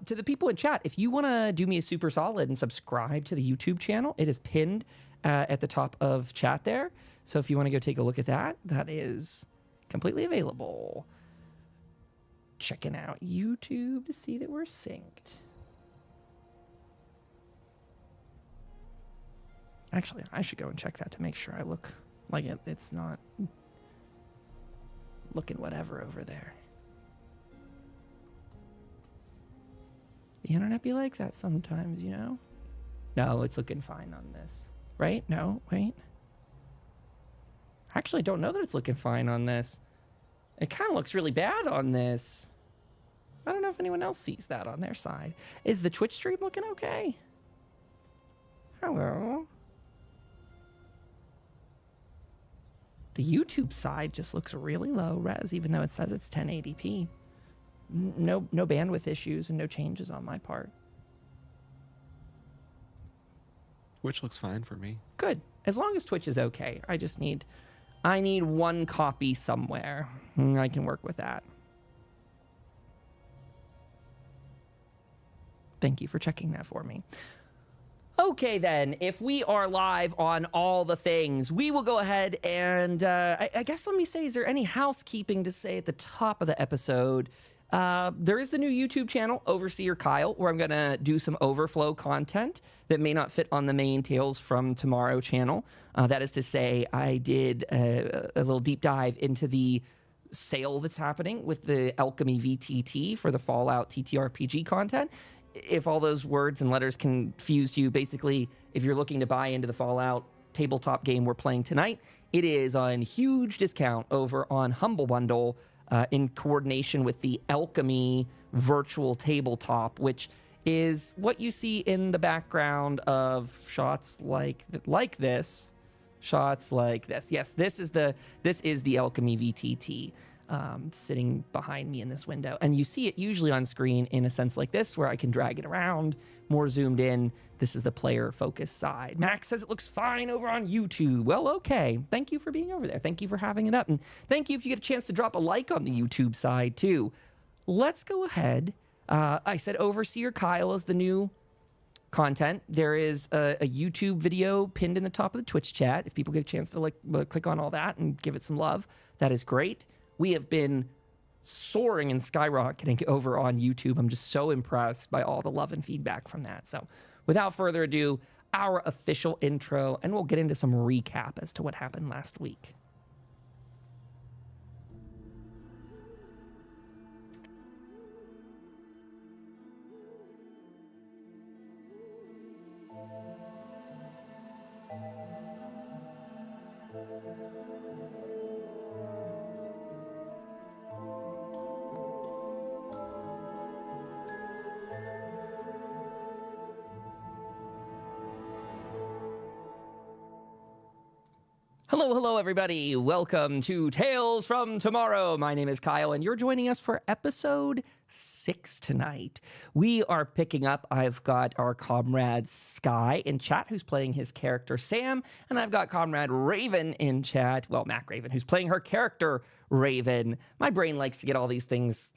To the people in chat, if you want to do me a super solid and subscribe to the YouTube channel, it is pinned at the top of chat there. So if you want to go take a look at that, that is completely available. Checking out YouTube to see that we're synced. Actually, I should go and check that to make sure I look like it's not looking whatever over there. The internet be like that sometimes, you know? No, it's looking fine on this. Right? No, wait. I actually don't know that it's looking fine on this. It kind of looks really bad on this. I don't know if anyone else sees that on their side. Is the Twitch stream looking okay? Hello? The YouTube side just looks really low res, even though it says it's 1080p. No bandwidth issues and no changes on my part. Twitch looks fine for me. Good. As long as Twitch is okay. I need one copy somewhere. I can work with that. Thank you for checking that for me. Okay, then, if we are live on all the things, we will go ahead and, I guess let me say, is there any housekeeping to say at the top of the episode? There is the new YouTube channel, Overseer Kyle, where I'm going to do some overflow content that may not fit on the main Tales from Tomorrow channel. That is to say, I did a little deep dive into the sale that's happening with the Alchemy VTT for the Fallout TTRPG content. If all those words and letters confused you, basically, if you're looking to buy into the Fallout tabletop game we're playing tonight, it is on huge discount over on Humble Bundle in coordination with the Alchemy virtual tabletop, which is what you see in the background of shots like this. Shots like this. Yes, this is the Alchemy VTT. Sitting behind me in this window, and you see it usually on screen in a sense like this, where I can drag it around more zoomed in. This is the player focus side. Max says it looks fine over on YouTube. Well, okay. Thank you for being over there. Thank you for having it up, and thank you if you get a chance to drop a like on the YouTube side too. Let's go ahead. I said Overseer Kyle is the new content. There is a YouTube video pinned in the top of the Twitch chat. If people get a chance to click on all that and give it some love, that is great. We have been soaring and skyrocketing over on YouTube. I'm just so impressed by all the love and feedback from that. So without further ado, our official intro, and we'll get into some recap as to what happened last week. Hello, everybody. Welcome to Tales from Tomorrow. My name is Kyle, and you're joining us for episode 6 tonight. We are picking up. I've got our comrade Sky in chat, who's playing his character Sam, and I've got comrade Raven in chat. Well, Mac Raven, who's playing her character Raven. My brain likes to get all these things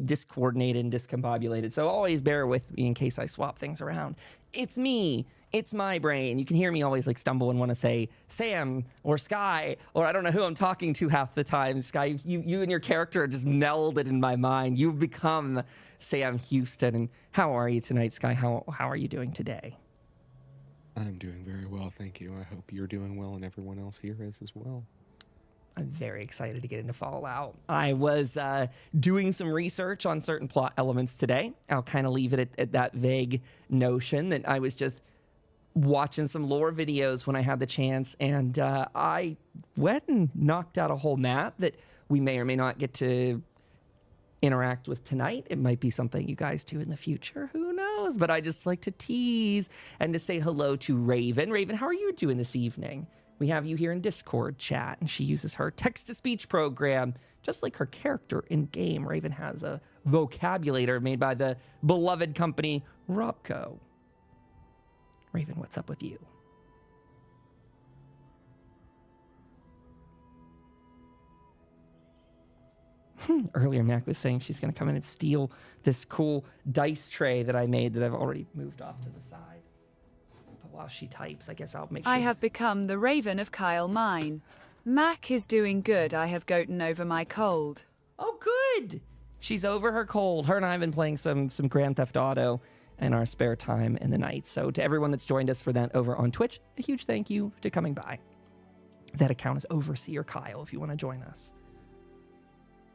discoordinated and discombobulated, so always bear with me in case I swap things around. It's me. It's my brain. You can hear me always stumble and want to say Sam or Sky, or I don't know who I'm talking to half the time. Sky, you and your character are just melded in my mind. You've become Sam Houston. And how are you tonight, Sky? How are you doing today? I'm doing very well, thank you. I hope you're doing well and everyone else here is as well. I'm very excited to get into Fallout. I was doing some research on certain plot elements today. I'll kind of leave it at that vague notion that I was just watching some lore videos when I had the chance, and I went and knocked out a whole map that we may or may not get to interact with tonight. It might be something you guys do in the future. Who knows? But I just like to tease and to say hello to Raven. Raven, how are you doing this evening? We have you here in Discord chat, and she uses her text-to-speech program, just like her character in game. Raven has a vocabulator made by the beloved company Robco. Raven, what's up with you? Earlier, Mac was saying she's going to come in and steal this cool dice tray that I made that I've already moved off to the side. But while she types, I guess I'll make sure. I have become the Raven of Kyle Mine. Mac is doing good. I have gotten over my cold. Oh, good. She's over her cold. Her and I have been playing some Grand Theft Auto in our spare time in the night. So to everyone that's joined us for that over on Twitch, a huge thank you to coming by. That account is Overseer Kyle if you want to join us.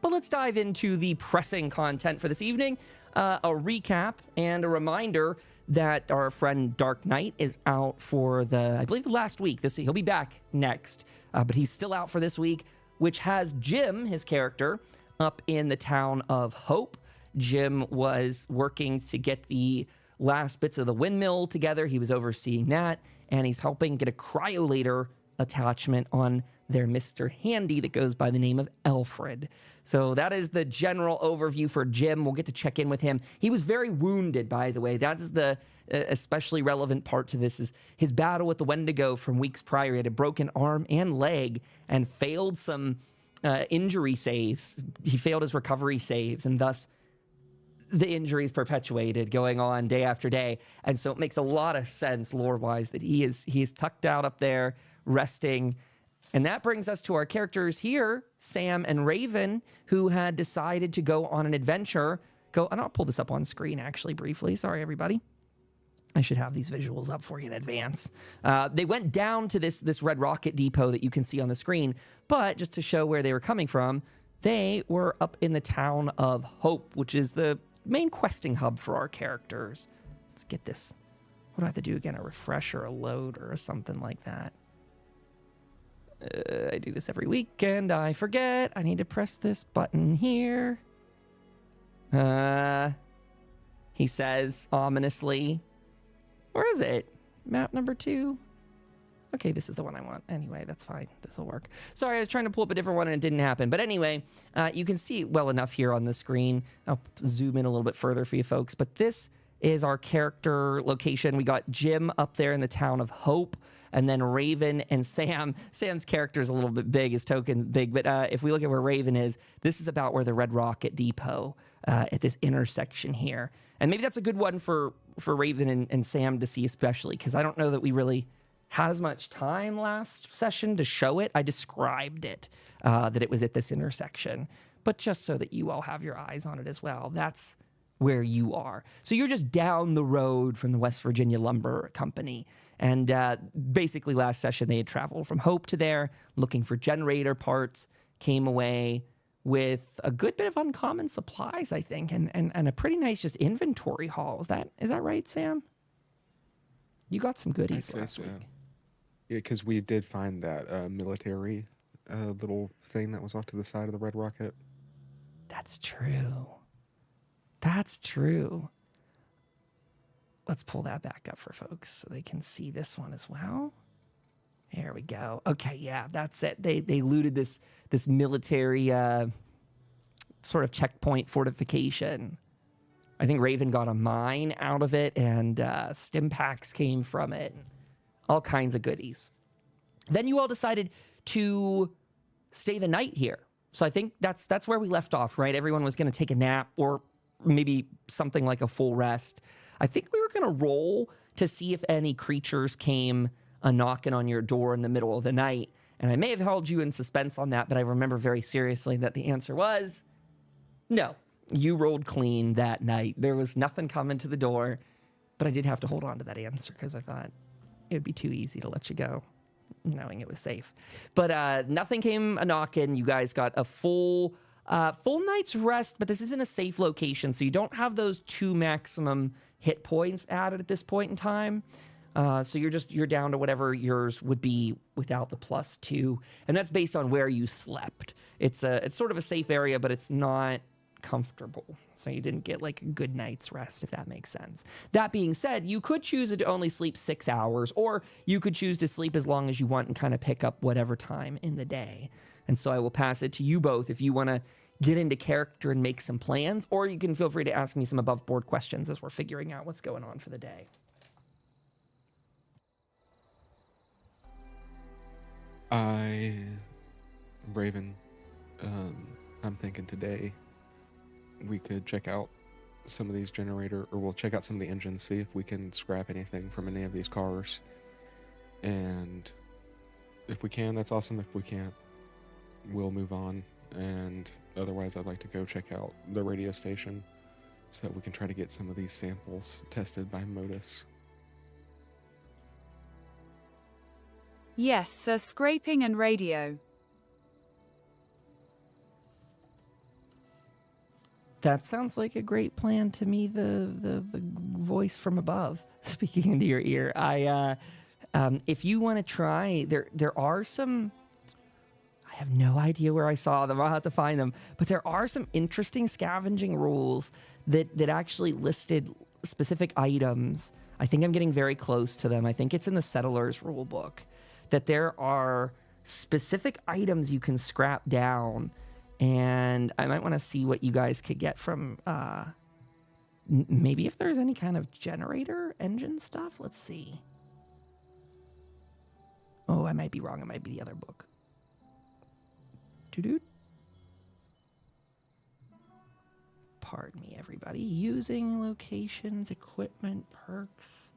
But let's dive into the pressing content for this evening. A recap and a reminder that our friend Dark Knight is out for I believe the last week. He'll be back next, but he's still out for this week, which has Jim, his character, up in the town of Hope. Jim was working to get the last bits of the windmill together. He was overseeing that, and he's helping get a cryolator attachment on their Mr. Handy that goes by the name of Alfred. So that is the general overview for Jim. We'll get to check in with him. He was very wounded, by the way. That is the especially relevant part to this, is his battle with the Wendigo from weeks prior. He had a broken arm and leg and failed some injury saves. He failed his recovery saves, and thus the injuries perpetuated, going on day after day. And so it makes a lot of sense lore-wise that he is tucked out up there, resting. And that brings us to our characters here, Sam and Raven, who had decided to go on an adventure. And I'll pull this up on screen, actually, briefly. Sorry, everybody. I should have these visuals up for you in advance. They went down to this Red Rocket depot that you can see on the screen, but just to show where they were coming from, they were up in the town of Hope, which is the main questing hub for our characters. Let's get this. What do I have to do again? A refresh or a load or something like that? I do this every week and I forget. I need to press this button here. He says ominously. Where is it? Map number 2. Okay, this is the one I want. Anyway, that's fine. This will work. Sorry, I was trying to pull up a different one and it didn't happen. But anyway, you can see it well enough here on the screen. I'll zoom in a little bit further for you folks. But this is our character location. We got Jim up there in the town of Hope, and then Raven and Sam. Sam's character is a little bit big, his token's big, but if we look at where Raven is, this is about where the Red Rocket Depot, at this intersection here. And maybe that's a good one for Raven and Sam to see especially, because I don't know that we really had as much time last session to show it. I described it, that it was at this intersection, but just so that you all have your eyes on it as well. That's where you are. So you're just down the road from the West Virginia Lumber Company. And basically last session, they had traveled from Hope to there, looking for generator parts, came away with a good bit of uncommon supplies, I think, and a pretty nice just inventory haul. Is that right, Sam? You got some goodies last week. Yeah, because we did find that military little thing that was off to the side of the Red Rocket. That's true. That's true. Let's pull that back up for folks so they can see this one as well. There we go. Okay, yeah, that's it. They looted this military sort of checkpoint fortification. I think Raven got a mine out of it, and stim packs came from it. All kinds of goodies. Then you all decided to stay the night here. So I think that's where we left off, right? Everyone was going to take a nap or maybe something like a full rest. I think we were going to roll to see if any creatures came knocking on your door in the middle of the night. And I may have held you in suspense on that, but I remember very seriously that the answer was no. You rolled clean that night. There was nothing coming to the door, but I did have to hold on to that answer because I thought it would be too easy to let you go, knowing it was safe. But nothing came knocking. You guys got a full night's rest, but this isn't a safe location, so you don't have those 2 maximum hit points added at this point in time. So you're down to whatever yours would be without the +2, and that's based on where you slept. It's sort of a safe area, but it's not comfortable, so you didn't get like a good night's rest, if that makes sense. That being said, you could choose to only sleep 6 hours, or you could choose to sleep as long as you want and kind of pick up whatever time in the day. And so I will pass it to you both if you want to get into character and make some plans, or you can feel free to ask me some above board questions as we're figuring out what's going on for the day. Raven, I'm thinking today we could check out some of these we'll check out some of the engines, see if we can scrap anything from any of these cars. And if we can, that's awesome. If we can't, we'll move on. And otherwise, I'd like to go check out the radio station so that we can try to get some of these samples tested by Modus. Yes, sir. Scraping and radio. That sounds like a great plan to me. The voice from above speaking into your ear. If you want to try, there are some. I have no idea where I saw them. I'll have to find them. But there are some interesting scavenging rules that actually listed specific items. I think I'm getting very close to them. I think it's in the Settlers rule book that there are specific items you can scrap down. And I might want to see what you guys could get from maybe if there's any kind of generator engine stuff. Let's see. Oh, I might be wrong. It might be the other book. Doo-doo. Pardon me, everybody. Using locations, equipment, perks.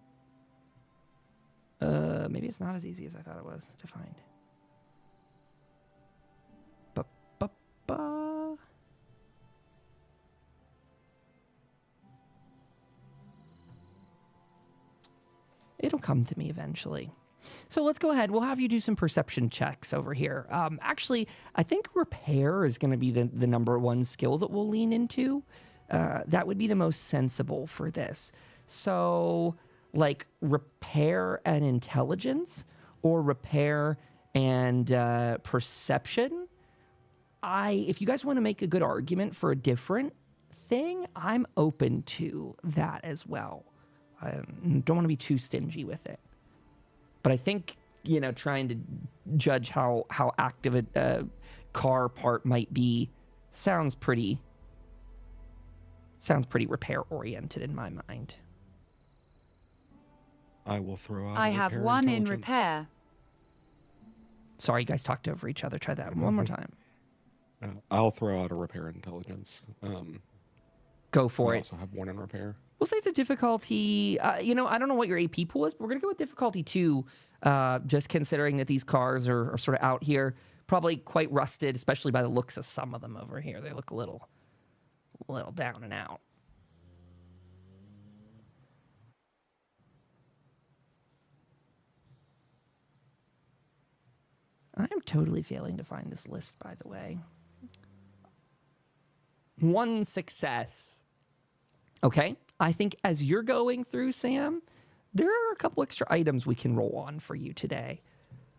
Maybe it's not as easy as I thought it was to find. Ba-ba-ba. It'll come to me eventually. So let's go ahead. We'll have you do some perception checks over here. Actually, I think repair is going to be the number one skill that we'll lean into. That would be the most sensible for this. So, like repair and intelligence, or repair and perception. If you guys want to make a good argument for a different thing, I'm open to that as well. I don't want to be too stingy with it. But I think, trying to judge how active a car part might be sounds pretty repair oriented in my mind. I will throw out. I have one in intelligence. repair. Sorry, you guys talked over each other. Try that one more time. I'll throw out a repair intelligence. Go for I it. also have one in repair. We'll say it's a difficulty. I don't know what your AP pool is, but we're going to go with difficulty 2, just considering that these cars are sort of out here, probably quite rusted, especially by the looks of some of them over here. They look a little down and out. I am totally failing to find this list, by the way. 1 success. Okay. I think as you're going through, Sam, there are a couple extra items we can roll on for you today.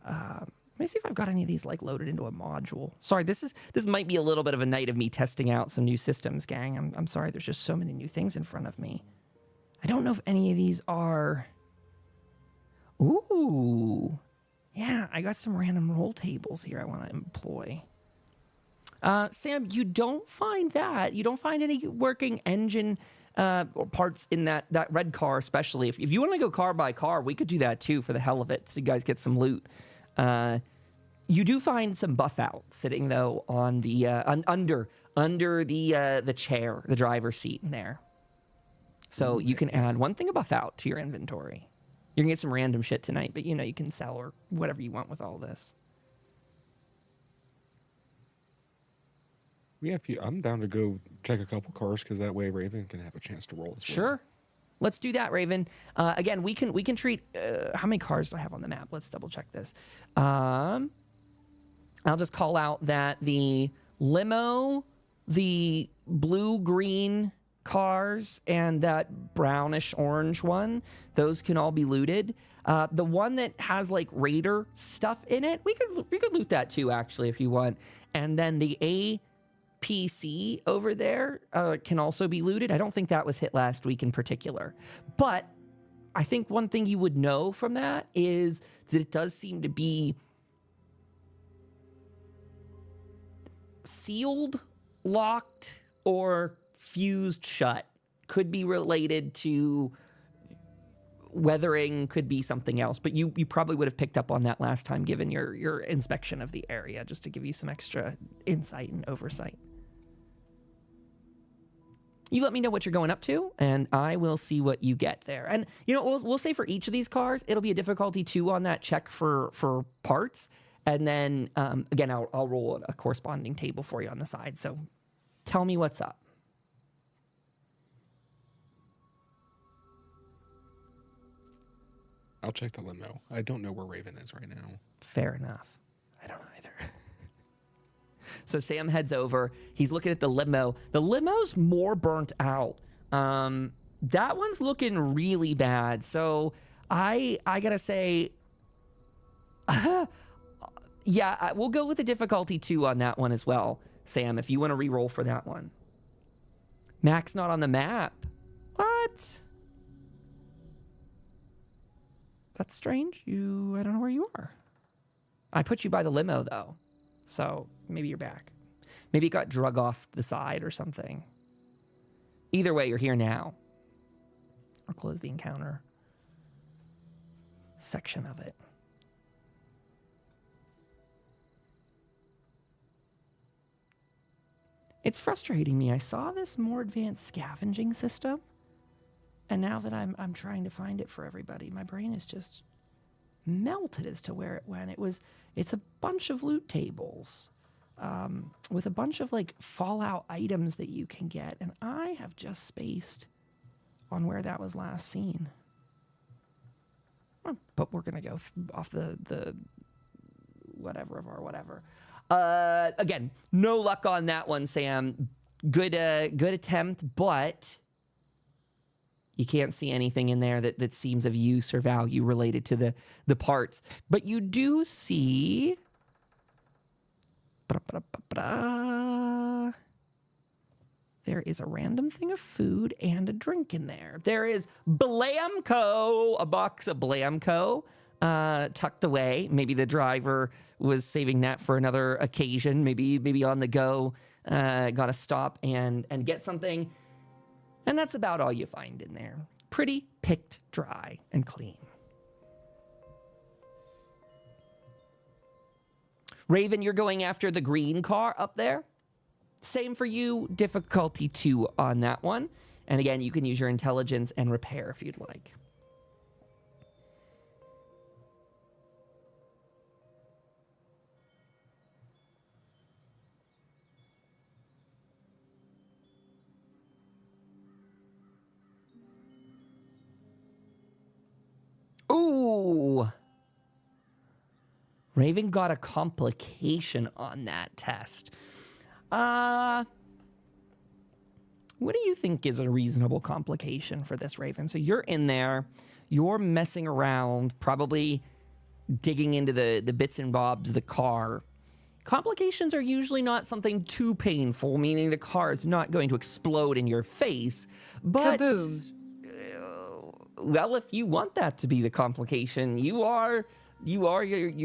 Let me see if I've got any of these loaded into a module. Sorry, this might be a little bit of a night of me testing out some new systems, gang. I'm sorry, there's just so many new things in front of me. I don't know if any of these are. Ooh, yeah, I got some random roll tables here I want to employ. Sam, you don't find that. You don't find any working engine or parts in that red car, especially. If you want to go car by car, we could do that too for the hell of it, so you guys get some loot. You do find some buff out sitting though on the under the chair, the driver's seat in there. So you can add one thing of buff out to your inventory. You're gonna get some random shit tonight, but you can sell or whatever you want with all this. Yeah, I'm down to go check a couple cars because that way Raven can have a chance to roll as well. Sure. Let's do that, Raven. Again, we can treat. How many cars do I have on the map? Let's double check this. I'll just call out that the limo, the blue-green cars, and that brownish-orange one, those can all be looted. The one that has Raider stuff in it, we could loot that too, actually, if you want. And then the APC over there can also be looted. I don't think that was hit last week in particular. But I think one thing you would know from that is that it does seem to be sealed, locked, or fused shut. Could be related to weathering, could be something else. But you probably would have picked up on that last time given your inspection of the area, just to give you some extra insight and oversight. you let me know what you're going up to, and I will see what you get there. And, we'll say for each of these cars, it'll be a difficulty 2 on that check for parts. And then, again, I'll roll a corresponding table for you on the side. So tell me what's up. I'll check the limo. I don't know where Raven is right now. Fair enough. I don't either. So Sam heads over. He's looking at the limo. The limo's more burnt out. That one's looking really bad. So I gotta say, yeah, we'll go with the difficulty 2 on that one as well, Sam, if you want to re-roll for that one. Mac's not on the map. What? That's strange. I don't know where you are. I put you by the limo, though. So maybe you're back. Maybe it got drug off the side or something. Either way, you're here now. I'll close the encounter section of it. It's frustrating me. I saw this more advanced scavenging system, and now that I'm trying to find it for everybody, my brain is just melted as to where it went. It's a bunch of loot tables with a bunch of like Fallout items that you can get, and I have just spaced on where that was last seen. But we're gonna go off the whatever of our whatever. Again, no luck on that one, Sam. Good attempt, but you can't see anything in there that seems of use or value related to the parts. But you do see there is a random thing of food and a drink in there. There is Blamco, a box of Blamco tucked away. Maybe the driver was saving that for another occasion. Maybe on the go, got to stop and get something. And that's about all you find in there. Pretty picked dry and clean. Raven, you're going after the green car up there. Same for you, difficulty 2 on that one. And again, you can use your intelligence and repair if you'd like. Ooh. Raven got a complication on that test. What do you think is a reasonable complication for this, Raven? So you're in there, you're messing around, probably digging into the bits and bobs of the car. Complications are usually not something too painful, meaning the car is not going to explode in your face. But Kaboom. Well, if you want that to be the complication, you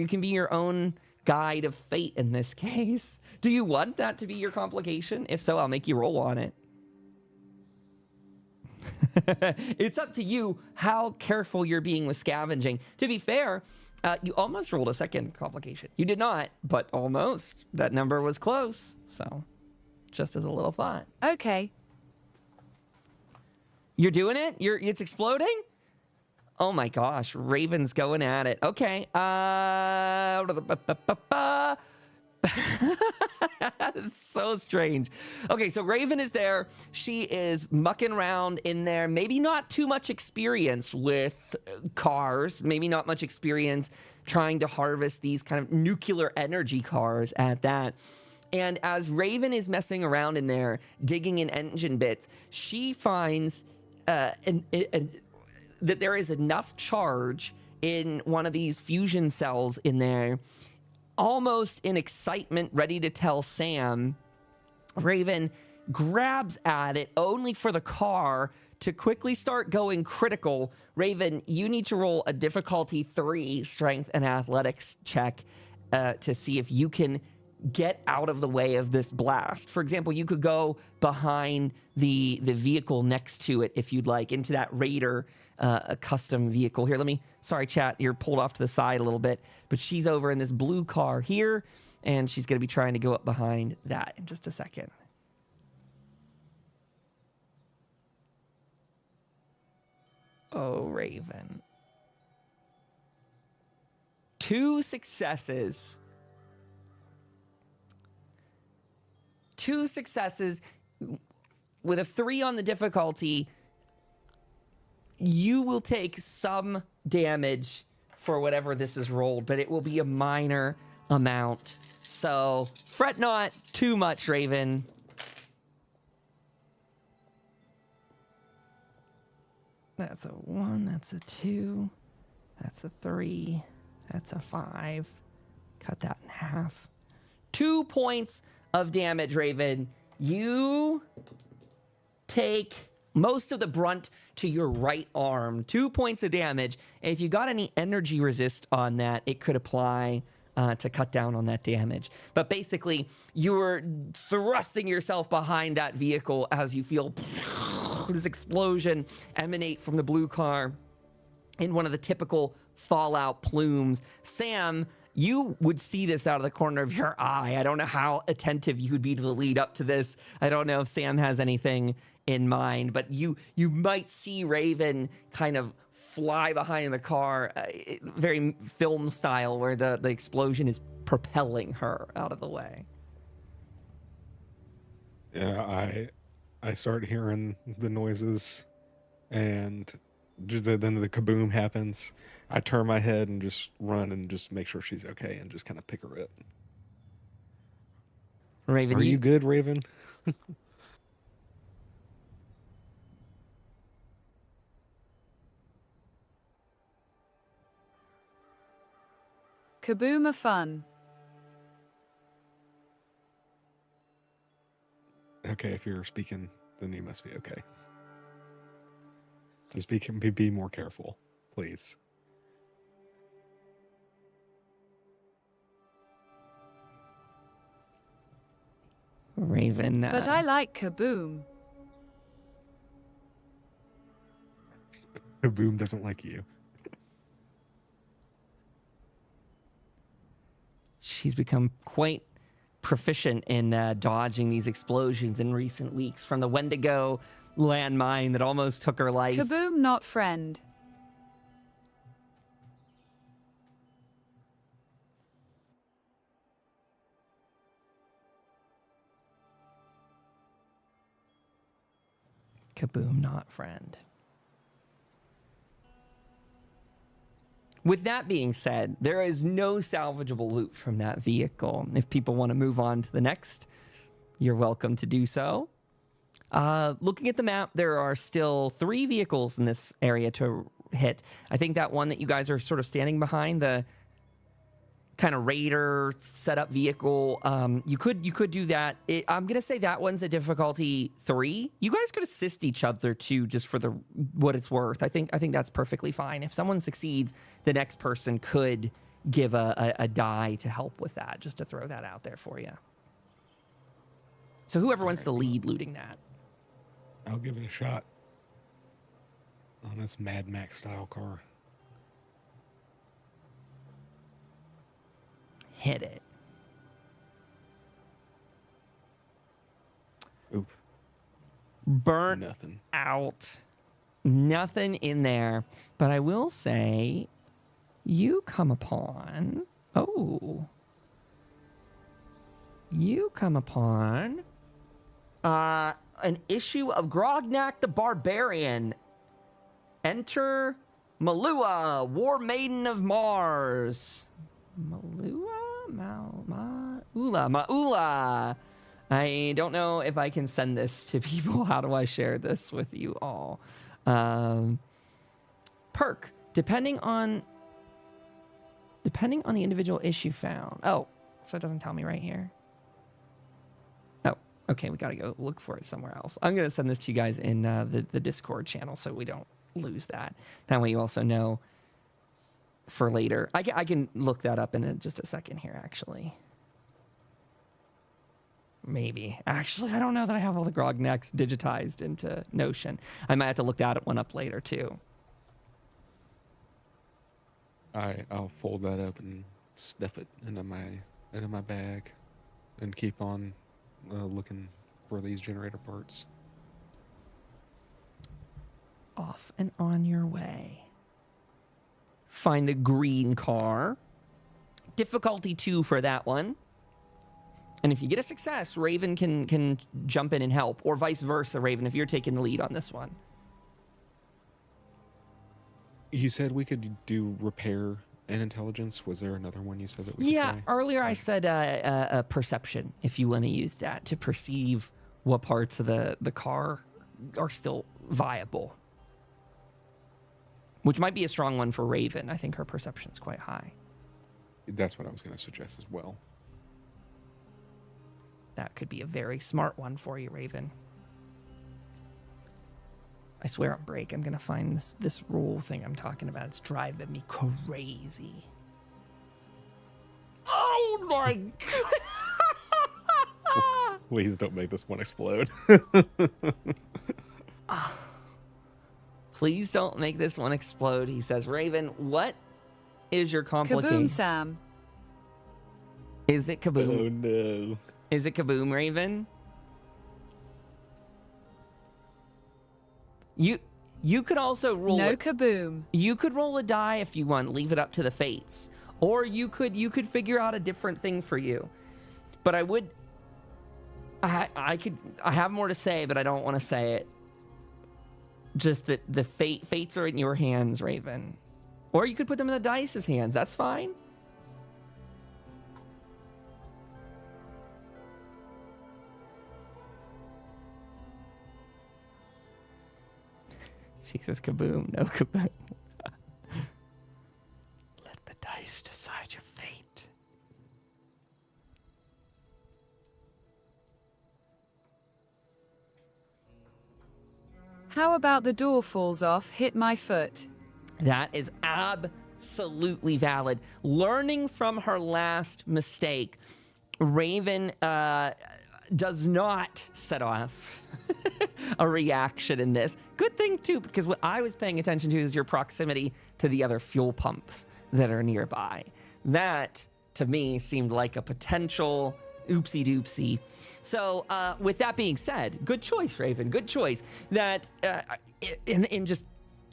can be your own guide of fate in this case. Do you want that to be your complication? If so, I'll make you roll on it. It's up to you how careful you're being with scavenging. To be fair, you almost rolled a second complication. You did not, but almost. That number was close. So, just as a little thought. Okay. You're doing it? It's exploding? Oh my gosh, Raven's going at it. Okay. It's so strange. Okay, so Raven is there. She is mucking around in there. Maybe not too much experience with cars. Maybe not much experience trying to harvest these kind of nuclear energy cars at that. And as Raven is messing around in there, digging in engine bits, she finds that there is enough charge in one of these fusion cells in there, almost in excitement, ready to tell Sam. Raven grabs at it only for the car to quickly start going critical. Raven, you need to roll a difficulty 3 strength and athletics check to see if you can get out of the way of this blast. For example, you could go behind the vehicle next to it if you'd like, into that Raider a custom vehicle. Here, sorry chat, you're pulled off to the side a little bit, but she's over in this blue car here, and she's going to be trying to go up behind that in just a second. Oh, Raven. 2 successes. 2 successes with a 3 on the difficulty. You will take some damage for whatever this is rolled, but it will be a minor amount. So fret not too much, Raven. That's a 1, that's a 2, that's a 3, that's a 5. Cut that in half. 2 points of damage, Raven. You take most of the brunt to your right arm. 2 points of damage. And if you got any energy resist on that, it could apply to cut down on that damage. But basically, you were thrusting yourself behind that vehicle as you feel this explosion emanate from the blue car in one of the typical Fallout plumes. Sam, you would see this out of the corner of your eye. I don't know how attentive you would be to the lead up to this. I don't know if Sam has anything in mind, but you might see Raven kind of fly behind the car, very film style, where the explosion is propelling her out of the way. Yeah, I start hearing the noises, and just then the kaboom happens. I turn my head and just run and just make sure she's okay and just kind of pick her up. Raven, are you good, Raven? Kaboom are fun. Okay, if you're speaking, then you must be okay. Just be more careful, please. Raven. But I like kaboom. Kaboom doesn't like you. She's become quite proficient in dodging these explosions in recent weeks, from the Wendigo landmine that almost took her life. Kaboom, not friend. Kaboom, not friend. With that being said, there is no salvageable loot from that vehicle. If people want to move on to the next, you're welcome to do so. Looking at the map, there are still 3 vehicles in this area to hit. I think that one that you guys are sort of standing behind, the kind of raider setup vehicle, you could do that. I'm gonna say that one's a difficulty 3. You guys could assist each other too, just for what it's worth. I think that's perfectly fine. If someone succeeds, the next person could give a die to help with that, just to throw that out there for you. So whoever wants to lead looting that. I'll give it a shot on this Mad Max style car. Hit it. Oop. Burnt Nothing. out. Nothing in there. But I will say, you come upon... Oh. You come upon... an issue of Grognak the Barbarian. Enter Malua, War Maiden of Mars. Malua? Maula. I don't know if I can send this to people. How do I share this with you all? Perk. Depending on the individual issue found. Oh, so it doesn't tell me right here. Oh, okay. We got to go look for it somewhere else. I'm going to send this to you guys in the Discord channel so we don't lose that. That way you also know for later. I can look that up in just a second here, actually. Maybe. Actually, I don't know that I have all the Grognecks digitized into Notion. I might have to look that one up later, too. I'll fold that up and stuff it into my bag and keep on looking for these generator parts. off and on your way. Find the green car. Difficulty 2 for that one. And if you get a success, Raven can jump in and help, or vice versa, Raven, if you're taking the lead on this one. You said we could do repair and intelligence. Was there another one you said that we could Yeah, try? earlier I said perception, if you want to use that to perceive what parts of the car are still viable. Which might be a strong one for Raven. I think her perception's quite high. That's what I was going to suggest as well. That could be a very smart one for you, Raven. I swear on break, I'm going to find this rule thing I'm talking about. It's driving me crazy. Oh my God! Please don't make this one explode. Please don't make this one explode, he says. Raven, what is your complication? Kaboom, Sam. Is it kaboom? Oh no. Is it kaboom, Raven? You could also roll No kaboom. You could roll a die if you want, leave it up to the fates. Or you could figure out a different thing for you. But I have more to say, but I don't want to say it. Just that the fates are in your hands, Raven. Or you could put them in the dice's hands. That's fine. She says kaboom, no kaboom. Let the dice decide your fate. How about the door falls off, hit my foot? That is absolutely valid. Learning from her last mistake, Raven does not set off a reaction in this. Good thing, too, because what I was paying attention to is your proximity to the other fuel pumps that are nearby. That, to me, seemed like a potential oopsie-doopsie. So, with that being said, good choice, Raven. Good choice. That, in just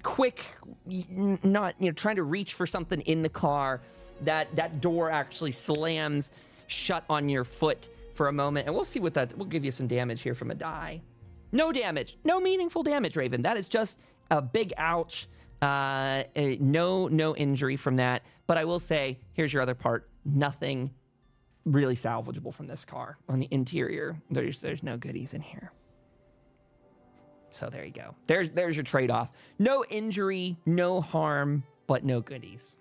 quick, not trying to reach for something in the car, that door actually slams shut on your foot for a moment, and we'll see what that. We'll give you some damage here from a die. No damage, no meaningful damage, Raven. That is just a big ouch. No injury from that. But I will say, here's your other part. Nothing really salvageable from this car. On the interior, there's no goodies in here. So there you go. There's your trade-off. No injury, no harm, but no goodies.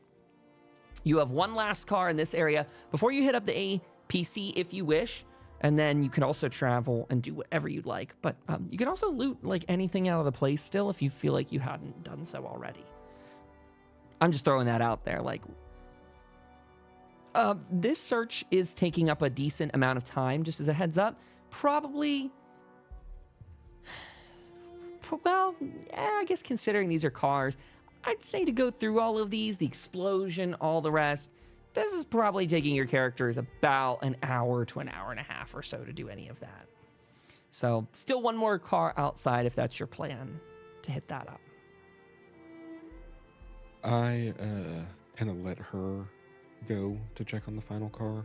You have one last car in this area before you hit up the APC if you wish, and then you can also travel and do whatever you'd like. But you can also loot like anything out of the place still if you feel like you hadn't done so already. I'm just throwing that out there. Like, this search is taking up a decent amount of time, just as a heads up. Probably, well, I guess considering these are cars, I'd say to go through all of these, the explosion, all the rest, this is probably taking your characters about an hour to an hour and a half or so to do any of that. So still one more car outside if that's your plan to hit that up. I kind of let her go to check on the final car,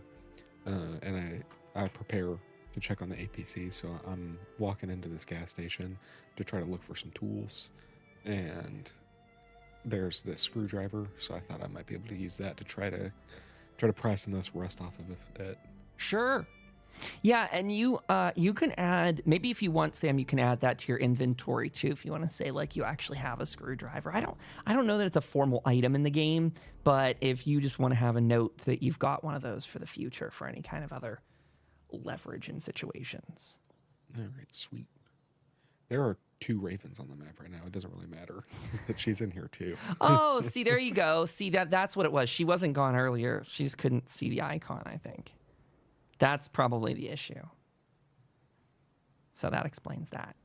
and I prepare to check on the APC, so I'm walking into this gas station to try to look for some tools, and there's this screwdriver, so I thought I might be able to use that to try to pry some of this rust off of it. Sure. Yeah, and you can add, maybe if you want, Sam, you can add that to your inventory too, if you want to say like you actually have a screwdriver. I don't know that it's a formal item in the game, but if you just want to have a note that you've got one of those for the future for any kind of other leverage in situations. All right, sweet. There are 2 ravens on the map right now. It doesn't really matter that she's in here too. Oh, see, there you go. See, that's what it was. She wasn't gone earlier. She just couldn't see the icon, I think. That's probably the issue. So that explains that.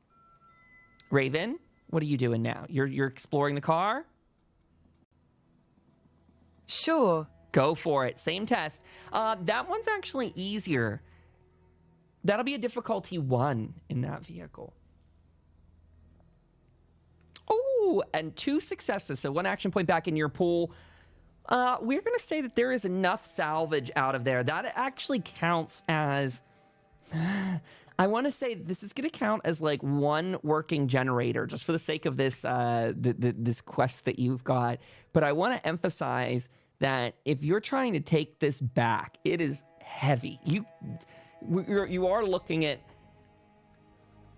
Raven, what are you doing now? You're exploring the car? Sure. Go for it. Same test. That one's actually easier. That'll be a difficulty 1 in that vehicle. Oh, and 2 successes. So 1 action point back in your pool. We're going to say that there is enough salvage out of there. That actually counts as... I want to say this is going to count as like 1 working generator, just for the sake of this this quest that you've got. But I want to emphasize that if you're trying to take this back, it is heavy. You are looking at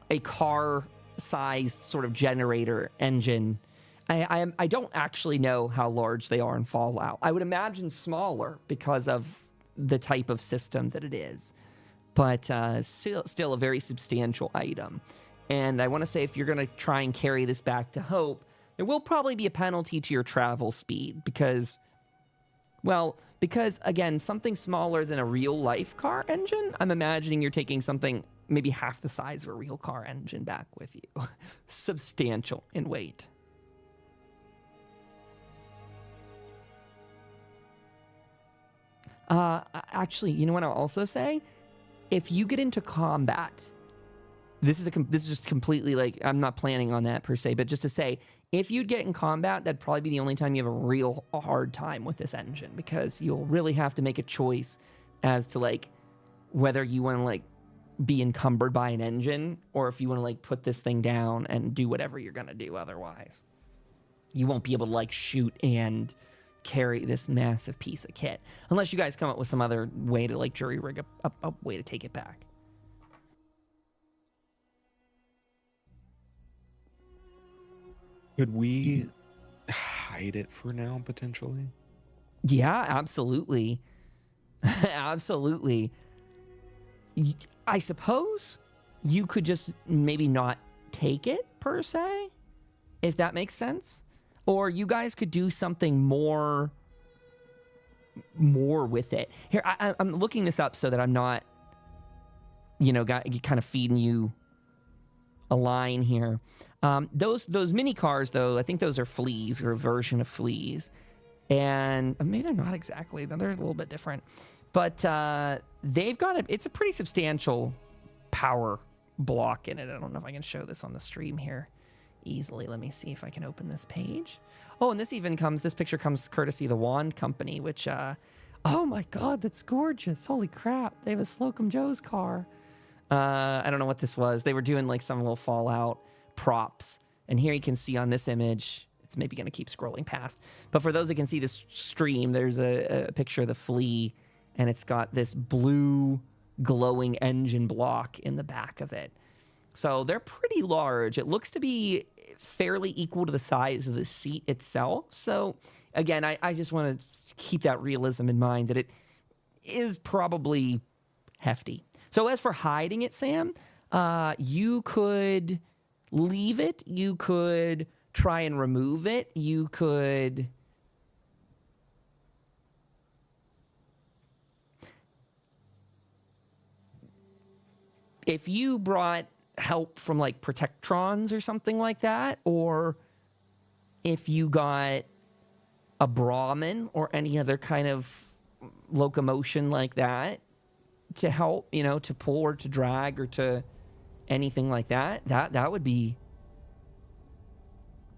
a car-sized sort of generator engine. I don't actually know how large they are in Fallout. I would imagine smaller because of the type of system that it is. But still a very substantial item. And I want to say if you're going to try and carry this back to Hope, there will probably be a penalty to your travel speed because, again, something smaller than a real-life car engine, I'm imagining you're taking something maybe half the size of a real car engine back with you. Substantial in weight. Actually, you know what I'll also say? If you get into combat, this is just completely like, I'm not planning on that per se, but just to say, if you'd get in combat, that'd probably be the only time you have a real hard time with this engine, because you'll really have to make a choice as to like whether you want to like be encumbered by an engine or if you want to like put this thing down and do whatever you're going to do otherwise. You won't be able to like shoot and carry this massive piece of kit unless you guys come up with some other way to like jury rig a way to take it back. Could we hide it for now, potentially? Yeah, absolutely. Absolutely. I suppose you could just maybe not take it per se, if that makes sense. Or you guys could do something more with it. Here, I'm looking this up so that I'm not, kind of feeding you a line here. Those mini cars, though, I think those are fleas or a version of fleas. And maybe they're not exactly. They're a little bit different. But they've got it's a pretty substantial power block in it. I don't know if I can show this on the stream here easily. Let me see if I can open this page. Oh, and this picture comes courtesy of the Wand Company, which, oh my God, that's gorgeous. Holy crap. They have a Slocum Joe's car. I don't know what this was. They were doing like some little Fallout props. And here you can see on this image, it's maybe going to keep scrolling past. But for those that can see this stream, there's a picture of the flea, and it's got this blue glowing engine block in the back of it. So they're pretty large. It looks to be fairly equal to the size of the seat itself. So again, I just want to keep that realism in mind that it is probably hefty. So as for hiding it, Sam, you could leave it. You could try and remove it. You could... If you brought help from like protectrons or something like that, or if you got a Brahmin or any other kind of locomotion like that to help, to pull or to drag or to anything like that, that would be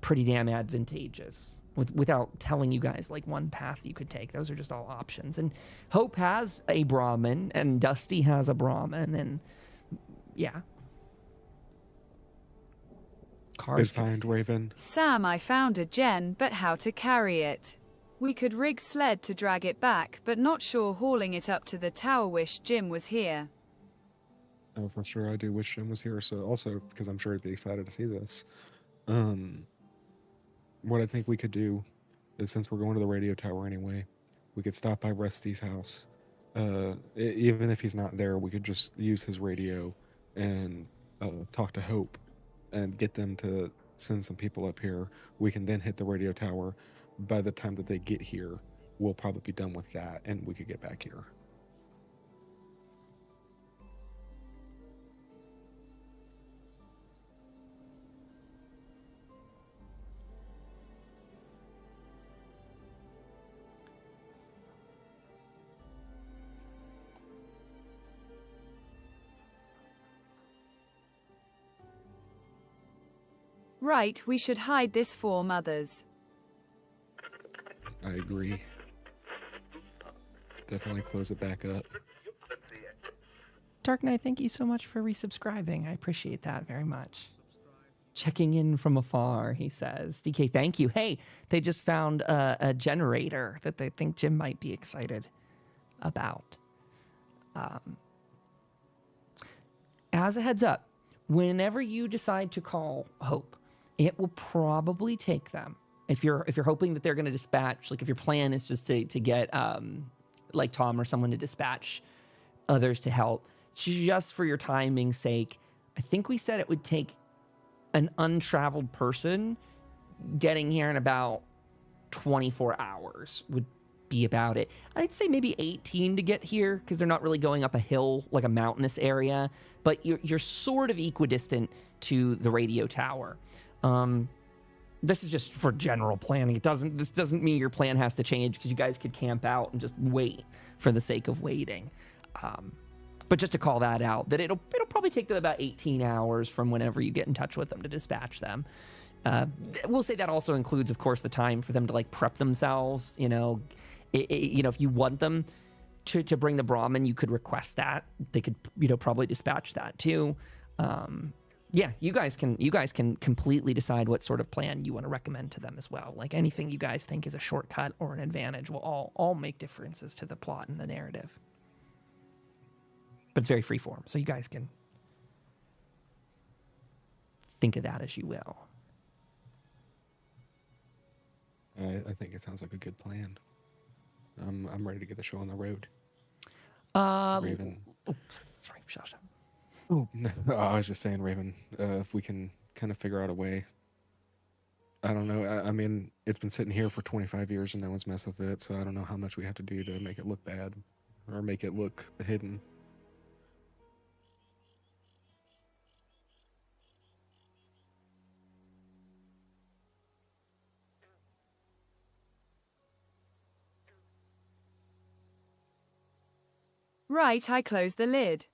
pretty damn advantageous without telling you guys like one path you could take. Those are just all options. And Hope has a Brahmin and Dusty has a Brahmin, and yeah. Good find, Raven. Sam, I found a gen, but how to carry it? We could rig sled to drag it back, but not sure hauling it up to the tower. Wish Jim was here. Oh, for sure, I do wish Jim was here. So also, because I'm sure he'd be excited to see this. What I think we could do is, since we're going to the radio tower anyway, we could stop by Rusty's house. Even if he's not there, we could just use his radio and talk to Hope and get them to send some people up here. We can then hit the radio tower. By the time that they get here, we'll probably be done with that and we could get back here. Right, we should hide this for mothers. I agree. Definitely close it back up. Dark Knight, thank you so much for resubscribing. I appreciate that very much. Checking in from afar, he says. DK, thank you. Hey, they just found a generator that they think Jim might be excited about. As a heads up, whenever you decide to call Hope, it will probably take them. If you're hoping that they're going to dispatch, like if your plan is just to get like Tom or someone to dispatch others to help, just for your timing's sake, I think we said it would take an untraveled person getting here in about 24 hours would be about it. I'd say maybe 18 to get here because they're not really going up a hill like a mountainous area, but you're sort of equidistant to the radio tower. This is just for general planning. This doesn't mean your plan has to change because you guys could camp out and just wait for the sake of waiting. But just to call that out, that it'll probably take them about 18 hours from whenever you get in touch with them to dispatch them. We'll say that also includes, of course, the time for them to like prep themselves. You know, if you want them to bring the Brahmin, you could request that. They could, probably dispatch that too. Yeah, you guys can completely decide what sort of plan you want to recommend to them as well. Like anything you guys think is a shortcut or an advantage will all make differences to the plot and the narrative. But it's very freeform, so you guys can think of that as you will. I think it sounds like a good plan. I'm ready to get the show on the road. Raven. Oh, sorry, shut up. Oh, no, I was just saying, Raven, if we can kind of figure out a way. I don't know. I mean, it's been sitting here for 25 years and no one's messed with it, so I don't know how much we have to do to make it look bad or make it look hidden. Right, I close the lid.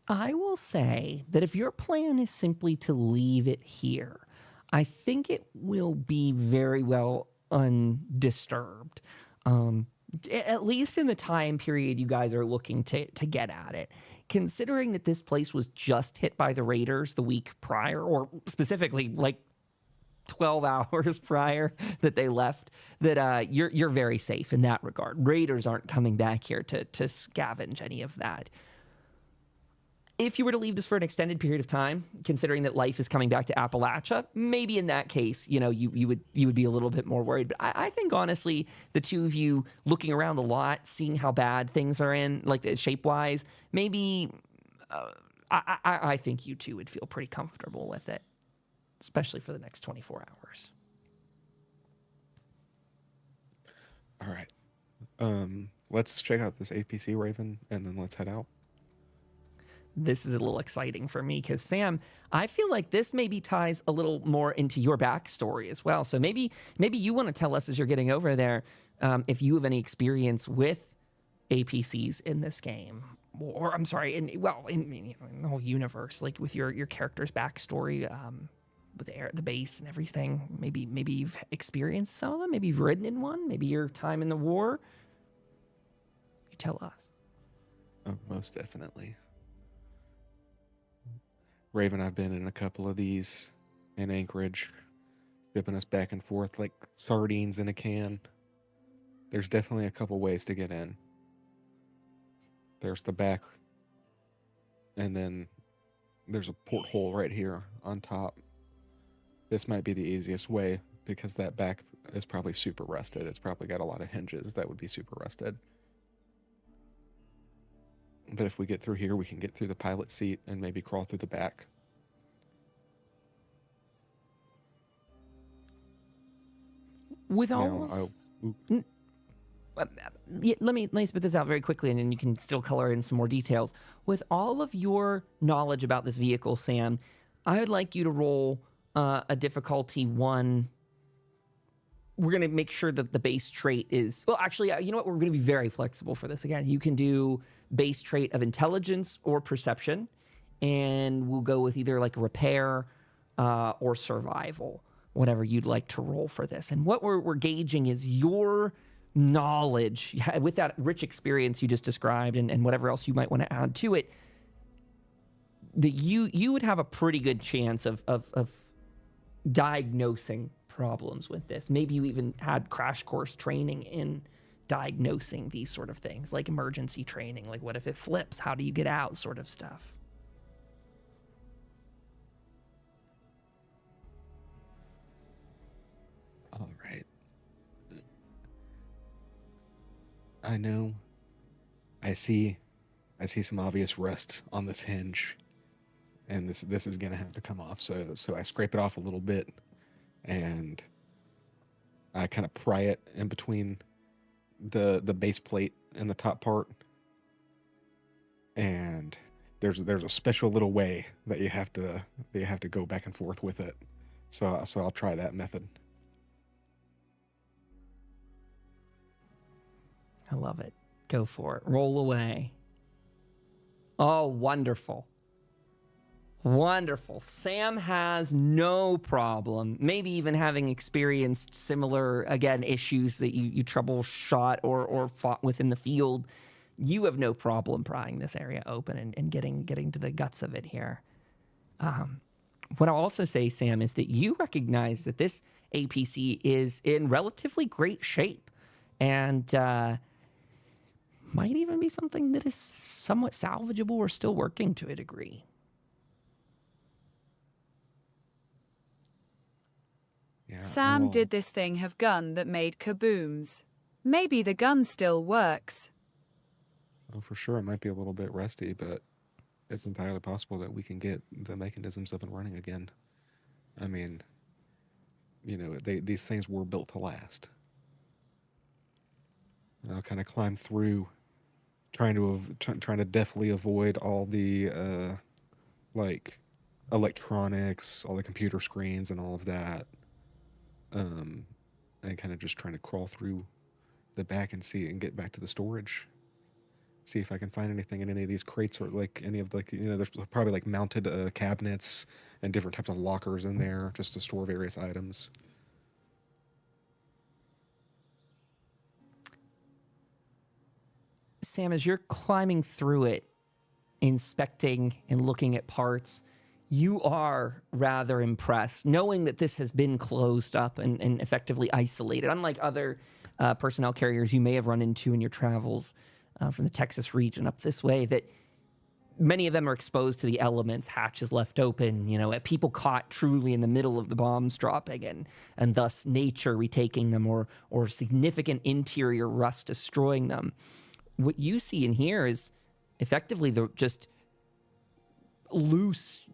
I will say that if your plan is simply to leave it here, I think it will be very well undisturbed. At least in the time period you guys are looking to get at it. Considering that this place was just hit by the raiders the week prior, or specifically like 12 hours prior that they left, that you're very safe in that regard. Raiders aren't coming back here to scavenge any of that. If you were to leave this for an extended period of time, considering that life is coming back to Appalachia, maybe in that case, you would be a little bit more worried. But I think honestly, the two of you looking around a lot, seeing how bad things are in, like shape-wise, maybe I think you two would feel pretty comfortable with it, especially for the next 24 hours. All right. Let's check out this APC, Raven, and then let's head out. This is a little exciting for me because, Sam, I feel like this maybe ties a little more into your backstory as well. So maybe you want to tell us as you're getting over there if you have any experience with APCs in this game, or I'm sorry, in the whole universe, like with your character's backstory, with the base and everything. Maybe you've experienced some of them. Maybe you've ridden in one. Maybe your time in the war. You tell us. Oh, most definitely. Raven, I've been in a couple of these in Anchorage, dipping us back and forth like sardines in a can. There's definitely a couple ways to get in. There's the back, and then there's a porthole right here on top. This might be the easiest way because that back is probably super rusted. It's probably got a lot of hinges that would be super rusted. But if we get through here, we can get through the pilot seat and maybe crawl through the back. With all let me spit this out very quickly, and then you can still color in some more details. With all of your knowledge about this vehicle, Sam, I would like you to roll a difficulty 1 we're going to make sure that the base trait is, well, actually, you know what? We're going to be very flexible for this. Again, you can do base trait of intelligence or perception, and we'll go with either like repair or survival, whatever you'd like to roll for this. And what we're gauging is your knowledge with that rich experience you just described and whatever else you might want to add to it, that you would have a pretty good chance of diagnosing problems with this. Maybe you even had crash course training in diagnosing these sort of things, like emergency training, like what if it flips? How do you get out sort of stuff. All right. I know. I see some obvious rust on this hinge, and this is gonna have to come off. So I scrape it off a little bit, and I kind of pry it in between the base plate and the top part. And there's a special little way that you have to go back and forth with it. So I'll try that method. I love it. Go for it. Roll away. Oh, wonderful. Wonderful. Sam has no problem, maybe even having experienced similar, again, issues that you troubleshot or fought with in the field. You have no problem prying this area open and getting to the guts of it here. What I'll also say, Sam, is that you recognize that this APC is in relatively great shape and might even be something that is somewhat salvageable or still working to a degree. Yeah, Sam, did this thing have gun that made kabooms? Maybe the gun still works. Well, for sure, it might be a little bit rusty, but it's entirely possible that we can get the mechanisms up and running again. I mean, you know, these things were built to last. And I'll kind of climb through, trying to deftly avoid all the like electronics, all the computer screens, and all of that. And kind of just trying to crawl through the back and get back to the storage. See if I can find anything in any of these crates or like any of there's probably like mounted cabinets and different types of lockers in there just to store various items. Sam, as you're climbing through it, inspecting and looking at parts, you are rather impressed, knowing that this has been closed up and effectively isolated. Unlike other personnel carriers you may have run into in your travels from the Texas region up this way, that many of them are exposed to the elements, hatches left open, people caught truly in the middle of the bombs dropping, and thus nature retaking them or significant interior rust destroying them. What you see in here is effectively the just loose,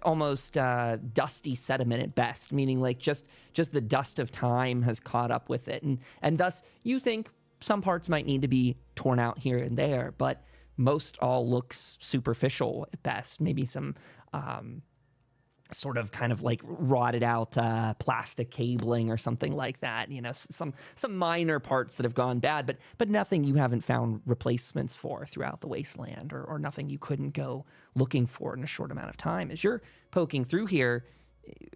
almost dusty sediment at best, meaning like just the dust of time has caught up with it. And thus you think some parts might need to be torn out here and there, but most all looks superficial at best. Maybe some sort of kind of like rotted out plastic cabling or something like that. Some minor parts that have gone bad, but nothing you haven't found replacements for throughout the wasteland, or nothing you couldn't go looking for in a short amount of time. As you're poking through here,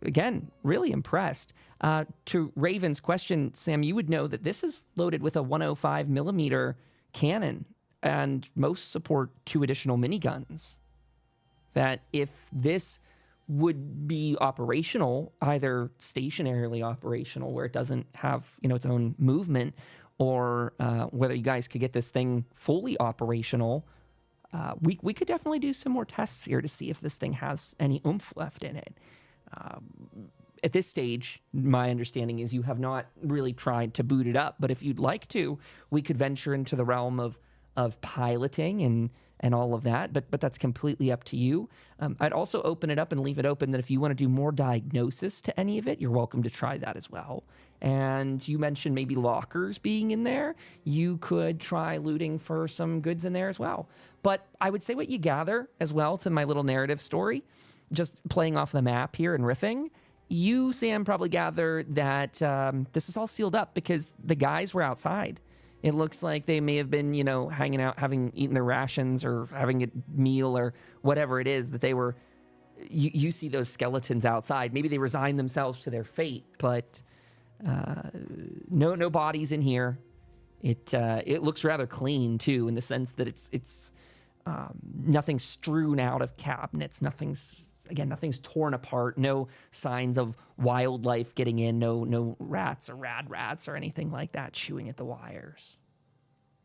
again, really impressed. To Raven's question, Sam, you would know that this is loaded with a 105 millimeter cannon, and most support 2 additional miniguns. That if this would be operational, either stationarily operational, where it doesn't have its own movement, or whether you guys could get this thing fully operational, we could definitely do some more tests here to see if this thing has any oomph left in it. At this stage, my understanding is you have not really tried to boot it up, but if you'd like to, we could venture into the realm of piloting and all of that, but that's completely up to you. I'd also open it up and leave it open that if you want to do more diagnosis to any of it, you're welcome to try that as well. And you mentioned maybe lockers being in there. You could try looting for some goods in there as well. But I would say what you gather as well to my little narrative story, just playing off the map here and riffing, you, Sam, probably gather that this is all sealed up because the guys were outside. It looks like they may have been, hanging out, having eaten their rations or having a meal or whatever it is that they were. You see those skeletons outside. Maybe they resigned themselves to their fate, but no bodies in here. It looks rather clean too, in the sense that it's nothing's strewn out of cabinets. Nothing's torn apart. No signs of wildlife getting in. No rats or rats or anything like that chewing at the wires.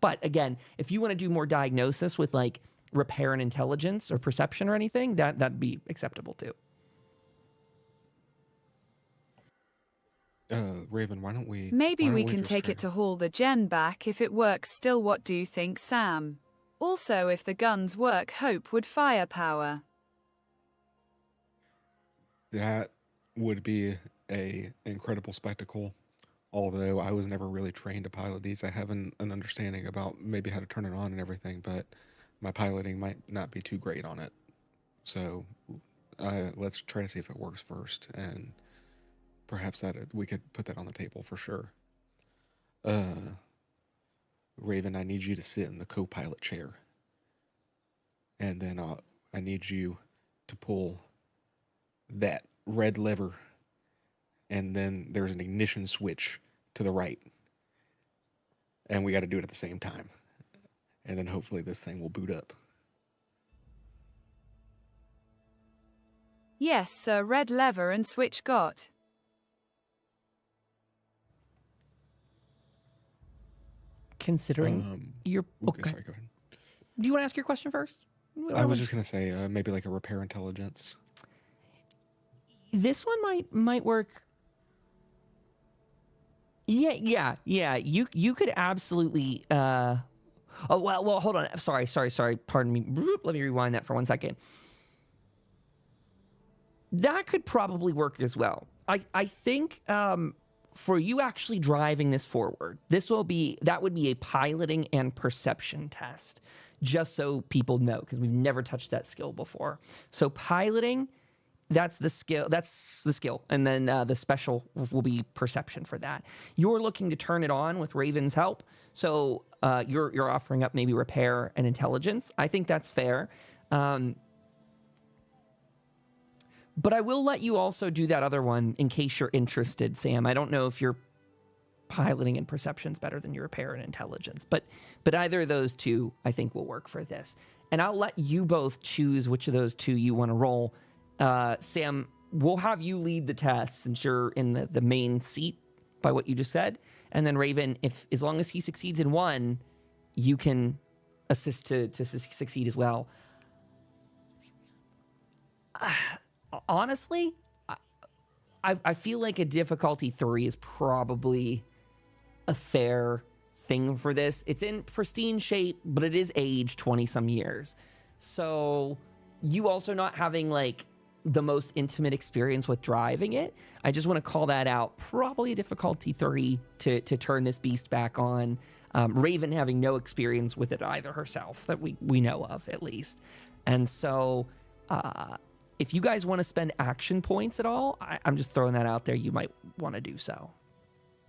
But again, if you want to do more diagnosis with like repair and intelligence or perception or anything, that'd be acceptable too. Raven, why don't we... Maybe we can take it to haul the gen back if it works still. What do you think, Sam? Also, if the guns work, Hope would firepower. That would be a incredible spectacle. Although I was never really trained to pilot these. I have an understanding about maybe how to turn it on and everything, but my piloting might not be too great on it. So let's try to see if it works first, and perhaps we could put that on the table for sure. Raven, I need you to sit in the co-pilot chair. And then I need you to pull that red lever, and then there's an ignition switch to the right. And we got to do it at the same time. And then hopefully this thing will boot up. Yes, sir. Red lever and switch got. Considering your... Okay. Sorry, go ahead. Do you want to ask your question first? I was just going to say maybe like a repair intelligence. This one might work. Yeah. You could absolutely... well, hold on. Sorry. Pardon me. Let me rewind that for 1 second. That could probably work as well. I think for you actually driving this forward, that would be a piloting and perception test, just so people know, because we've never touched that skill before. So piloting, that's the skill, and then the special will be perception for that. You're looking to turn it on with Raven's help, so you're offering up maybe repair and intelligence. I think that's fair. But I will let you also do that other one in case you're interested, Sam. I don't know if your piloting and perception's better than your repair and intelligence, but either of those two I think will work for this. And I'll let you both choose which of those two you want to roll. Sam, we'll have you lead the test since you're in the main seat by what you just said. And then Raven, as long as he succeeds in one, you can assist to succeed as well. Honestly, I feel like a difficulty 3 is probably a fair thing for this. It's in pristine shape, but it is aged 20-some years. So you also not having like the most intimate experience with driving it, I just want to call that out. Probably a difficulty 3 to turn this beast back on. Raven having no experience with it either herself that we know of, at least. And so... if you guys want to spend action points at all, I'm just throwing that out there. You might want to do so.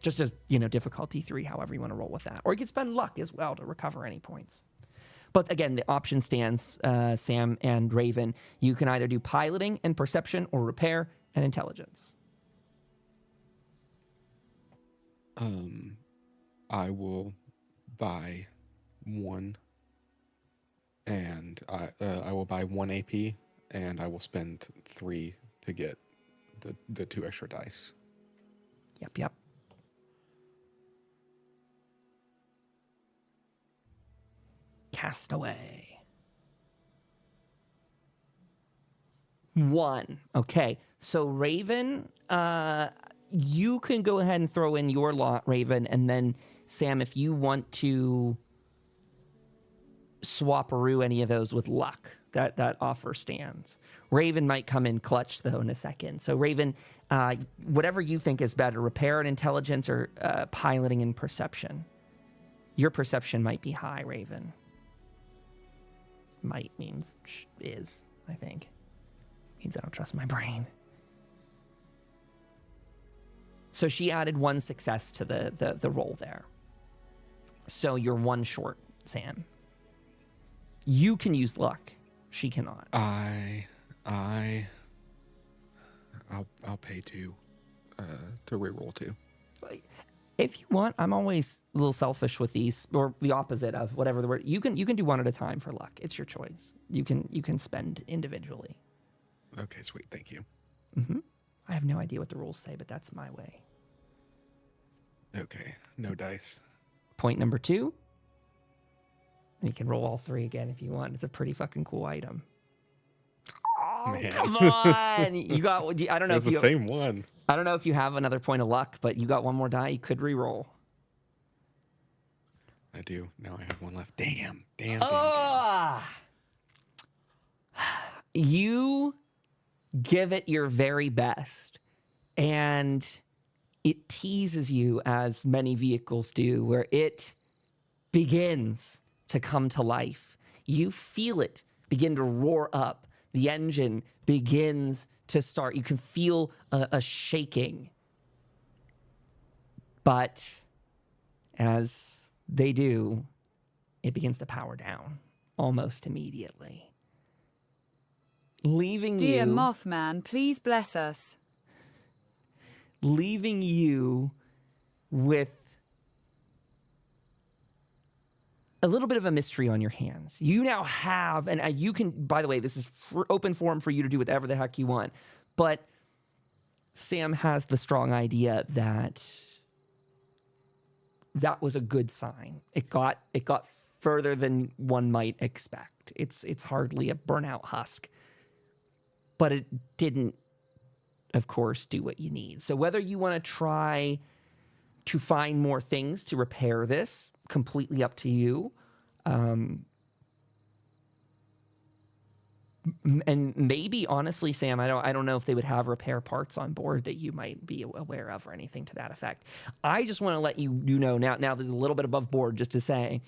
Just as, difficulty 3, however you want to roll with that. Or you can spend luck as well to recover any points. But again, the option stands, Sam and Raven. You can either do piloting and perception or repair and intelligence. I will buy 1. And I will buy 1 AP. And I will spend 3 to get the 2 extra dice. Yep. Castaway. 1. Okay. So Raven, you can go ahead and throw in your lot, Raven, and then Sam, if you want to swap-a-roo any of those with luck, that offer stands. Raven might come in clutch, though, in a second. So, Raven, whatever you think is better, repair and intelligence or piloting and perception. Your perception might be high, Raven. Might means is, I think. Means I don't trust my brain. So she added 1 success to the roll there. So you're 1 short, Sam. You can use luck. She cannot. I'll pay 2 to reroll 2. If you want, I'm always a little selfish with these, or the opposite of whatever the word. You can do 1 at a time for luck. It's your choice. You can spend individually. Okay, sweet. Thank you. Mm-hmm. I have no idea what the rules say, but that's my way. Okay, no dice. Point number 2. You can roll all 3 again if you want. It's a pretty fucking cool item. Oh, Man. come on! You got. I don't know It's if the you. same one. I don't know if you have another point of luck, but you got 1 more die. You could re-roll. I do. Now I have 1 left. Damn. You give it your very best, and it teases you as many vehicles do, where it begins to come to life. You feel it begin to roar up. The engine begins to start. You can feel a shaking. But as they do, it begins to power down almost immediately. Leaving you... Dear Mothman, please bless us. Leaving you with a little bit of a mystery on your hands. You now have, and you can, by the way, this is open forum for you to do whatever the heck you want, but Sam has the strong idea that that was a good sign. It got further than one might expect. It's hardly a burnout husk, but it didn't, of course, do what you need. So whether you want to try to find more things to repair this, completely up to you. And maybe, honestly, Sam, I don't know if they would have repair parts on board that you might be aware of or anything to that effect. I just want to let you know now there's a little bit above board just to say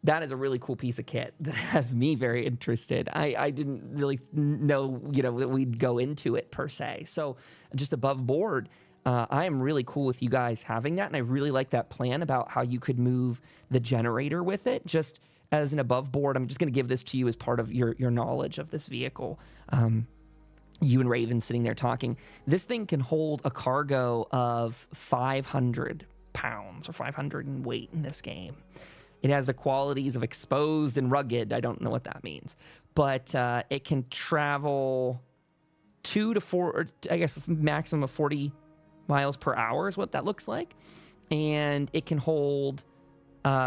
that is a really cool piece of kit that has me very interested. I didn't really know, that we'd go into it per se. So just above board, I am really cool with you guys having that, and I really like that plan about how you could move the generator with it. Just as an above board, I'm just going to give this to you as part of your knowledge of this vehicle. You and Raven sitting there talking. This thing can hold a cargo of 500 pounds or 500 in weight in this game. It has the qualities of exposed and rugged. I don't know what that means, but it can travel 2 to 4, or I guess maximum of 40 miles per hour is what that looks like. And it can hold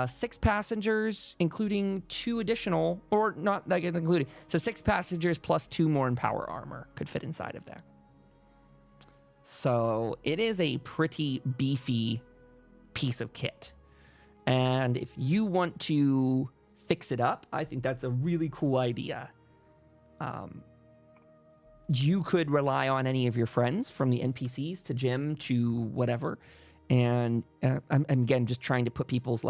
6 passengers, including 2 additional, or not like including. So 6 passengers plus 2 more in power armor could fit inside of there. So it is a pretty beefy piece of kit. And if you want to fix it up, I think that's a really cool idea. You could rely on any of your friends, from the NPCs to Jim to whatever. And I'm again just trying to put people's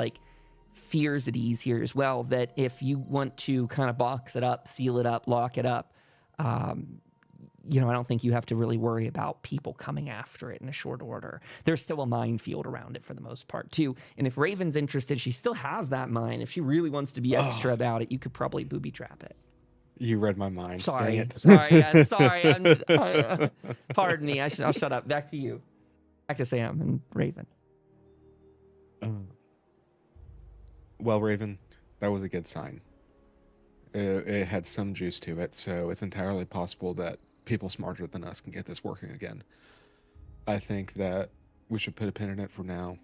fears at ease here as well, that if you want to kind of box it up, seal it up, lock it up, I don't think you have to really worry about people coming after it in a short order. There's still a minefield around it for the most part too. And if Raven's interested, she still has that mine. If she really wants to be extra about it, you could probably booby trap it. You read my mind. Sorry. Pardon me. I'll shut up. Back to you. Back to Sam and Raven. Well, Raven, that was a good sign. It had some juice to it, so it's entirely possible that people smarter than us can get this working again. I think that we should put a pin in it for now.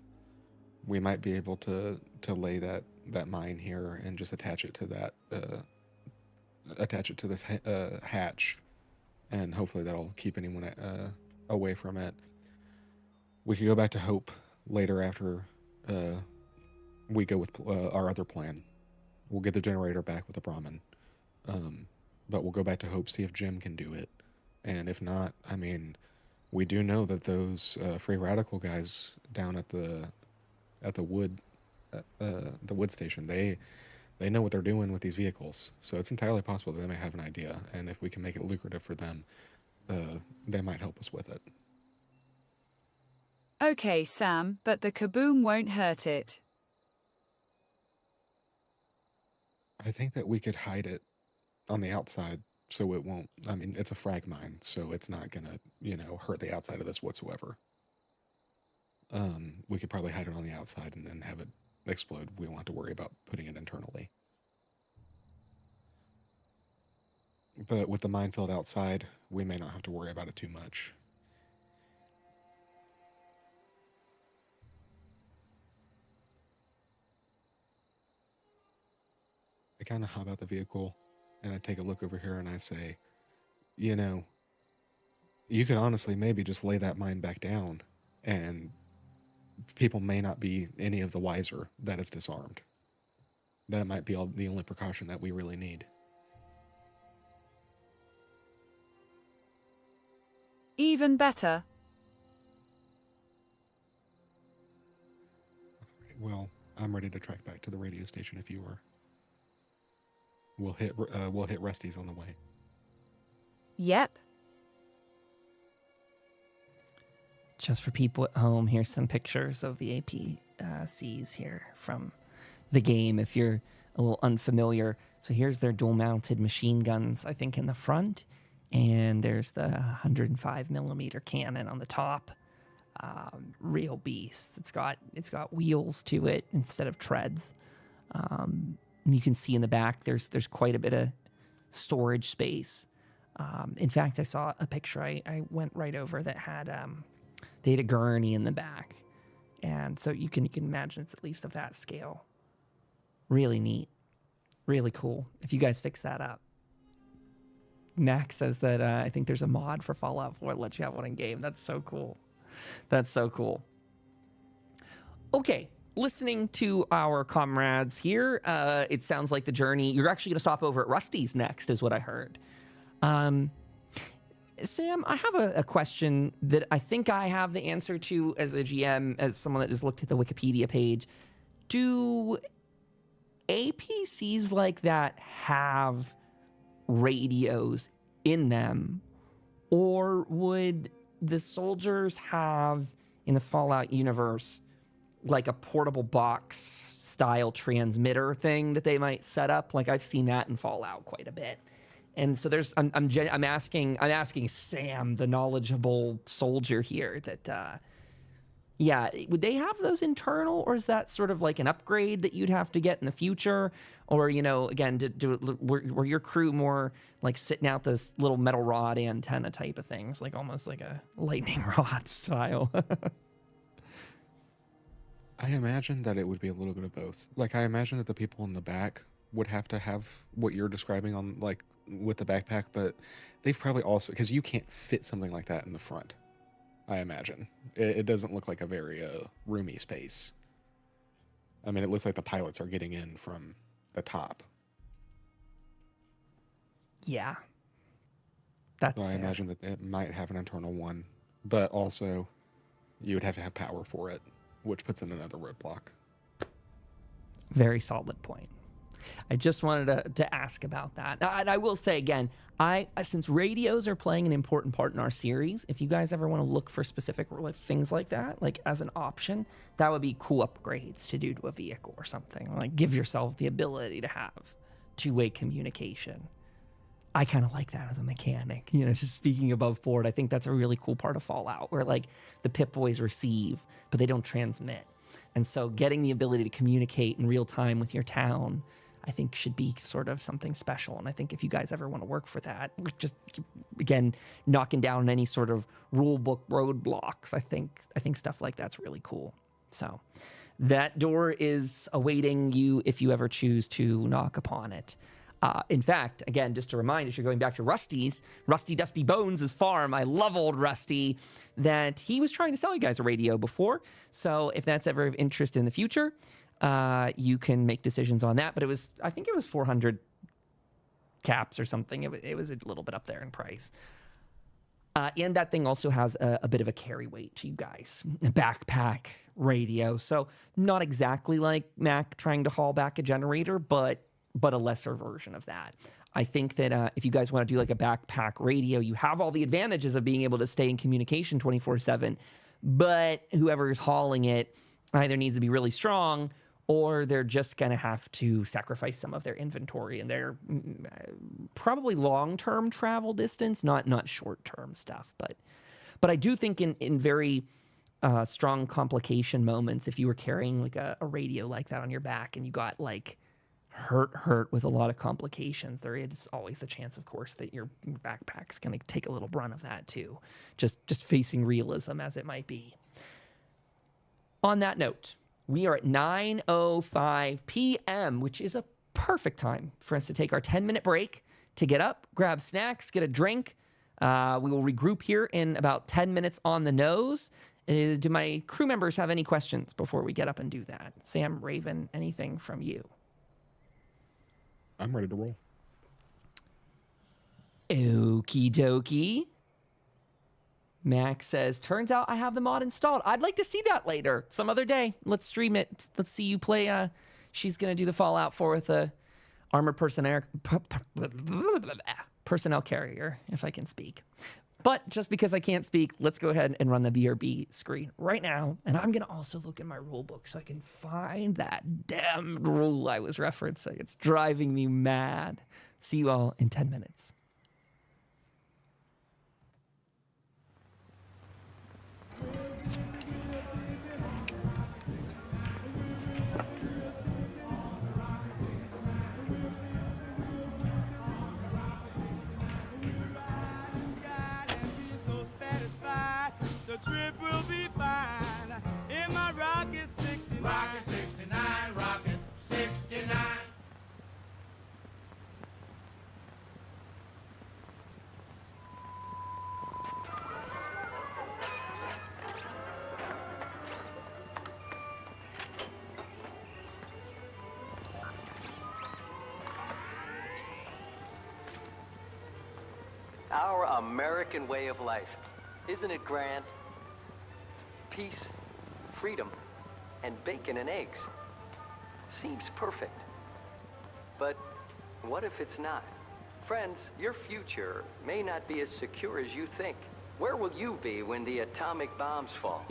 We might be able to lay that mine here and just attach it to that. Attach it to this hatch, and hopefully that'll keep anyone away from it. We could go back to Hope later after we go with our other plan. We'll get the generator back with the Brahmin, but we'll go back to Hope, see if Jim can do it, and if not, we do know that those free radical guys down at the wood station, they know what they're doing with these vehicles, so it's entirely possible that they may have an idea, and if we can make it lucrative for them, they might help us with it. Okay, Sam, but the kaboom won't hurt it. I think that we could hide it on the outside so it won't. I mean, it's a frag mine, so it's not gonna, hurt the outside of this whatsoever. We could probably hide it on the outside and then have it explode. We won't have to worry about putting it internally. But with the minefield outside, we may not have to worry about it too much. I kind of hop out the vehicle and I take a look over here and I say, you could honestly maybe just lay that mine back down and people may not be any of the wiser that it's disarmed. That might be the only precaution that we really need. Even better. Well, I'm ready to track back to the radio station if you are. We'll hit Rusty's on the way. Yep. Just for people at home, here's some pictures of the APCs here from the game, if you're a little unfamiliar. So here's their dual-mounted machine guns, I think, in the front. And there's the 105 millimeter cannon on the top. Real beast. It's got wheels to it instead of treads. You can see in the back there's quite a bit of storage space. In fact, I saw a picture I went right over that had they had a gurney in the back, and so you can imagine it's at least of that scale. Really neat, really cool. If you guys fix that up. Max says that I think there's a mod for Fallout 4 that lets you have one in game. That's so cool. That's so cool. Okay, listening to our comrades here, it sounds like the journey, you're actually going to stop over at Rusty's next, is what I heard. Sam, I have a question that I think I have the answer to as a GM, as someone that just looked at the Wikipedia page. Do APCs like that have radios in them, or would the soldiers have in the Fallout universe like a portable box style transmitter thing that they might set up? Like I've seen that in Fallout quite a bit. And so I'm asking Sam, the knowledgeable soldier here, that would they have those internal, or is that sort of like an upgrade that you'd have to get in the future? Or, again, were your crew more like sitting out those little metal rod antenna type of things, like almost like a lightning rod style? I imagine that it would be a little bit of both. Like, I imagine that the people in the back would have to have what you're describing on, like, with the backpack, but they've probably also, because you can't fit something like that in the front, I imagine. It doesn't look like a very roomy space. I mean, it looks like the pilots are getting in from the top. Yeah. That's so I fair. imagine that it might have an internal one, but also you would have to have power for it, which puts in another roadblock. Very solid point. I just wanted to ask about that. And I will say again, since radios are playing an important part in our series, if you guys ever want to look for specific things like that, like as an option, that would be cool upgrades to do to a vehicle or something. Like give yourself the ability to have two-way communication. I kind of like that as a mechanic. Just speaking above board, I think that's a really cool part of Fallout, where like the Pip-Boys receive, but they don't transmit. And so getting the ability to communicate in real time with your town, I think should be sort of something special. And I think if you guys ever want to work for that, like just again, knocking down any sort of rule book roadblocks, I think stuff like that's really cool. So that door is awaiting you if you ever choose to knock upon it. In fact, again, just to remind us, you're going back to Rusty's, Rusty Dusty Bones' farm. I love old Rusty, that he was trying to sell you guys a radio before. So if that's ever of interest in the future, you can make decisions on that. But I think it was 400 caps or something. It was a little bit up there in price. And that thing also has a bit of a carry weight to you guys, a backpack radio. So not exactly like Mac trying to haul back a generator, but a lesser version of that. I think that if you guys want to do like a backpack radio, you have all the advantages of being able to stay in communication 24/7, but whoever's hauling it either needs to be really strong or they're just going to have to sacrifice some of their inventory and their probably long-term travel distance, not short-term stuff. But I do think in very strong complication moments, if you were carrying like a radio like that on your back and you got like hurt with a lot of complications, there is always the chance, of course, that your backpack's going to take a little brunt of that too. Just facing realism as it might be. On that note, we are at 9:05 p.m., which is a perfect time for us to take our 10-minute break to get up, grab snacks, get a drink. We will regroup here in about 10 minutes on the nose. Do my crew members have any questions before we get up and do that? Sam, Raven, anything from you? I'm ready to roll. Okie dokie. Max says, turns out I have the mod installed. I'd like to see that later, some other day. Let's stream it. Let's see you play. She's going to do the Fallout 4 with a armored personnel carrier, if I can speak. But just because I can't speak, let's go ahead and run the BRB screen right now. And I'm going to also look in my rule book so I can find that damn rule I was referencing. It's driving me mad. See you all in 10 minutes. The trip will be fine in my Rocket 69. Rocket 69, Rocket 69. Our American way of life. Isn't it grand? Peace, freedom, and bacon and eggs. Seems perfect. But what if it's not? Friends, your future may not be as secure as you think. Where will you be when the atomic bombs fall?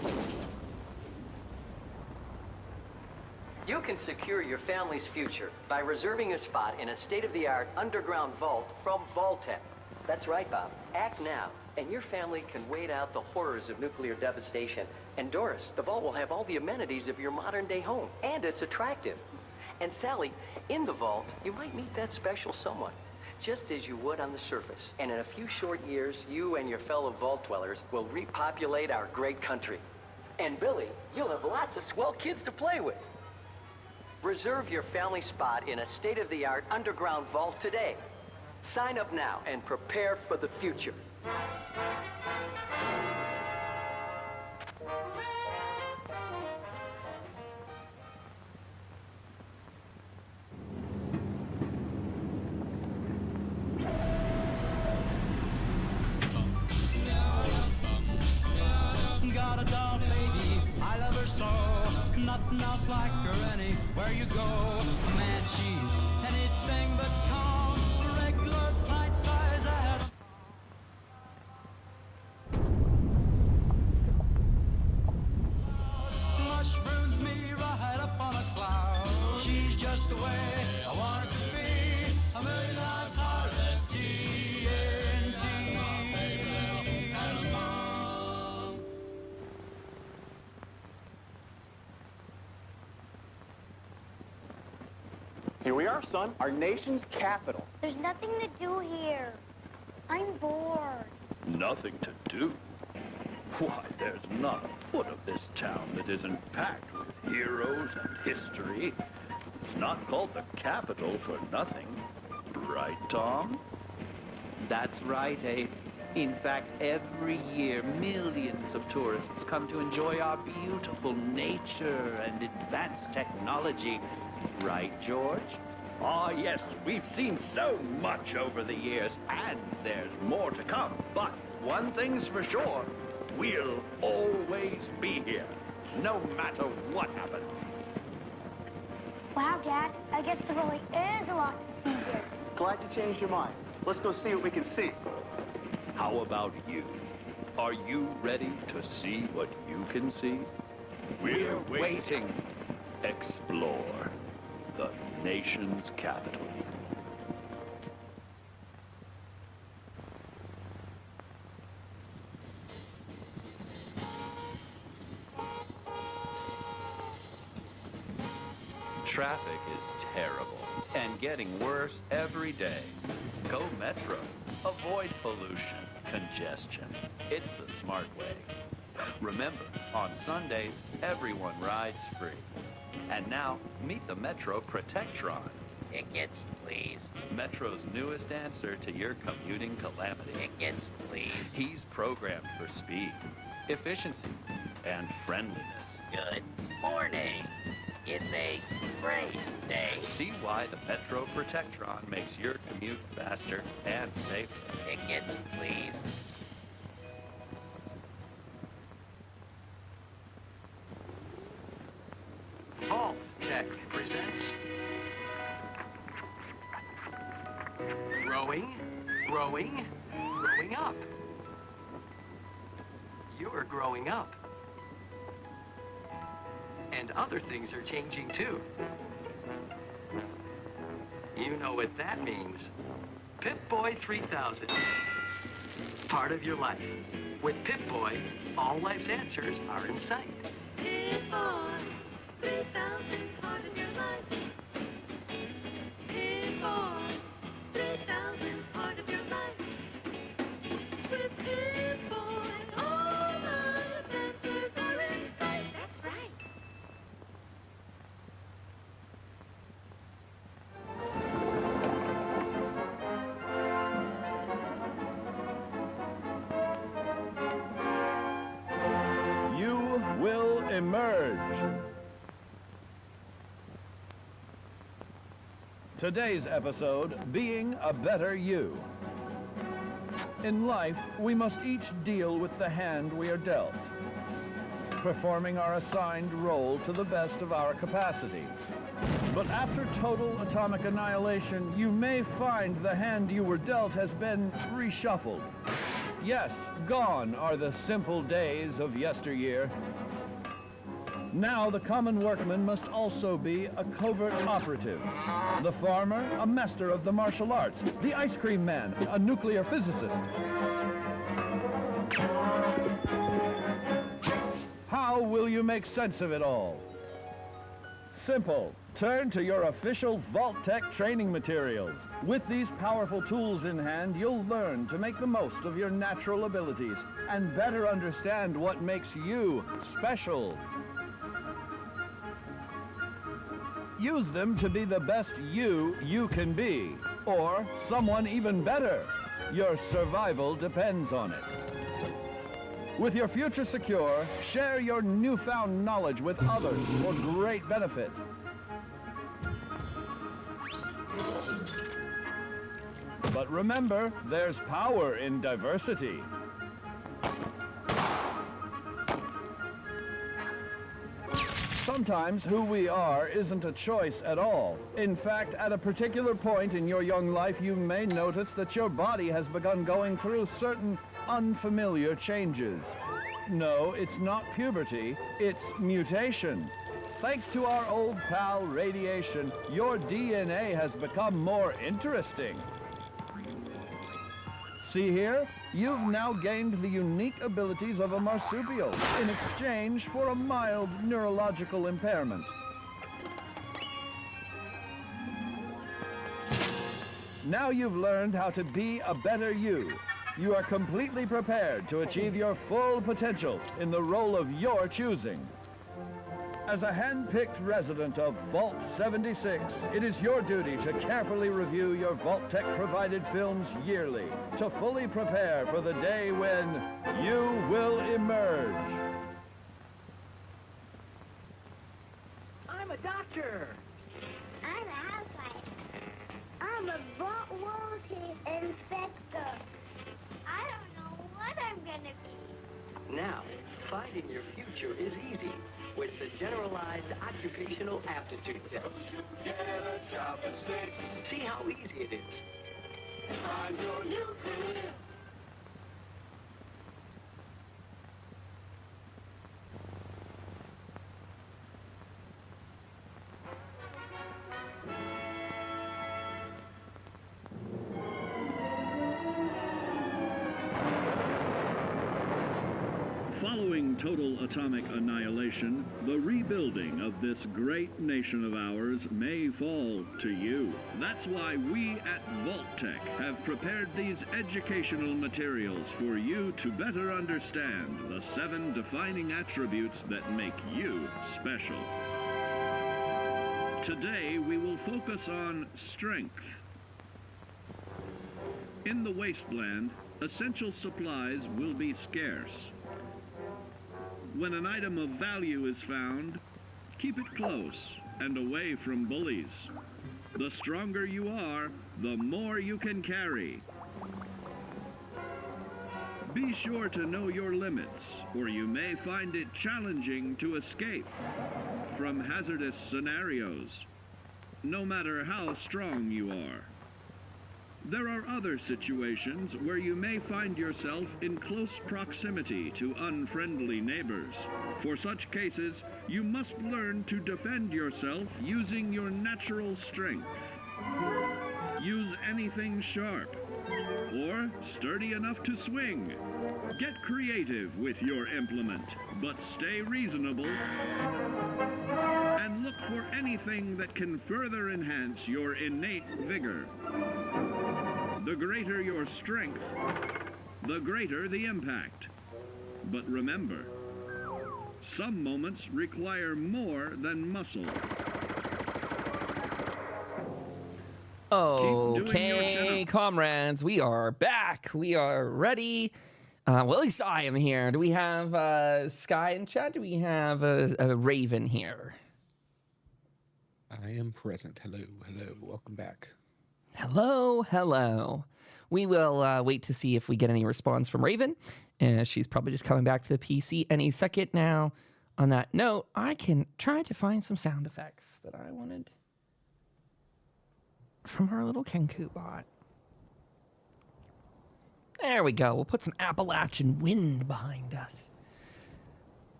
You can secure your family's future by reserving a spot in a state-of-the-art underground vault from Vault-Tec. That's right, Bob. Act now, and your family can wait out the horrors of nuclear devastation. And Doris, the vault will have all the amenities of your modern-day home, and it's attractive. And Sally, in the vault, you might meet that special someone, just as you would on the surface. And in a few short years, you and your fellow vault dwellers will repopulate our great country. And Billy, you'll have lots of swell kids to play with. Reserve your family spot in a state-of-the-art underground vault today. Sign up now and prepare for the future. Got a doll baby, I love her so. Nothing else like her anywhere you go. Man, she's anything but calm. Regular pint size ahead. Mushrooms me right up on a cloud. She's just the way I want her to be. A million times harder than TNT. Here we are, son, our nation's capital. There's nothing to do here. I'm bored. Nothing to do? Why, there's not a foot of this town that isn't packed with heroes and history. It's not called the capital for nothing. Right, Tom? That's right, Abe. In fact, every year, millions of tourists come to enjoy our beautiful nature and advanced technology. Right, George? Ah, yes, we've seen so much over the years, and there's more to come. But one thing's for sure, we'll always be here, no matter what happens. Wow, Dad, I guess there really is a lot to see here. Glad you changed your mind. Let's go see what we can see. How about you? Are you ready to see what you can see? We're waiting. Explore the nation's capital. Traffic is terrible and getting worse every day. Go Metro. Avoid pollution, congestion. It's the smart way. Remember, on Sundays, everyone rides free. And now, meet the Metro Protectron. Tickets, please. Metro's newest answer to your commuting calamity. Tickets, please. He's programmed for speed, efficiency, and friendliness. Good morning. It's a great day. See why the Metro Protectron makes your commute faster and safer. Tickets, please. Vault-Tec presents Growing Up. You're growing up. And other things are changing too. You know what that means. Pip-Boy 3000. Part of your life. With Pip-Boy, all life's answers are in sight. Pip-Boy 3000, part of your life. Pip-Boy 3000, part of your life. With Pip-Boy, all life's answers are in sight. That's right. You will emerge. Today's episode, Being a Better You. In life, we must each deal with the hand we are dealt, performing our assigned role to the best of our capacity. But after total atomic annihilation, you may find the hand you were dealt has been reshuffled. Yes, gone are the simple days of yesteryear. Now the common workman must also be a covert operative. The farmer, a master of the martial arts. The ice cream man, a nuclear physicist. How will you make sense of it all? Simple. Turn to your official Vault-Tec training materials. With these powerful tools in hand, you'll learn to make the most of your natural abilities and better understand what makes you special. Use them to be the best you can be, or someone even better. Your survival depends on it. With your future secure, share your newfound knowledge with others for great benefit. But remember, there's power in diversity. Sometimes who we are isn't a choice at all. In fact, at a particular point in your young life, you may notice that your body has begun going through certain unfamiliar changes. No, it's not puberty, it's mutation. Thanks to our old pal, radiation, your DNA has become more interesting. See here? You've now gained the unique abilities of a marsupial in exchange for a mild neurological impairment. Now you've learned how to be a better you. You are completely prepared to achieve your full potential in the role of your choosing. As a hand-picked resident of Vault 76, it is your duty to carefully review your Vault-Tec provided films yearly to fully prepare for the day when you will emerge. I'm a doctor. I'm a housewife. I'm a vault inspector. I don't know what I'm gonna be. Now, finding your future is easy with the Generalized Occupational Aptitude Test. Get a job for 6. See how easy it is. Find your new career. from total atomic annihilation, the rebuilding of this great nation of ours may fall to you. That's why we at Vault-Tec have prepared these educational materials for you to better understand the 7 defining attributes that make you special. Today, we will focus on strength. In the Wasteland, essential supplies will be scarce. When an item of value is found, keep it close and away from bullies. The stronger you are, the more you can carry. Be sure to know your limits, or you may find it challenging to escape from hazardous scenarios, no matter how strong you are. There are other situations where you may find yourself in close proximity to unfriendly neighbors. For such cases, you must learn to defend yourself using your natural strength. Use anything sharp or sturdy enough to swing. Get creative with your implement, but stay reasonable. And look for anything that can further enhance your innate vigor. The greater your strength, the greater the impact. But remember, some moments require more than muscle. Okay, comrades, we are back. We are ready. Well, at least I am here. Do we have Sky in chat? Do we have a Raven here? I am present. Hello, hello. Welcome back. Hello, hello. We will wait to see if we get any response from Raven. She's probably just coming back to the PC any second now. On that note, I can try to find some sound effects that I wanted from our little Kenku bot. There we go. We'll put some Appalachian wind behind us.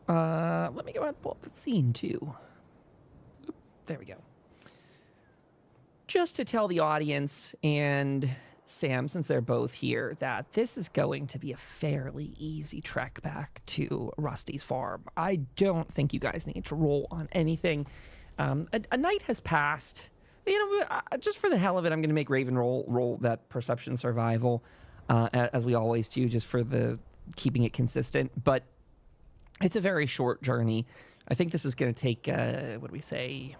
Let me go ahead and pull up the scene too. Oop, there we go. Just to tell the audience and Sam, since they're both here, that this is going to be a fairly easy trek back to Rusty's farm. I don't think you guys need to roll on anything. A night has passed. You know, just for the hell of it, I'm going to make Raven roll that perception survival, as we always do, just for the keeping it consistent. But it's a very short journey. I think this is going to take, what do we say?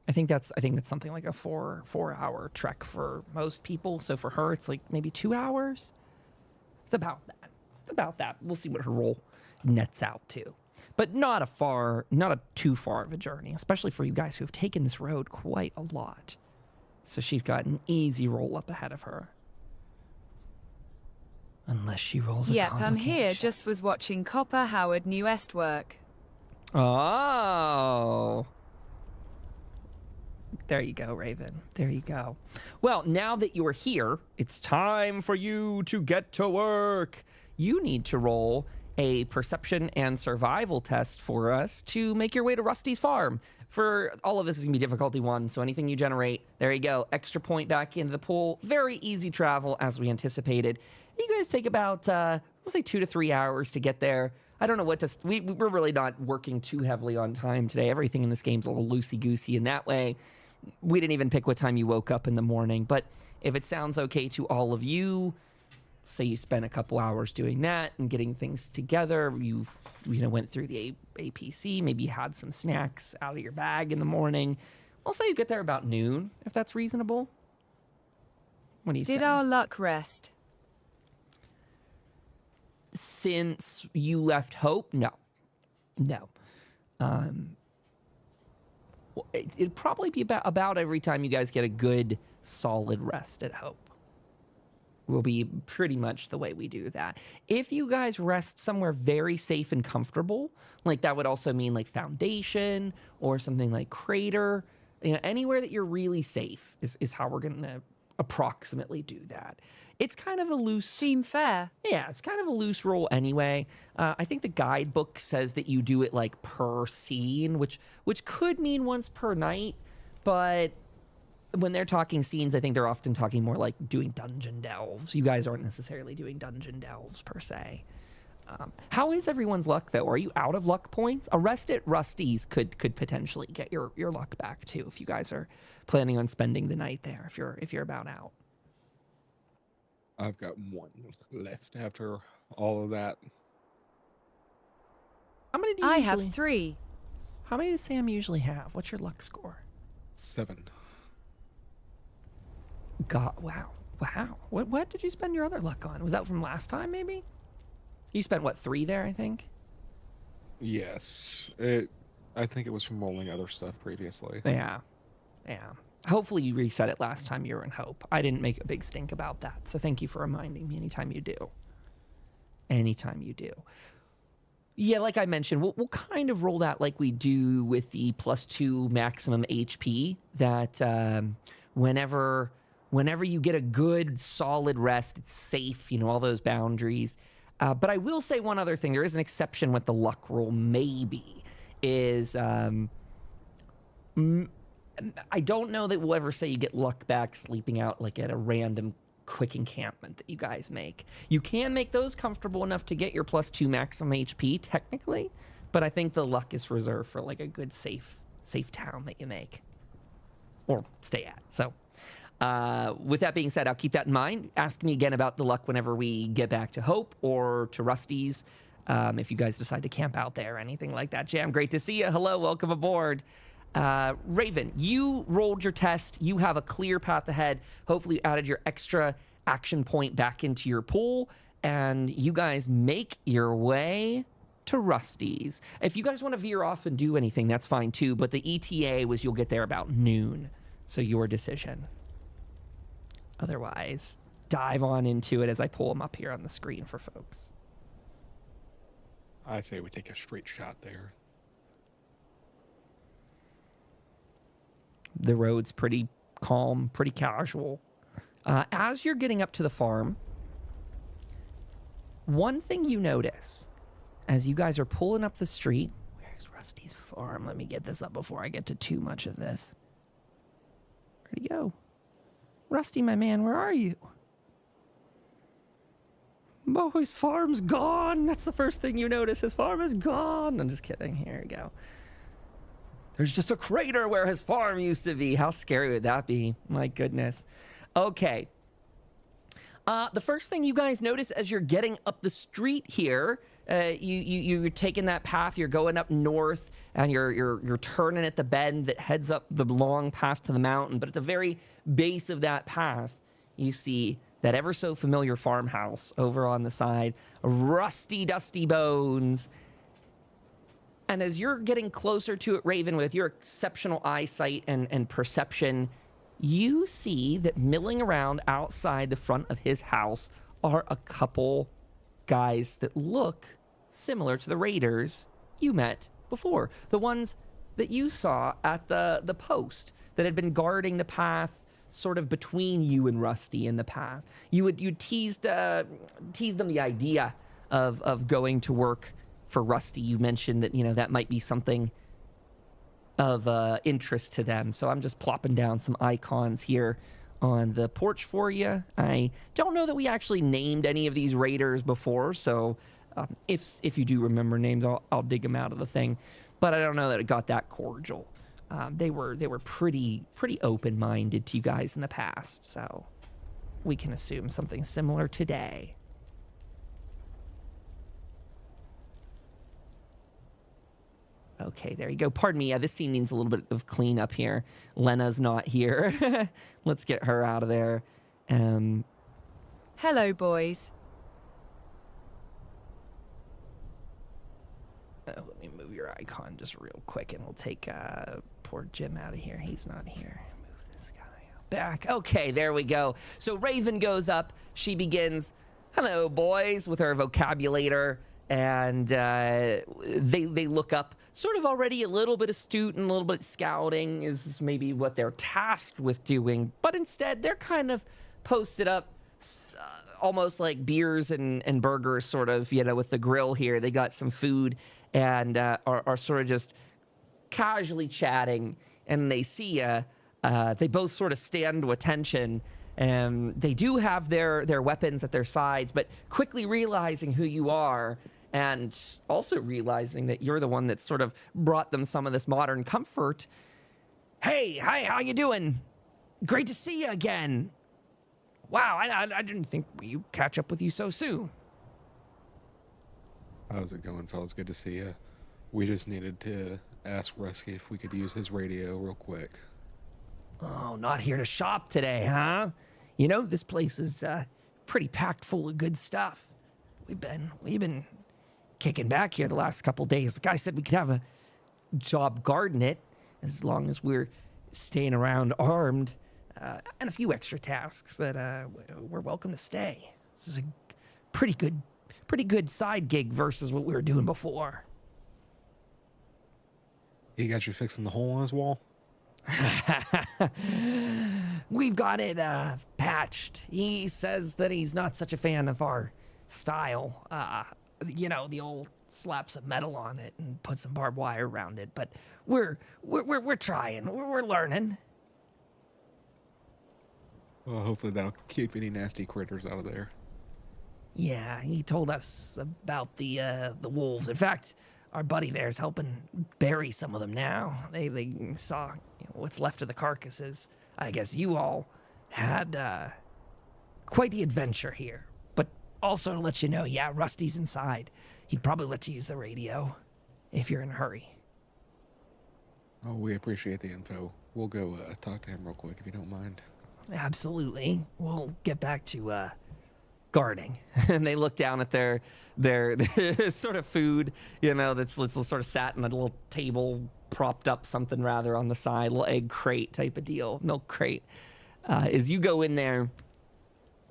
I think that's something like a four-hour trek for most people. So for her, it's like maybe 2 hours. It's about that. We'll see what her roll nets out to. But not a too far of a journey, especially for you guys who have taken this road quite a lot. So she's got an easy roll up ahead of her. Unless she rolls a complication. Yep, I'm here. Just was watching Copper Howard New Est work. Oh. There you go, Raven. There you go. Well, now that you're here, it's time for you to get to work. You need to roll a perception and survival test for us to make your way to Rusty's farm. For all of this is going to be difficulty 1, so anything you generate, there you go. Extra point back into the pool. Very easy travel as we anticipated. You guys take about, we'll say 2 to 3 hours to get there. I don't know what to... We're really not working too heavily on time today. Everything in this game's a little loosey-goosey in that way. We didn't even pick what time you woke up in the morning. But if it sounds okay to all of you, say you spent a couple hours doing that and getting things together, you went through the APC, maybe you had some snacks out of your bag in the morning. I'll say you get there about noon, if that's reasonable. What do you say? Did our luck rest? Since you left Hope, no. It'd probably be about every time you guys get a good, solid rest at Hope. Will be pretty much the way we do that. If you guys rest somewhere very safe and comfortable, like that would also mean like Foundation or something like Crater, anywhere that you're really safe is how we're going to approximately do that. It's kind of a loose... Seem fair. Yeah, it's kind of a loose roll anyway. I think the guidebook says that you do it like per scene, which could mean once per night, but when they're talking scenes, I think they're often talking more like doing dungeon delves. You guys aren't necessarily doing dungeon delves per se. How is everyone's luck though? Are you out of luck points? A rest at Rusty's could potentially get your luck back too if you guys are planning on spending the night there. If you're about out. I've got one left after all of that. How many do you I usually have 3. How many does Sam usually have? What's your luck score? 7. God, wow. What did you spend your other luck on? Was that from last time, maybe? You spent, what, 3 there, I think? Yes. I think it was from rolling other stuff previously. Yeah. Hopefully you reset it last time you were in Hope. I didn't make a big stink about that, so thank you for reminding me anytime you do. Yeah, like I mentioned, we'll kind of roll that like we do with the +2 maximum HP, that whenever you get a good, solid rest, it's safe, all those boundaries. But I will say one other thing. There is an exception with the luck roll, maybe, is I don't know that we'll ever say you get luck back sleeping out like at a random quick encampment that you guys make. You can make those comfortable enough to get your +2 maximum HP, technically, but I think the luck is reserved for like a good, safe town that you make or stay at. So with that being said, I'll keep that in mind. Ask me again about the luck whenever we get back to Hope or to Rusty's, if you guys decide to camp out there or anything like that. Jam, great to see you. Hello, welcome aboard. Raven, you rolled your test. You have a clear path ahead. Hopefully you added your extra action point back into your pool, and you guys make your way to Rusty's. If you guys want to veer off and do anything, that's fine too, but the ETA was you'll get there about noon, so your decision. Otherwise, dive on into it as I pull them up here on the screen for folks. I say we take a straight shot there. The road's pretty calm, pretty casual. As you're getting up to the farm, one thing you notice as you guys are pulling up the street, where's Rusty's farm? Let me get this up before I get to too much of this. Where'd he go? Rusty, my man, where are you? Oh, his farm's gone. That's the first thing you notice. His farm is gone. I'm just kidding. Here we go. There's just a crater where his farm used to be. How scary would that be? My goodness. Okay. The first thing you guys notice as you're getting up the street here, you're taking that path, you're going up north, and you're turning at the bend that heads up the long path to the mountain. But at the very base of that path, you see that ever so familiar farmhouse over on the side. Rusty, dusty bones. And as you're getting closer to it, Raven, with your exceptional eyesight and perception, you see that milling around outside the front of his house are a couple guys that look similar to the raiders you met before. The ones that you saw at the post that had been guarding the path sort of between you and Rusty in the past. You teased them the idea of going to work for Rusty. You mentioned that, that might be something of interest to them. So I'm just plopping down some icons here on the porch for you. I don't know that we actually named any of these raiders before, so if you do remember names, I'll dig them out of the thing. But I don't know that it got that cordial. They were pretty open-minded to you guys in the past, so we can assume something similar today. Okay, there you go. Pardon me. This scene needs a little bit of cleanup here. Lena's not here. Let's get her out of there. Hello, boys. Let me move your icon just real quick, and we'll take poor Jim out of here. He's not here. Move this guy back. Okay, there we go. So Raven goes up. She begins, "Hello, boys," with her vocabulator. And they look up, sort of already a little bit astute and a little bit scouting is maybe what they're tasked with doing. But instead, they're kind of posted up, almost like beers and burgers, sort of, with the grill here. They got some food and are sort of just casually chatting. And they see you. They both sort of stand to attention. They do have their weapons at their sides, but quickly realizing who you are and also realizing that you're the one that sort of brought them some of this modern comfort. Hey, hi, how you doing? Great to see you again. Wow, I didn't think we catch up with you so soon. How's it going, fellas? Good to see you. We just needed to ask Rusky if we could use his radio real quick. Oh, not here to shop today, huh? You know, this place is pretty packed full of good stuff. We've been kicking back here the last couple days. The guy said we could have a job guarding it as long as we're staying around armed, and a few extra tasks that we're welcome to stay. This is a pretty good side gig versus what we were doing before. He got you fixing the hole in his wall? We've got it patched. He says that he's not such a fan of our style. You know, the old slap some metal on it and put some barbed wire around it. But we're trying. We're learning. Well, hopefully that'll keep any nasty critters out of there. Yeah, he told us about the wolves. In fact, our buddy there is helping bury some of them now. They saw what's left of the carcasses. I guess you all had quite the adventure here. But also to let you know, yeah, Rusty's inside. He'd probably let you use the radio if you're in a hurry. Oh, we appreciate the info. We'll go talk to him real quick if you don't mind. Absolutely. We'll get back to guarding. And they look down at their sort of food, you know, that's sort of sat in a little table, propped up something rather on the side, little egg crate type of deal, milk crate. As you go in there,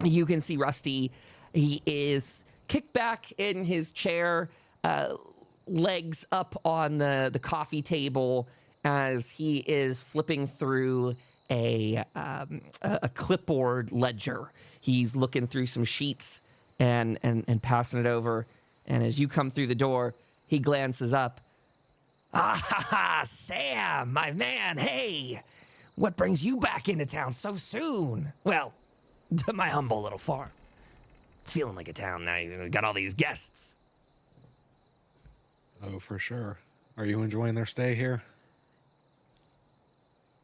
you can see Rusty. He is kicked back in his chair, legs up on the coffee table as he is flipping through a clipboard ledger. He's looking through some sheets and passing it over. And as you come through the door, he glances up. Ah, Sam, my man, hey, what brings you back into town so soon? Well, to my humble little farm. It's feeling like a town now. You got all these guests. Oh, for sure. Are you enjoying their stay here?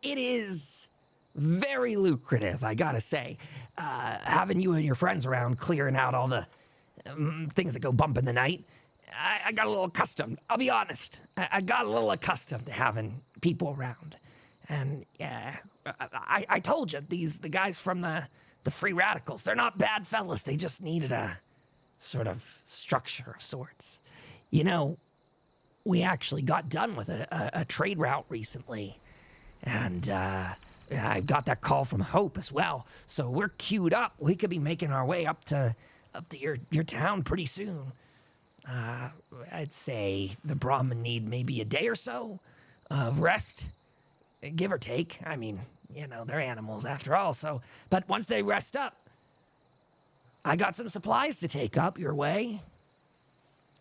It is very lucrative, I gotta say. Having you and your friends around clearing out all the things that go bump in the night, I got a little accustomed. I'll be honest. I got a little accustomed to having people around. And I told you, the guys from the Free Radicals, they're not bad fellas. They just needed a sort of structure of sorts. You know, we actually got done with a trade route recently. And I got that call from Hope as well. So we're queued up. We could be making our way up to your town pretty soon. I'd say the Brahmin need maybe a day or so of rest, give or take. I mean, you know, they're animals after all. So, but once they rest up, I got some supplies to take up your way.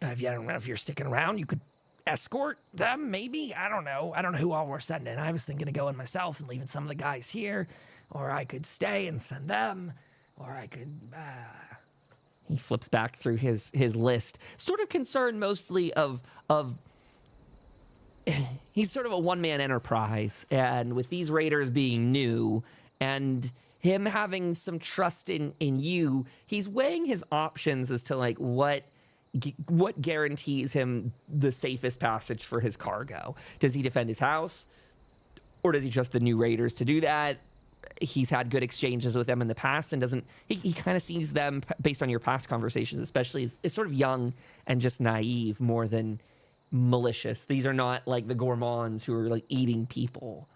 If you don't know if you're sticking around, you could escort them, maybe? I don't know who all we're sending. I was thinking of going myself and leaving some of the guys here, or I could stay and send them, or I could, He flips back through his list, sort of concerned mostly of he's sort of a one-man enterprise, and with these raiders being new, and him having some trust in you, he's weighing his options as to like what guarantees him the safest passage for his cargo. Does he defend his house, or does he trust the new raiders to do that? He's had good exchanges with them in the past, and doesn't he kind of sees them, based on your past conversations especially, as sort of young and just naive more than malicious. These are not like the gourmands who are like eating people,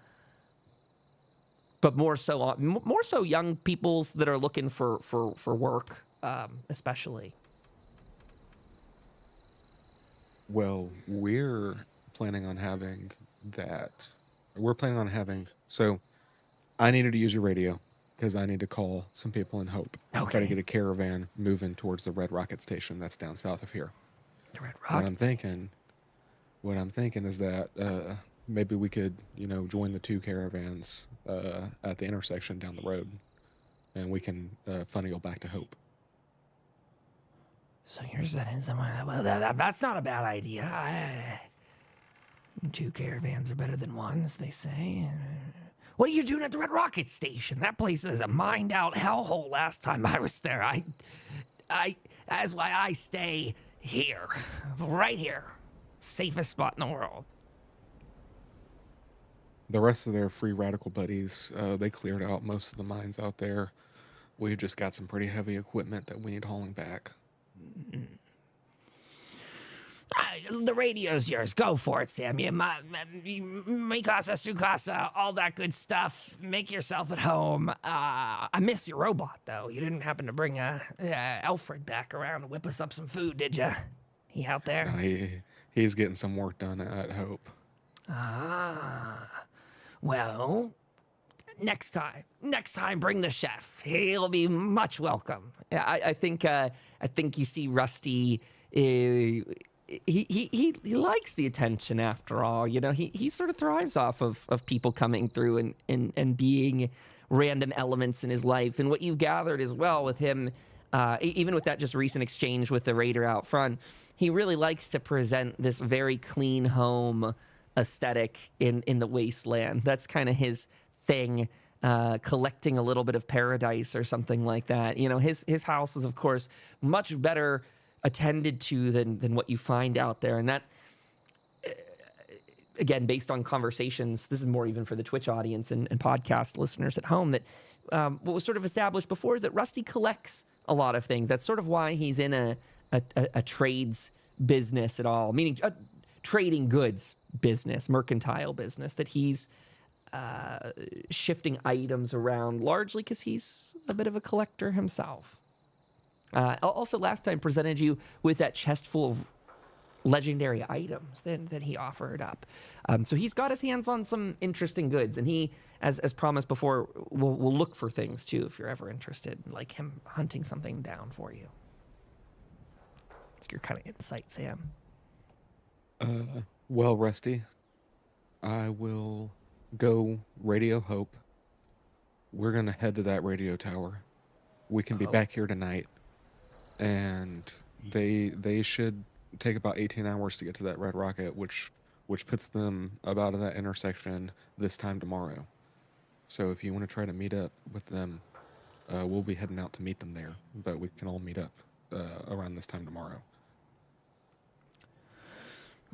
but more so young peoples that are looking for work, especially. Well, we're planning on having that. We're planning on having, so I needed to use your radio because I need to call some people in Hope. Okay. Try to get a caravan moving towards the Red Rocket station that's down south of here. The Red Rocket. What I'm thinking is that maybe we could, join the 2 caravans at the intersection down the road, and we can funny back to Hope. So you're sending someone. Well, that's not a bad idea. 2 caravans are better than 1, as they say. What are you doing at the Red Rocket Station? That place is a mined-out hellhole. Last time I was there, that's why I stay here, right here, safest spot in the world. The rest of their free radical buddies, they cleared out most of the mines out there. We just got some pretty heavy equipment that we need hauling back. The radio's yours. Go for it, Sam. Mi casa, su casa, all that good stuff. Make yourself at home. I miss your robot, though. You didn't happen to bring Alfred back around to whip us up some food, did you? He out there? No, he's getting some work done at Hope. Well, next time, bring the chef. He'll be much welcome. I think you see Rusty. He likes the attention after all. He sort of thrives off of people coming through and being random elements in his life. And what you've gathered as well with him, even with that just recent exchange with the raider out front, he really likes to present this very clean home aesthetic in the Wasteland. That's kind of his thing. Collecting a little bit of paradise or something like that. His house is, of course, much better attended to than what you find out there. And that, again, based on conversations, this is more even for the Twitch audience and podcast listeners at home, that what was sort of established before is that Rusty collects a lot of things. That's sort of why he's in a trades business at all, meaning a trading goods business, mercantile business, that he's shifting items around largely because he's a bit of a collector himself. Also, last time presented you with that chest full of legendary items that he offered up. So he's got his hands on some interesting goods, and he, as promised before, will look for things too if you're ever interested, like him hunting something down for you. It's your kind of insight, Sam. Well, Rusty, I will go radio Hope. We're going to head to that radio tower. We can be back here tonight. And they should take about 18 hours to get to that Red Rocket, which puts them about at that intersection this time tomorrow. So if you want to try to meet up with them, we'll be heading out to meet them there. But we can all meet up around this time tomorrow.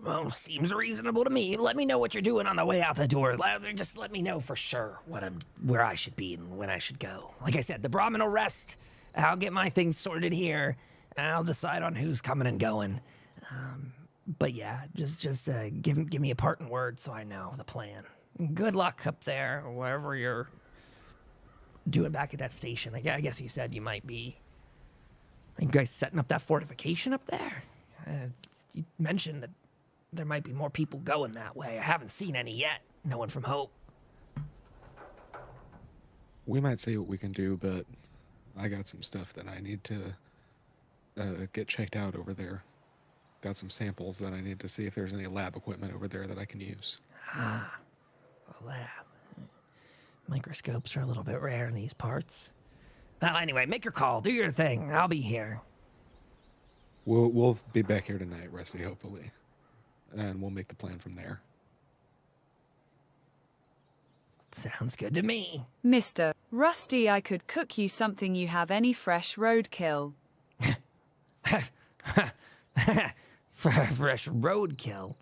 Well, seems reasonable to me. Let me know what you're doing on the way out the door. Just let me know for sure where I should be and when I should go. Like I said, the Brahmin will rest. I'll get my things sorted here. I'll decide on who's coming and going. But yeah, just give me a parting word so I know the plan. Good luck up there, wherever you're doing back at that station. I guess you said you might be. Are you guys setting up that fortification up there? You mentioned that there might be more people going that way. I haven't seen any yet. No one from Hope. We might see what we can do, but I got some stuff that I need to get checked out over there. Got some samples that I need to see if there's any lab equipment over there that I can use. A lab. Microscopes are a little bit rare in these parts. Well, anyway, make your call. Do your thing. I'll be here. We'll be back here tonight, Rusty, hopefully. And we'll make the plan from there. Sounds good to me. Mr. Rusty, I could cook you something. You have any fresh roadkill? Fresh roadkill?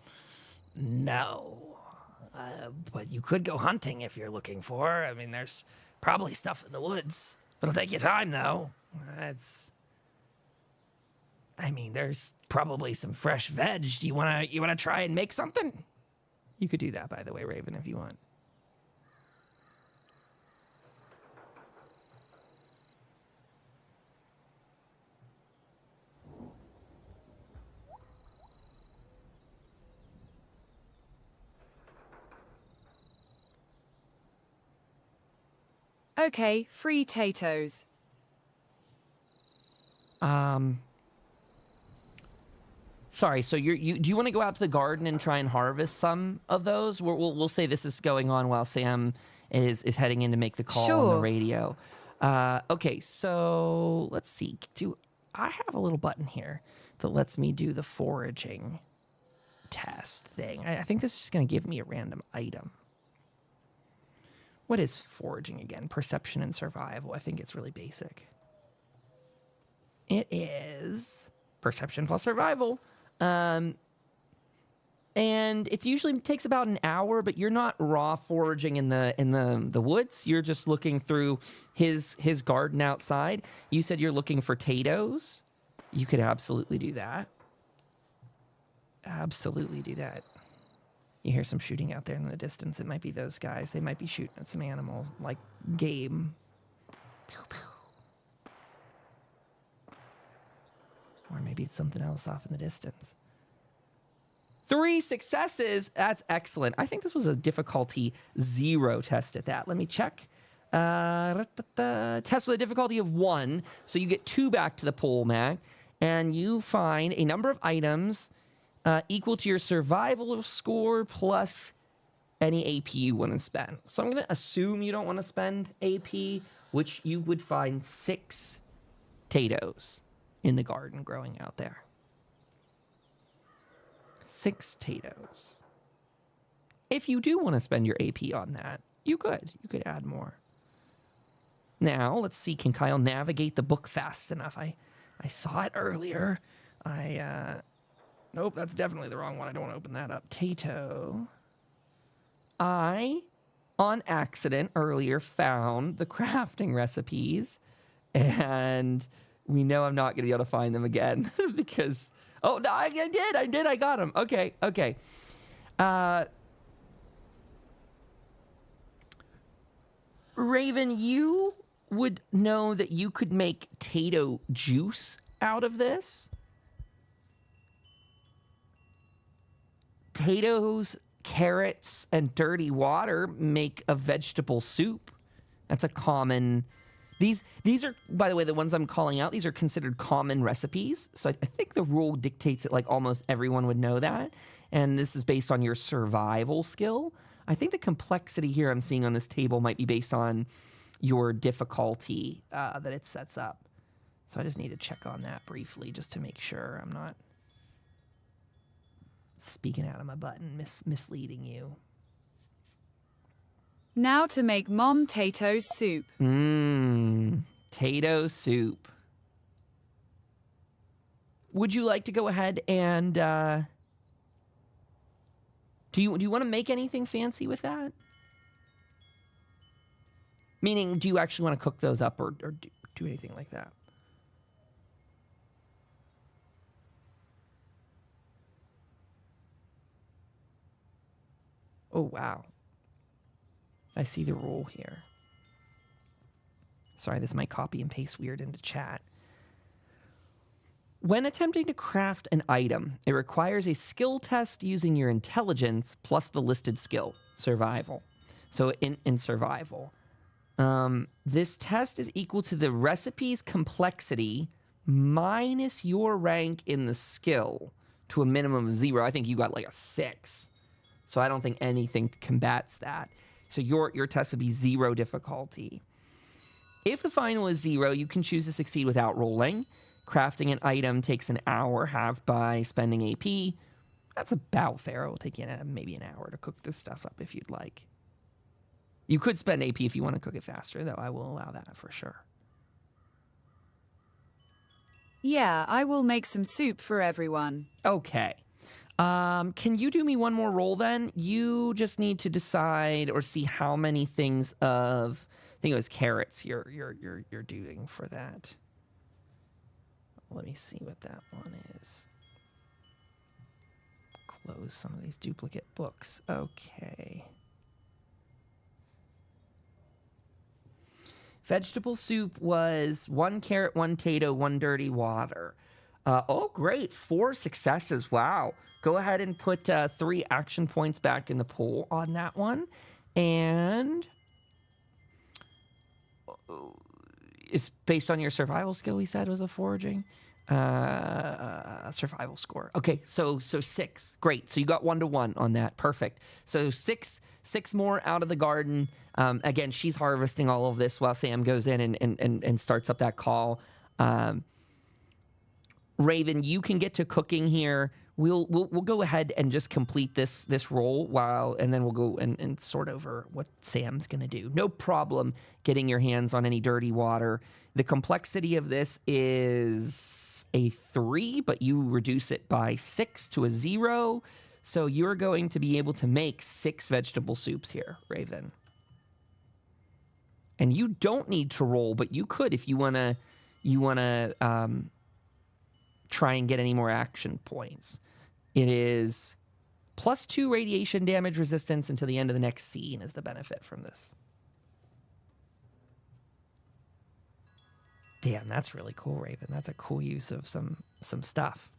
No. But you could go hunting if you're looking for. I mean, there's probably stuff in the woods. It'll take you time, though. There's probably some fresh veg. You wanna try and make something? You could do that, by the way, Raven, if you want. Okay, free potatoes. Sorry, so do you want to go out to the garden and try and harvest some of those? We'll say this is going on while Sam is heading in to make the call on the Sure. radio. Okay, so let's see. I have a little button here that lets me do the foraging test thing. I think this is just going to give me a random item. What is foraging again? Perception and survival. I think it's really basic. It is perception plus survival. And it usually takes about an hour, but you're not raw foraging in the woods. You're just looking through his garden outside. You said you're looking for potatoes. You could absolutely do that. Absolutely do that. You hear some shooting out there in the distance. It might be those guys. They might be shooting at some animal, like game. Pew, pew. Or maybe it's something else off in the distance. 3 successes. That's excellent. I think this was a difficulty 0 test at that. Let me check. Test with a difficulty of 1. So you get 2 back to the pool, Mac. And you find a number of items equal to your survival score plus any AP you want to spend. So I'm going to assume you don't want to spend AP, which you would find 6 potatoes in the garden growing out there. 6 potatoes. If you do want to spend your AP on that, you could. You could add more. Now, let's see. Can Kyle navigate the book fast enough? I saw it earlier. Nope, that's definitely the wrong one. I don't want to open that up. Tato. I, on accident, earlier found the crafting recipes, and we know I'm not going to be able to find them again because... Oh, no, I did. I got them. Okay. Raven, you would know that you could make Tato juice out of this. Potatoes, carrots, and dirty water make a vegetable soup. That's a common... These are, by the way, the ones I'm calling out, these are considered common recipes. So I think the rule dictates that like almost everyone would know that. And this is based on your survival skill. I think the complexity here I'm seeing on this table might be based on your difficulty that it sets up. So I just need to check on that briefly just to make sure I'm not speaking out of my butt and misleading you. Now to make Mom Tato's soup. Tato soup. Would you like to go ahead and do you want to make anything fancy with that? Meaning, do you actually want to cook those up or do anything like that? Oh, wow. I see the rule here. Sorry, this might copy and paste weird into chat. When attempting to craft an item, it requires a skill test using your intelligence plus the listed skill, survival. So in survival, this test is equal to the recipe's complexity minus your rank in the skill to a minimum of 0. I think you got like a 6. So I don't think anything combats that. So your test would be 0 difficulty. If the final is 0, you can choose to succeed without rolling. Crafting an item takes an hour, halved by spending AP. That's about fair. It will take you maybe an hour to cook this stuff up if you'd like. You could spend AP if you want to cook it faster, though. I will allow that for sure. Yeah, I will make some soup for everyone. Okay. Can you do me one more roll then? You just need to decide or see how many things of, I think it was carrots you're doing for that. Let me see what that one is. Close some of these duplicate books. Okay. Vegetable soup was 1 carrot, 1 potato, 1 dirty water. Oh, great. 4 successes. Wow. Go ahead and put 3 action points back in the pool on that one. And it's based on your survival skill, we said, was a foraging. Survival score. Okay, so 6. Great. So you got 1 to 1 on that. Perfect. So six more out of the garden. Again, she's harvesting all of this while Sam goes in and starts up that call. Raven, you can get to cooking here. We'll go ahead and just complete this roll and then we'll go and sort over what Sam's gonna do. No problem getting your hands on any dirty water. The complexity of this is a 3, but you reduce it by 6 to a 0. So you're going to be able to make 6 vegetable soups here, Raven. And you don't need to roll, but you could if you wanna try and get any more action points. It is +2 radiation damage resistance until the end of the next scene is the benefit from this. Damn, that's really cool, Raven. That's a cool use of some stuff.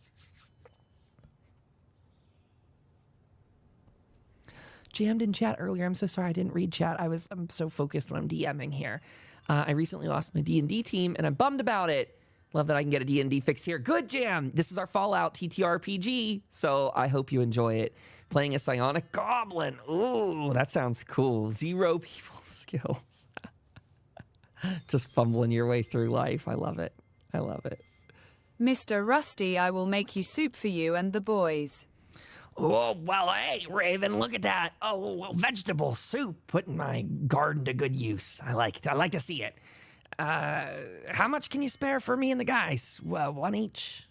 Jammed in chat earlier. I'm so sorry I didn't read chat. I'm so focused when I'm DMing here. I recently lost my D&D team, and I'm bummed about it. Love that I can get a D&D fix here. Good, Jam! This is our Fallout TTRPG, so I hope you enjoy it. Playing a psionic goblin. Ooh, that sounds cool. 0 people skills. Just fumbling your way through life. I love it. I love it. Mr. Rusty, I will make you soup for you and the boys. Oh, well, hey, Raven, look at that. Oh, well, vegetable soup, putting my garden to good use. I like to see it. How much can you spare for me and the guys? Well, 1 each.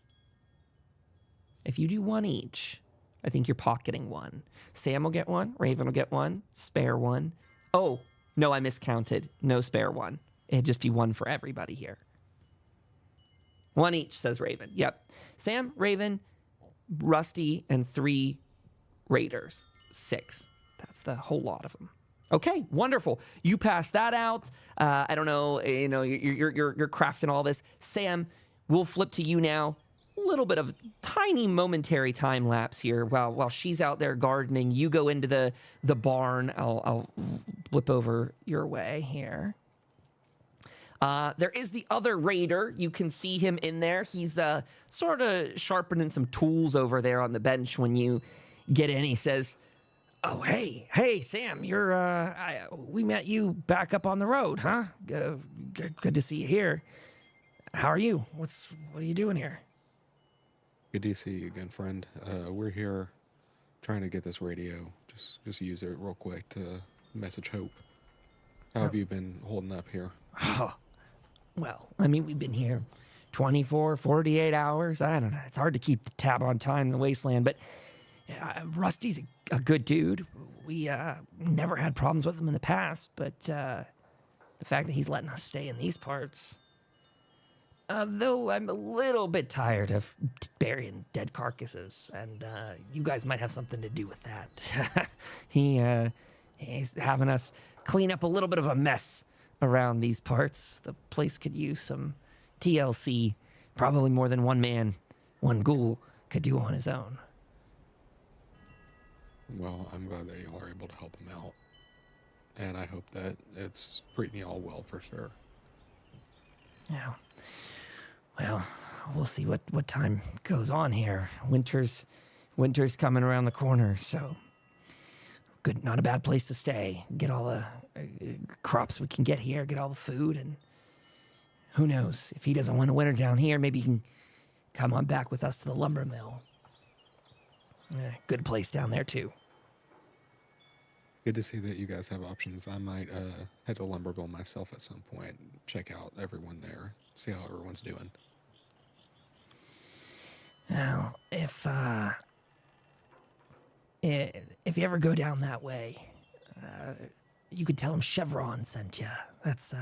If you do 1 each, I think you're pocketing 1. Sam will get 1. Raven will get 1. Spare 1. Oh, no, I miscounted. No spare 1. It'd just be 1 for everybody here. 1 each, says Raven. Yep. Sam, Raven, Rusty, and 3 raiders. 6. That's the whole lot of them. Okay, wonderful. You pass that out. I don't know, you're crafting all this. Sam, we'll flip to you now. A little bit of tiny momentary time lapse here while she's out there gardening. You go into the barn. I'll flip over your way here. There is the other raider. You can see him in there. He's sort of sharpening some tools over there on the bench when you get in. He says, "Oh, hey, Sam, we met you back up on the road, huh? Good to see you here. How are you? What are you doing here?" Good to see you again, friend. We're here trying to get this radio. Just use it real quick to message Hope. How have you been holding up here? Oh, well, I mean, we've been here 24, 48 hours. I don't know. It's hard to keep the tab on time in the Wasteland, but Rusty's a good dude. We never had problems with him in the past, but the fact that he's letting us stay in these parts... though I'm a little bit tired of burying dead carcasses, and you guys might have something to do with that. He's having us clean up a little bit of a mess around these parts. The place could use some TLC. Probably more than one man, one ghoul could do on his own. Well, I'm glad that you are able to help him out. And I hope that it's treating you all well for sure. Yeah. Well, we'll see what time goes on here. Winter's coming around the corner, so good, not a bad place to stay. Get all the crops we can get here, get all the food, and who knows, if he doesn't want a winter down here, maybe he can come on back with us to the lumber mill. Good place down there too. Good to see that you guys have options. I might head to lumber mill myself at some point, check out everyone there, see how everyone's doing. Now, if you ever go down that way, you could tell him Chevron sent you. That's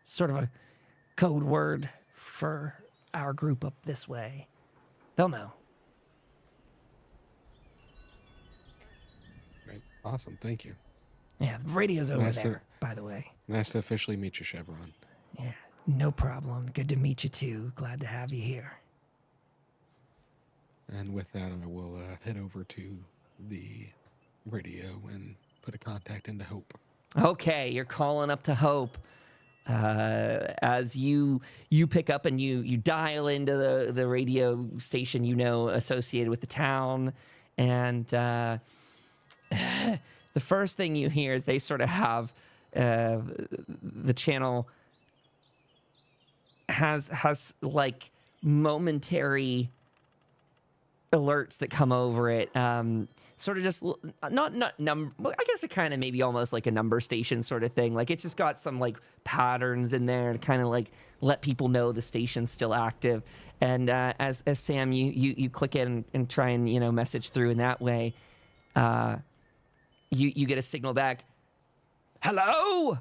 sort of a code word for our group up this way. They'll know. Great. Awesome. Thank you. Yeah, the radio's over there, by the way. Nice to officially meet you, Chevron. Yeah, no problem. Good to meet you, too. Glad to have you here. And with that, I will head over to the radio and put a contact into Hope. Okay, you're calling up to Hope. as you pick up and you dial into the radio station associated with the town, and the first thing you hear is they sort of have the channel has like momentary alerts that come over it, sort of just not number. I guess it kind of maybe almost like a number station sort of thing. Like it's just got some like patterns in there to kind of like let people know the station's still active. And as Sam, you click it and try and message through in that way, you get a signal back. Hello,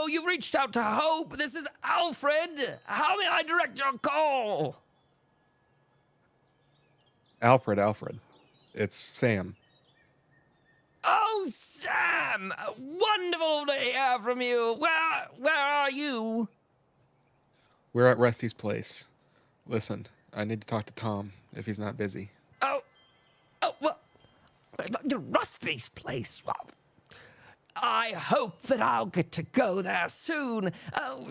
you've reached out to Hope. This is Alfred. How may I direct your call? Alfred. It's Sam. Oh, Sam! Wonderful to hear from you. Where are you? We're at Rusty's place. Listen, I need to talk to Tom if he's not busy. Oh, well, Rusty's place. Well, I hope that I'll get to go there soon. Oh,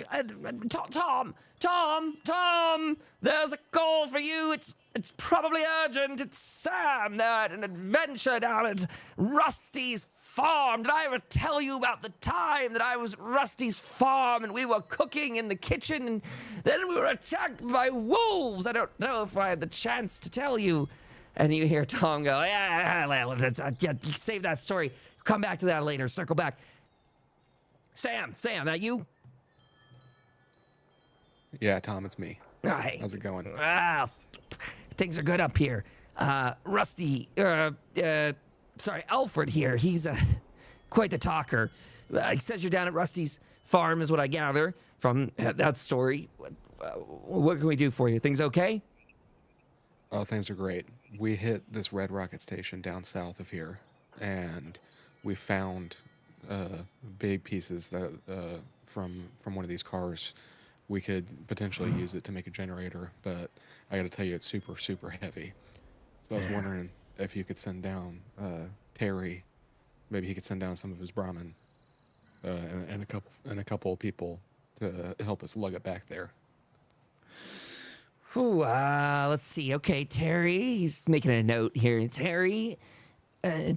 Tom, there's a call for you. It's probably urgent. It's Sam there at an adventure down at Rusty's farm. Did I ever tell you about the time that I was at Rusty's farm and we were cooking in the kitchen and then we were attacked by wolves? I don't know if I had the chance to tell you. And you hear Tom go, yeah, save that story. Come back to that later. Circle back. Sam, that you? Yeah, Tom, it's me. Hey. How's it going? Things are good up here. Alfred here. He's quite the talker. He says you're down at Rusty's farm is what I gather from that story. What can we do for you? Things okay? Oh, things are great. We hit this red rocket station down south of here, and we found big pieces that from one of these cars. We could potentially use it to make a generator, but I got to tell you, it's super, super heavy. So I was wondering if you could send down Terry. Maybe he could send down some of his Brahmin and a couple of people to help us lug it back there. Ooh, let's see. Okay, Terry. He's making a note here. Terry,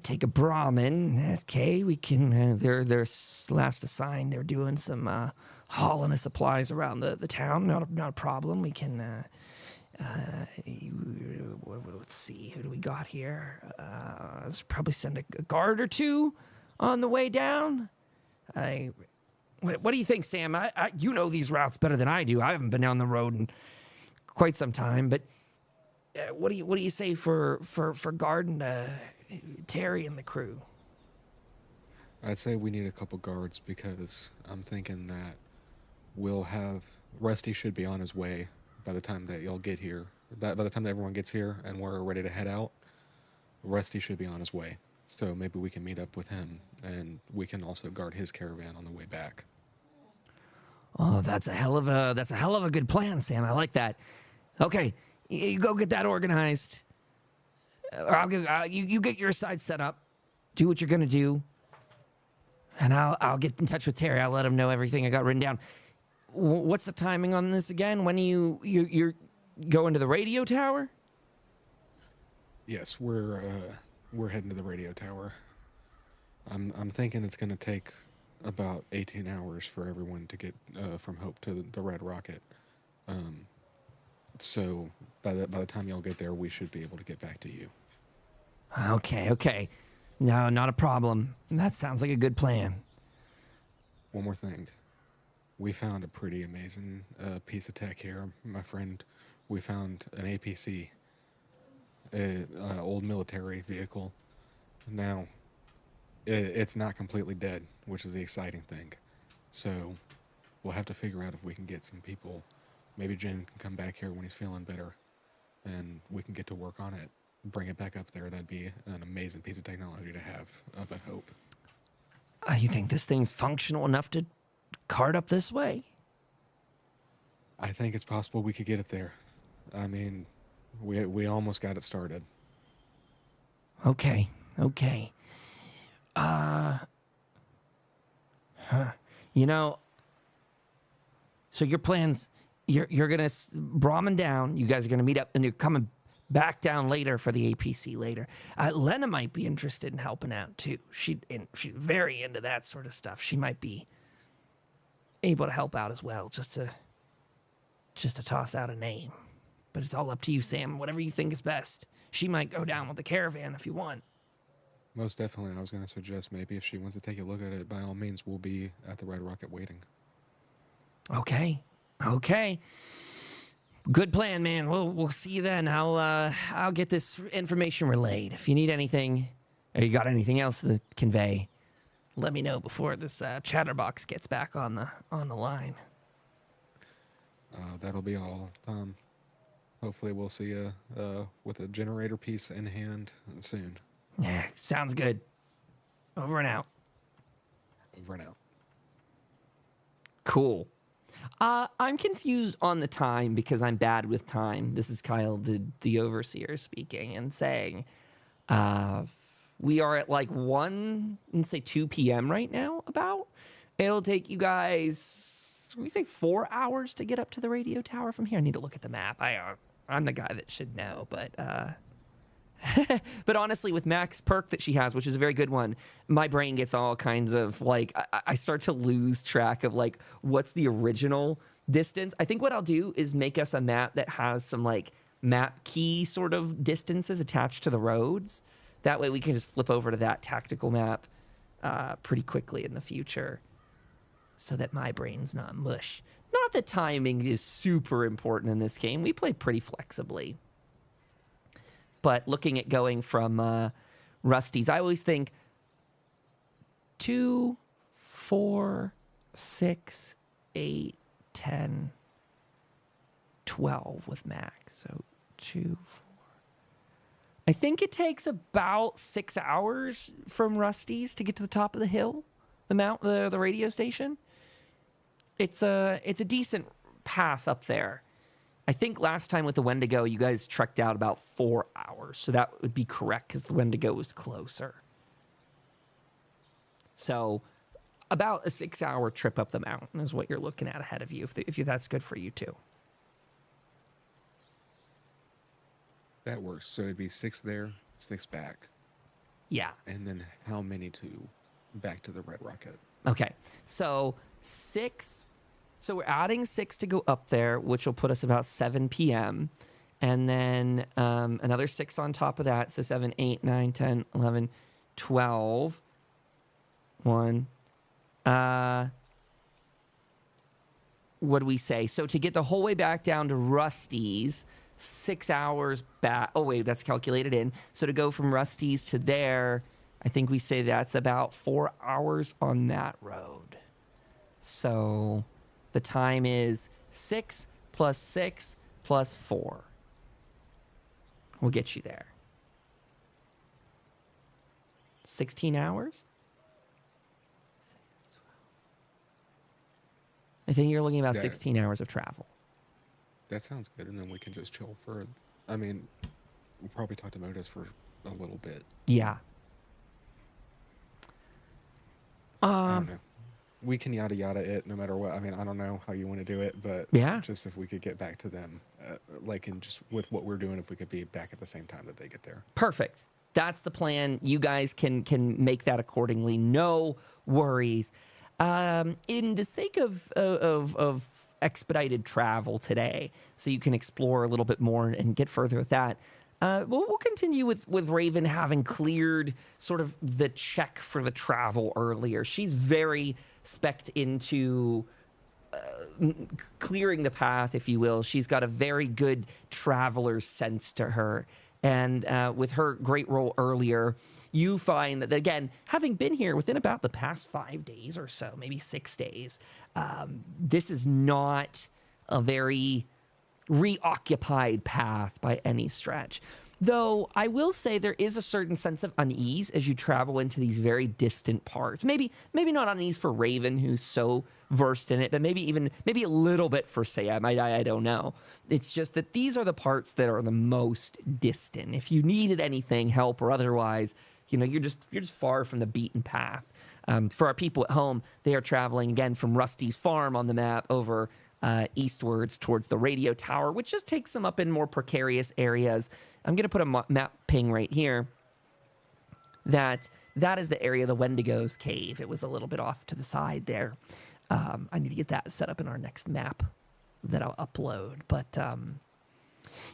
take a Brahmin. Okay, we can. They're last assigned. They're doing some hauling of supplies around the town. Not a problem. We can. Let's see. Who do we got here? Let's probably send a guard or two on the way down. What do you think, Sam? You know these routes better than I do. I haven't been down the road in quite some time, but what do you say for guarding Terry and the crew? I'd say we need a couple guards because I'm thinking that Rusty should be on his way by the time that y'all get here. By the time that everyone gets here and we're ready to head out, Rusty should be on his way. So maybe we can meet up with him and we can also guard his caravan on the way back. Oh, that's a hell of a good plan, Sam. I like that. Okay, you go get that organized. You get your side set up. Do what you're gonna do, and I'll get in touch with Terry. I'll let him know everything I got written down. What's the timing on this again? When you're going to the radio tower? Yes, we're heading to the radio tower. I'm thinking it's gonna take about 18 hours for everyone to get from Hope to the Red Rocket. So by the time y'all get there, we should be able to get back to you. Okay. No, not a problem. That sounds like a good plan. One more thing. We found a pretty amazing piece of tech here, my friend. We found an APC, an old military vehicle. Now, it's not completely dead, which is the exciting thing. So we'll have to figure out if we can get some people. Maybe Jen can come back here when he's feeling better, and we can get to work on it, bring it back up there. That'd be an amazing piece of technology to have up at Hope. You think this thing's functional enough to cart up this way? I think it's possible we could get it there. I mean, we almost got it started. Okay. You know, So your plans, you're gonna Brahmin down. You guys are gonna meet up, and you're coming back down later for the APC later. Lena might be interested in helping out too. She's very into that sort of stuff. She might be able to help out as well, just to toss out a name. But it's all up to you, Sam. Whatever you think is best. She might go down with the caravan if you want. Most definitely. I was going to suggest maybe if she wants to take a look at it, by all means, we'll be at the Red Rocket waiting. Okay. Good plan, man. We'll see you then. I'll get this information relayed. If you need anything, or you got anything else to convey, let me know before this chatterbox gets back on the line. That'll be all. Hopefully we'll see you with a generator piece in hand soon. Yeah, sounds good. Over and out. Over and out. Cool. I'm confused on the time because I'm bad with time. This is Kyle, the overseer, speaking and saying, we are at like 2 p.m. right now, about. It'll take you guys, we say 4 hours to get up to the radio tower from here. I need to look at the map. I'm the guy that should know, but but honestly, with Mac's perk that she has, which is a very good one, my brain gets all kinds of like, I start to lose track of like, what's the original distance? I think what I'll do is make us a map that has some like map key sort of distances attached to the roads. That way we can just flip over to that tactical map pretty quickly in the future so that my brain's not mush. Not that timing is super important in this game. We play pretty flexibly. But looking at going from Rusty's, I always think 2, 4, 6, 8, 10, 12 with Max. So 2, 4. I think it takes about 6 hours from Rusty's to get to the top of the hill, the radio station. It's a decent path up there. I think last time with the Wendigo, you guys trekked out about 4 hours. So that would be correct because the Wendigo was closer. So about a 6-hour trip up the mountain is what you're looking at ahead of you, if that's good for you too. That works. So it'd be 6 there, 6 back. Yeah. And then how many back to the Red Rocket? Okay. So 6. So we're adding 6 to go up there, which will put us about 7 p.m. And then another 6 on top of that. So 7, 8, 9, 10, 11, 12. 1. What do we say? So to get the whole way back down to Rusty's, 6 hours back. Oh, wait, that's calculated in. So to go from Rusty's to there, I think we say that's about 4 hours on that road. So the time is 6 plus 6 plus 4. We'll get you there. 16 hours? I think you're looking at about 16 hours of travel. That sounds good, and then we can just chill for, we'll probably talk to Modus for a little bit. Yeah. I don't know. We can yada yada it no matter what. I don't know how you want to do it, but yeah, just if we could get back to them, and just with what we're doing, if we could be back at the same time that they get there. Perfect. That's the plan. You guys can make that accordingly. No worries. In the sake of expedited travel today, so you can explore a little bit more and get further with that. We'll continue with Raven having cleared sort of the check for the travel earlier. She's very spec'd into clearing the path, if you will. She's got a very good traveler's sense to her. And with her great role earlier, you find that, again, having been here within about the past 5 days or so, maybe 6 days, this is not a very reoccupied path by any stretch. Though I will say there is a certain sense of unease as you travel into these very distant parts. Maybe not unease for Raven, who's so versed in it, but maybe a little bit for Sam. I don't know. It's just that these are the parts that are the most distant. If you needed anything, help or otherwise, you're just far from the beaten path. For our people at home, they are traveling again from Rusty's farm on the map over eastwards towards the radio tower, which just takes them up in more precarious areas. I'm going to put a map ping right here. That is the area of the Wendigos cave. It was a little bit off to the side there. I need to get that set up in our next map that I'll upload. But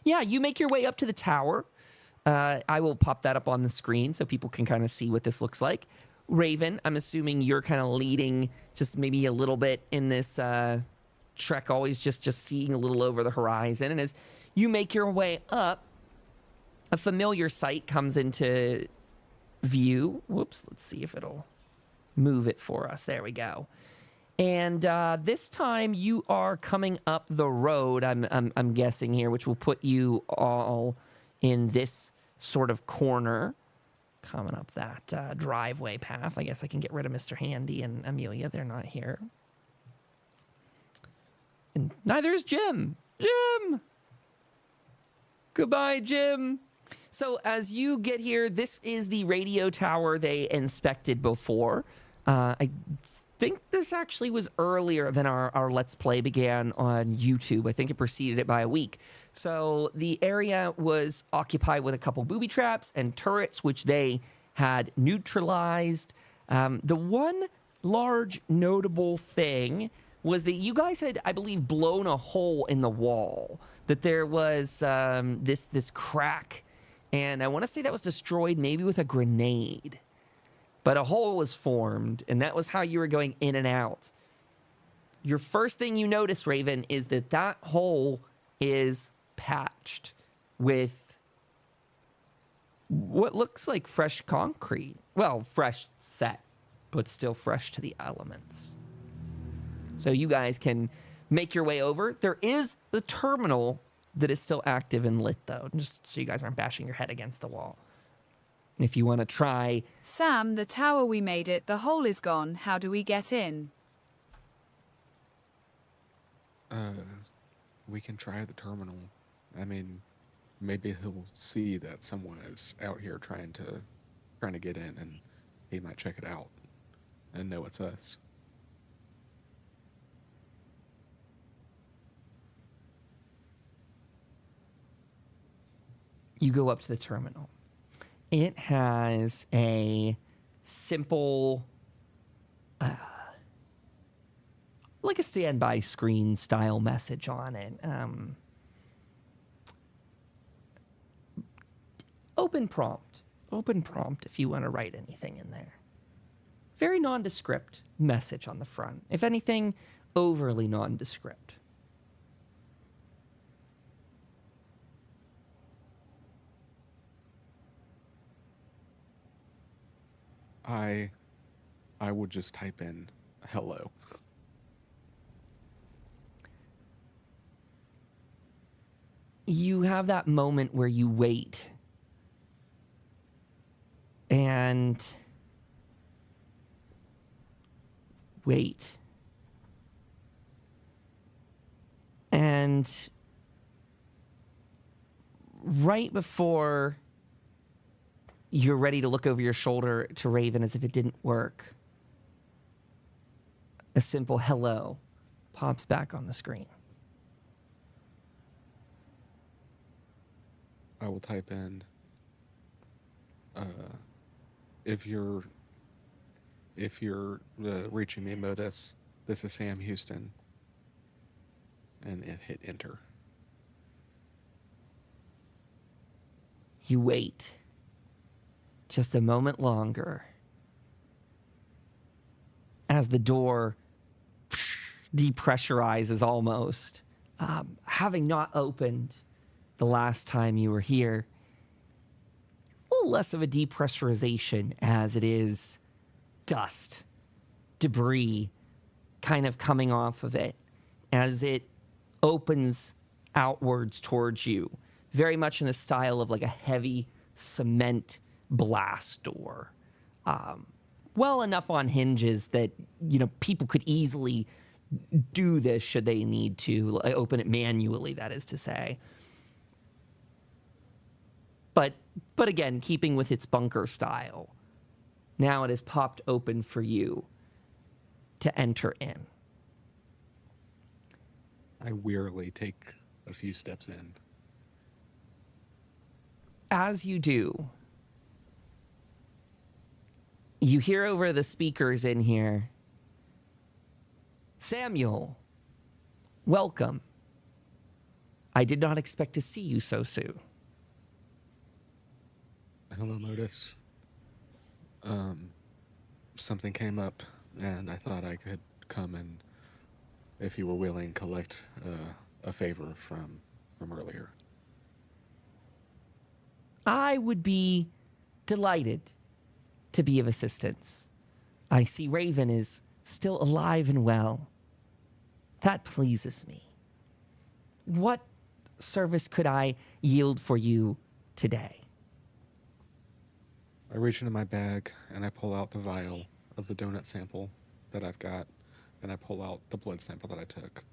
yeah, you make your way up to the tower. I will pop that up on the screen so people can kind of see what this looks like. Raven, I'm assuming you're kind of leading just maybe a little bit in this trek, always just seeing a little over the horizon. And as you make your way up, a familiar sight comes into view. Whoops, let's see if it'll move it for us. There we go. And this time you are coming up the road, I'm guessing here, which will put you all in this sort of corner. Coming up that driveway path. I guess I can get rid of Mr. Handy and Amelia. They're not here. And neither is Jim. Jim! Goodbye, Jim. So as you get here, this is the radio tower they inspected before. I think this actually was earlier than our Let's Play began on YouTube. I think it preceded it by a week. So the area was occupied with a couple booby traps and turrets, which they had neutralized. The one large notable thing was that you guys had, I believe, blown a hole in the wall. That there was this crack, and I want to say that was destroyed maybe with a grenade. But a hole was formed, and that was how you were going in and out. Your first thing you notice, Raven, is that hole is patched with what looks like fresh concrete. Well, fresh set, but still fresh to the elements. So you guys can make your way over. There is the terminal that is still active and lit, though, just so you guys aren't bashing your head against the wall. If you want to try... Sam, the tower, we made it. The hole is gone. How do we get in? We can try the terminal. I mean, maybe he'll see that someone is out here trying to get in, and he might check it out and know it's us. You go up to the terminal. It has a simple, like a standby screen style message on it. Open prompt if you want to write anything in there. Very nondescript message on the front. If anything, overly nondescript. I would just type in hello. You have that moment where you wait and wait. And right before you're ready to look over your shoulder to Raven as if it didn't work, a simple hello pops back on the screen. I will type in, if you're reaching me, Modus, this is Sam Houston, and it hit enter. You wait just a moment longer as the door depressurizes almost, having not opened the last time you were here. A little less of a depressurization as it is dust, debris kind of coming off of it as it opens outwards towards you, very much in the style of like a heavy cement blast door. Well enough on hinges that, you know, people could easily do this should they need to open it manually, that is to say. But again, keeping with its bunker style, now it is popped open for you to enter in. I wearily take a few steps in. As you do, you hear over the speakers in here, Samuel, welcome. I did not expect to see you so soon. Hello, Modus. Something came up, and I thought I could come and, if you were willing, collect a favor from earlier. I would be delighted to be of assistance. I see Raven is still alive and well. That pleases me. What service could I yield for you today? I reach into my bag and I pull out the vial of the donut sample that I've got, and I pull out the blood sample that I took.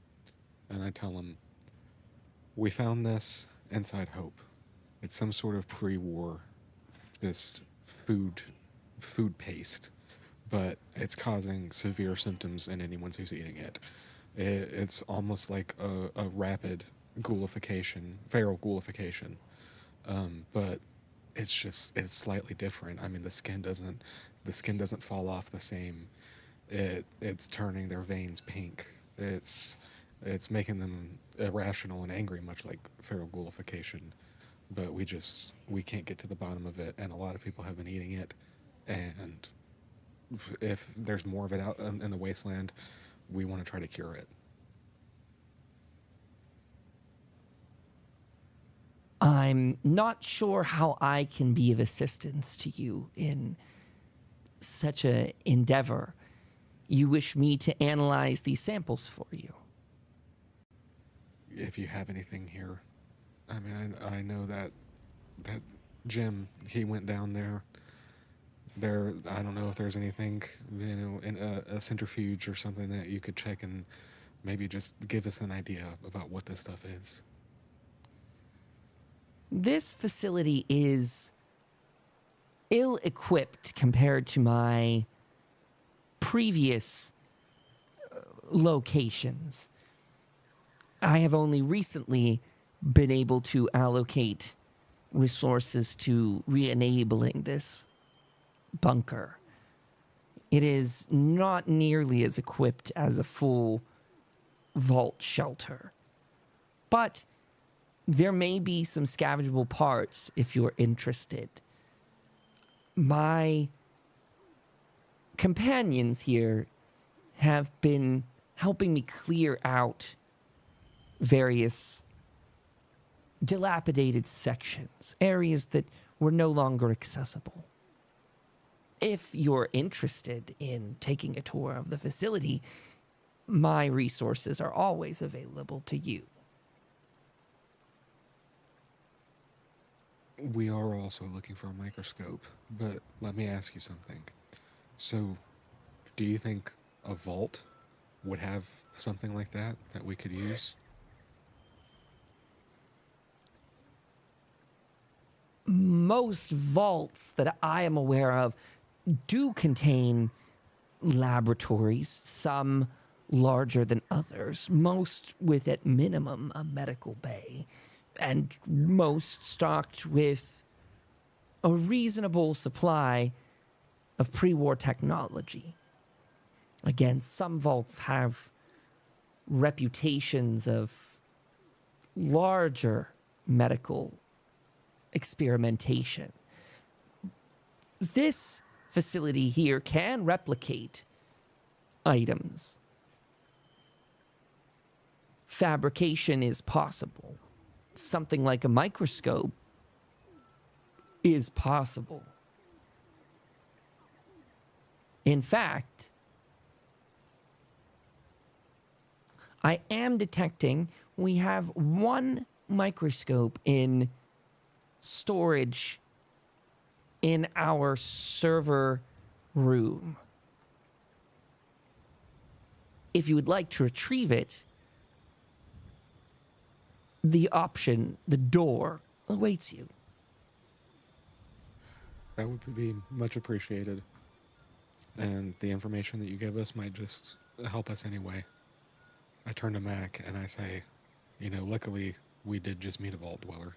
And I tell him, we found this inside Hope. It's some sort of pre-war, just food paste, but it's causing severe symptoms in anyone who's eating it. It's almost like a rapid ghoulification, feral ghoulification, but it's slightly different. I mean, the skin doesn't fall off the same. It's turning their veins pink. It's making them irrational and angry, much like feral ghoulification. But we can't get to the bottom of it, and a lot of people have been eating it. And if there's more of it out in the wasteland, we want to try to cure it. I'm not sure how I can be of assistance to you in such an endeavor. You wish me to analyze these samples for you? If you have anything here. I mean, I know that Jim, he went down there. I don't know if there's anything, in a centrifuge or something that you could check and maybe just give us an idea about what this stuff is. This facility is ill-equipped compared to my previous locations. I have only recently been able to allocate resources to re-enabling this bunker. It is not nearly as equipped as a full vault shelter. But there may be some salvageable parts if you're interested. My companions here have been helping me clear out various dilapidated sections, areas that were no longer accessible. If you're interested in taking a tour of the facility, my resources are always available to you. We are also looking for a microscope, but let me ask you something. So, do you think a vault would have something like that we could use? Most vaults that I am aware of do contain laboratories, some larger than others, most with at minimum a medical bay, and most stocked with a reasonable supply of pre-war technology. Again, some vaults have reputations of larger medical experimentation. This facility here can replicate items. Fabrication is possible. Something like a microscope is possible. In fact, I am detecting we have one microscope in storage in our server room. If you would like to retrieve it, the option, the door, awaits you. That would be much appreciated. And the information that you give us might just help us anyway. I turn to Mac and I say, you know, luckily we did just meet a vault dweller.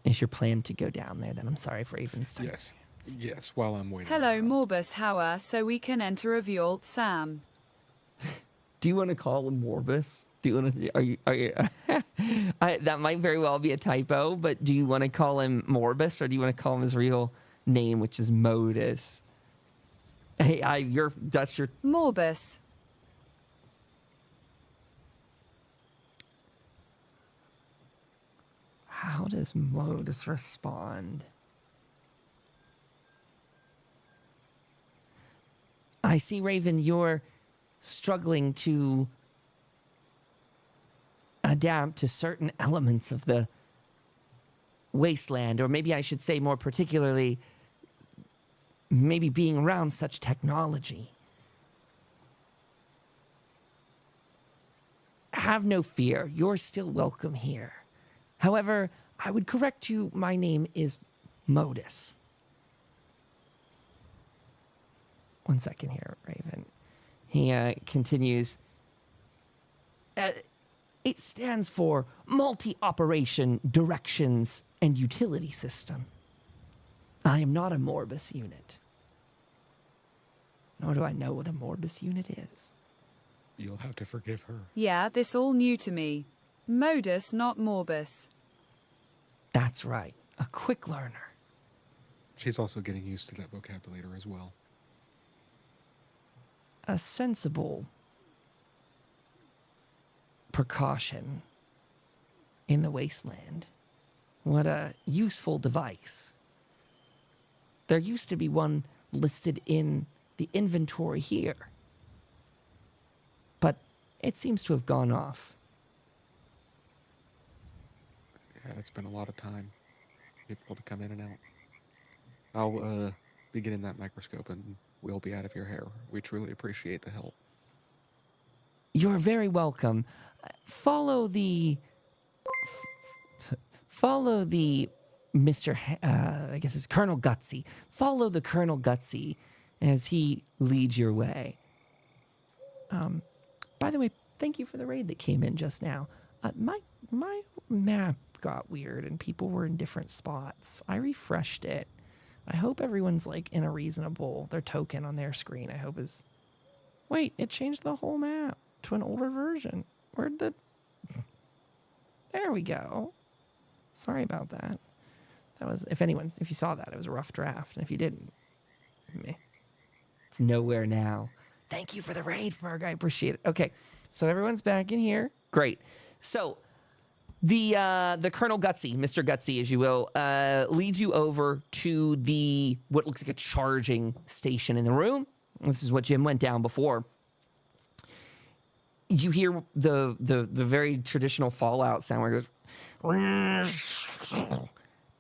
Is your plan to go down there then? I'm sorry for even starting. Yes. Yes, while I'm waiting. Hello, Morbus. How are so we can enter a Vault, Sam? Do you want to call him Morbus? Do you want to? Are you? That might very well be a typo, but do you want to call him Morbus, or do you want to call him his real name, which is Modus? Hey, that's your Morbus. How does Modus respond? I see, Raven, you're struggling to adapt to certain elements of the Wasteland, or maybe I should say more particularly, maybe being around such technology. Have no fear, you're still welcome here. However, I would correct you, my name is Modus. One second here, Raven. He continues. It stands for Multi-Operation Directions and Utility System. I am not a Morbus unit. Nor do I know what a Morbus unit is. You'll have to forgive her. Yeah, this all new to me. Modus, not Morbus. That's right. A quick learner. She's also getting used to that vocabulary as well. A sensible precaution in the Wasteland. What a useful device. There used to be one listed in the inventory here, but it seems to have gone off. Yeah, it's been a lot of time. People to come in and out. I'll be getting that microscope and we'll be out of your hair. We truly appreciate the help. You're very welcome. Follow the Mr. I guess it's Colonel Gutsy. Follow the Colonel Gutsy as he leads your way. By the way, thank you for the raid that came in just now. My map got weird and people were in different spots. I refreshed it. I hope everyone's like in a reasonable, their token on their screen, I hope is... Wait, it changed the whole map to an older version. Where'd the... There we go. Sorry about that. That was, if you saw that, it was a rough draft. And if you didn't, meh. It's nowhere now. Thank you for the raid, Ferg. I appreciate it. Okay, so everyone's back in here. Great. So the Colonel Gutsy, Mr. Gutsy, as you will, leads you over to the what looks like a charging station in the room. This is what Jim went down before. You hear the very traditional Fallout sound where it goes,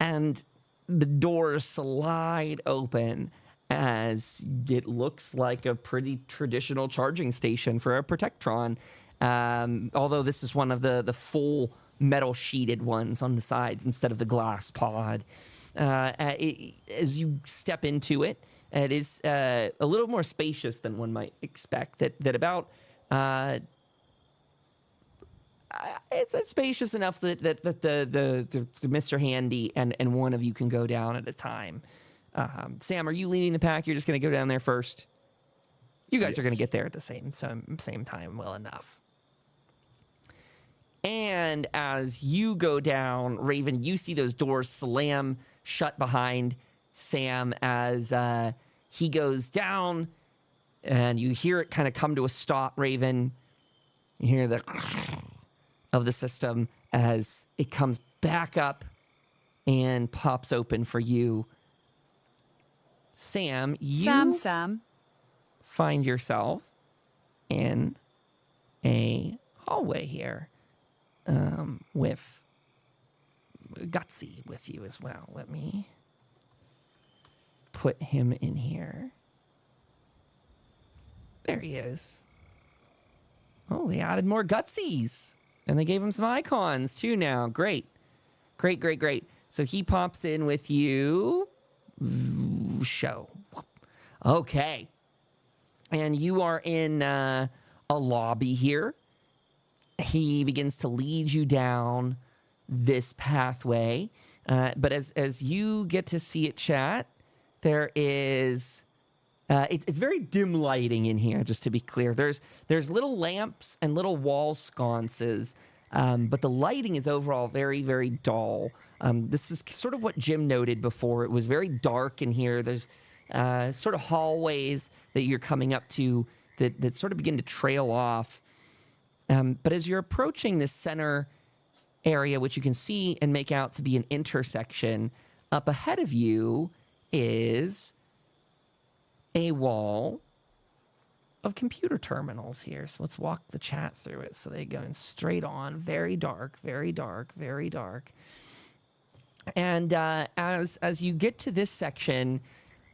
and the doors slide open as it looks like a pretty traditional charging station for a Protectron. Although this is one of the full metal sheeted ones on the sides instead of the glass pod. As you step into it, it is a little more spacious than one might expect. That about it's spacious enough that the Mr. Handy and one of you can go down at a time. Sam, are you leading the pack? You're just going to go down there first. You guys are going to get there at the same time well enough. And as you go down, Raven, you see those doors slam shut behind Sam as he goes down, and you hear it kind of come to a stop, Raven. You hear the of the system as it comes back up and pops open for you. Sam, you find yourself in a hallway here with Gutsy with you as well. Let me put him in here. There he is. Oh, they added more gutsies. And they gave him some icons, too, now. Great. Great, great, great. So he pops in with you. Show. Okay. And you are in a lobby here. He begins to lead you down this pathway. But as you get to see it, chat, there is... it's very dim lighting in here, just to be clear. There's little lamps and little wall sconces, but the lighting is overall very, very dull. This is sort of what Jim noted before. It was very dark in here. There's sort of hallways that you're coming up to that sort of begin to trail off. But as you're approaching this center area, which you can see and make out to be an intersection, up ahead of you is a wall of computer terminals here. So let's walk the chat through it. So they go in straight on, very dark, very dark, very dark. And as you get to this section,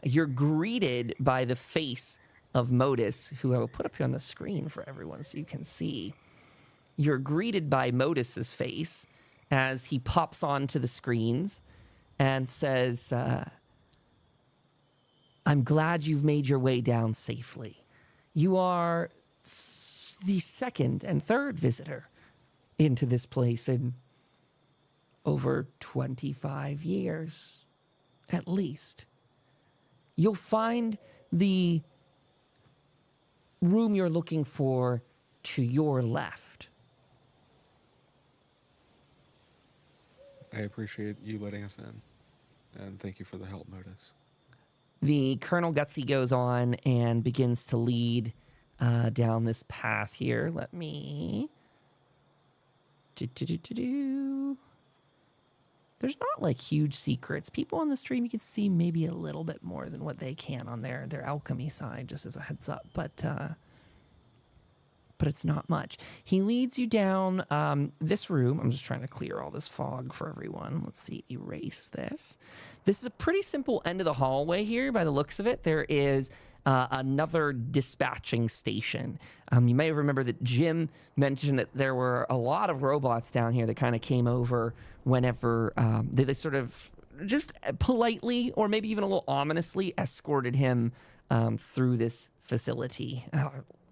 you're greeted by the face of Modus, who I will put up here on the screen for everyone so you can see. You're greeted by Modus's face as he pops onto the screens and says, I'm glad you've made your way down safely. You are the second and third visitor into this place in over 25 years, at least. You'll find the room you're looking for to your left. I appreciate you letting us in, and thank you for the help, Modus. The Colonel Gutsy goes on and begins to lead down this path here. Let me... There's not like huge secrets. People on the stream, you can see maybe a little bit more than what they can on their alchemy side, just as a heads up. But it's not much. He leads you down this room. I'm just trying to clear all this fog for everyone. Let's see, erase this. This is a pretty simple end of the hallway here by the looks of it. There is another dispatching station. You may remember that Jim mentioned that there were a lot of robots down here that kind of came over whenever they sort of just politely or maybe even a little ominously escorted him through this facility.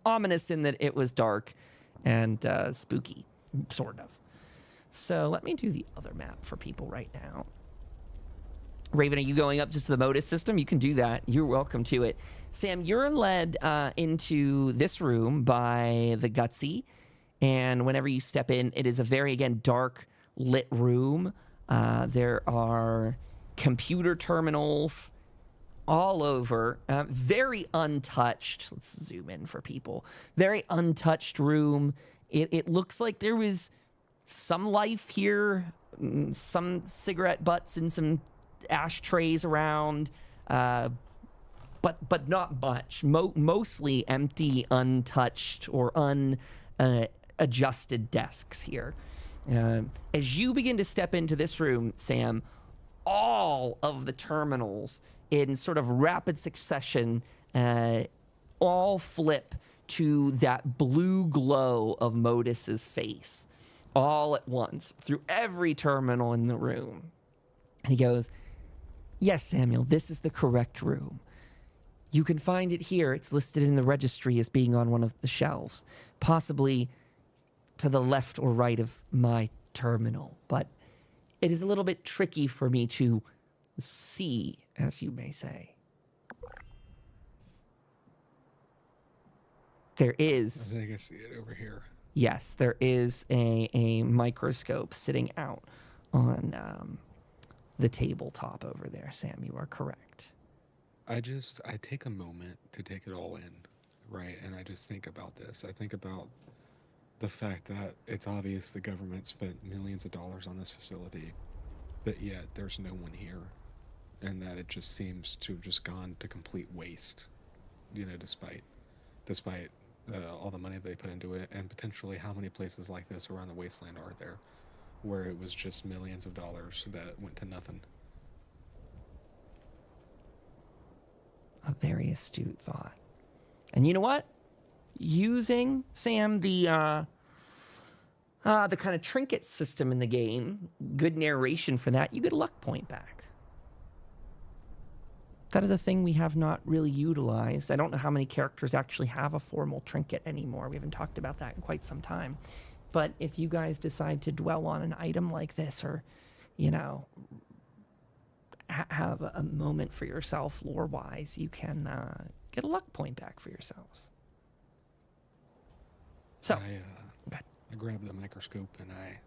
Ominous in that it was dark and spooky, sort of. So let me do the other map for people right now. Raven, are you going up just to the Modus system? You can do that. You're welcome to it. Sam, you're led into this room by the Gutsy. And whenever you step in, it is a very, again, dark lit room. There are computer terminals all over, very untouched. Let's zoom in for people. Very untouched room. It looks like there was some life here, some cigarette butts and some ashtrays around, but not much. Mostly empty, untouched, or unadjusted desks here. As you begin to step into this room, Sam, all of the terminals in sort of rapid succession all flip to that blue glow of Modus's face all at once through every terminal in the room. And he goes, yes, Samuel, this is the correct room. You can find it here. It's listed in the registry as being on one of the shelves, possibly to the left or right of my terminal. But it is a little bit tricky for me to see, as you may say. There is... I think I see it over here. Yes, there is a microscope sitting out on the tabletop over there, Sam. You are correct. I take a moment to take it all in, right? And I just think about this. I think about the fact that it's obvious the government spent millions of dollars on this facility, but yet there's no one here. And that it just seems to have just gone to complete waste, you know, despite all the money they put into it, and potentially how many places like this around the Wasteland are there, where it was just millions of dollars that went to nothing. A very astute thought. And you know what? using, Sam, the kind of trinket system in the game, good narration for that, you get a luck point back. That is a thing we have not really utilized. I don't know how many characters actually have a formal trinket anymore. We haven't talked about that in quite some time. But if you guys decide to dwell on an item like this, or, you know, have a moment for yourself lore-wise, you can get a luck point back for yourselves. So, I grab the microscope and I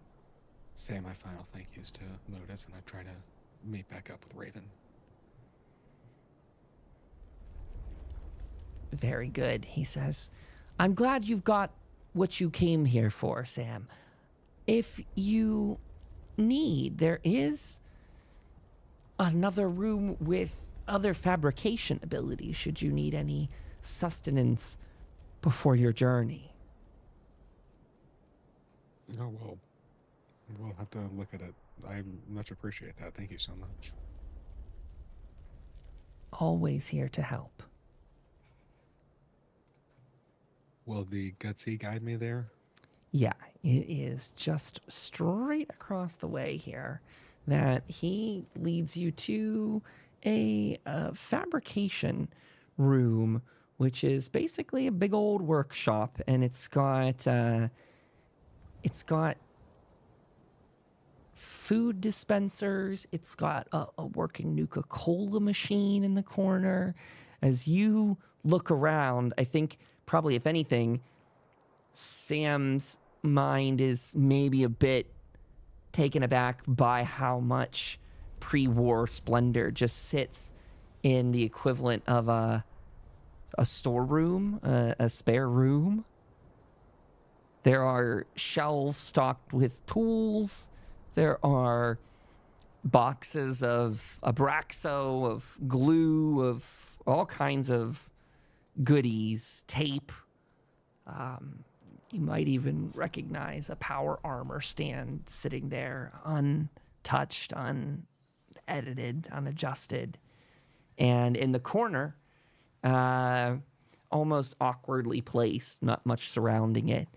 say my final thank yous to Modus, and I try to meet back up with Raven. Very good, he says. I'm glad you've got what you came here for, Sam. If you need, there is another room with other fabrication abilities should you need any sustenance before your journey. Oh, well, we'll have to look at it. I much appreciate that. Thank you so much. Always here to help. Will the Gutsy guide me there? Yeah, it is just straight across the way here that he leads you to a fabrication room, which is basically a big old workshop, and it's got food dispensers. It's got a working Nuka-Cola machine in the corner. As you look around, I think probably, if anything, Sam's mind is maybe a bit taken aback by how much pre-war splendor just sits in the equivalent of a storeroom, a spare room. There are shelves stocked with tools. There are boxes of Abraxo, of glue, of all kinds of goodies, tape. You might even recognize a power armor stand sitting there, untouched, unedited, unadjusted. And in the corner, almost awkwardly placed, not much surrounding it,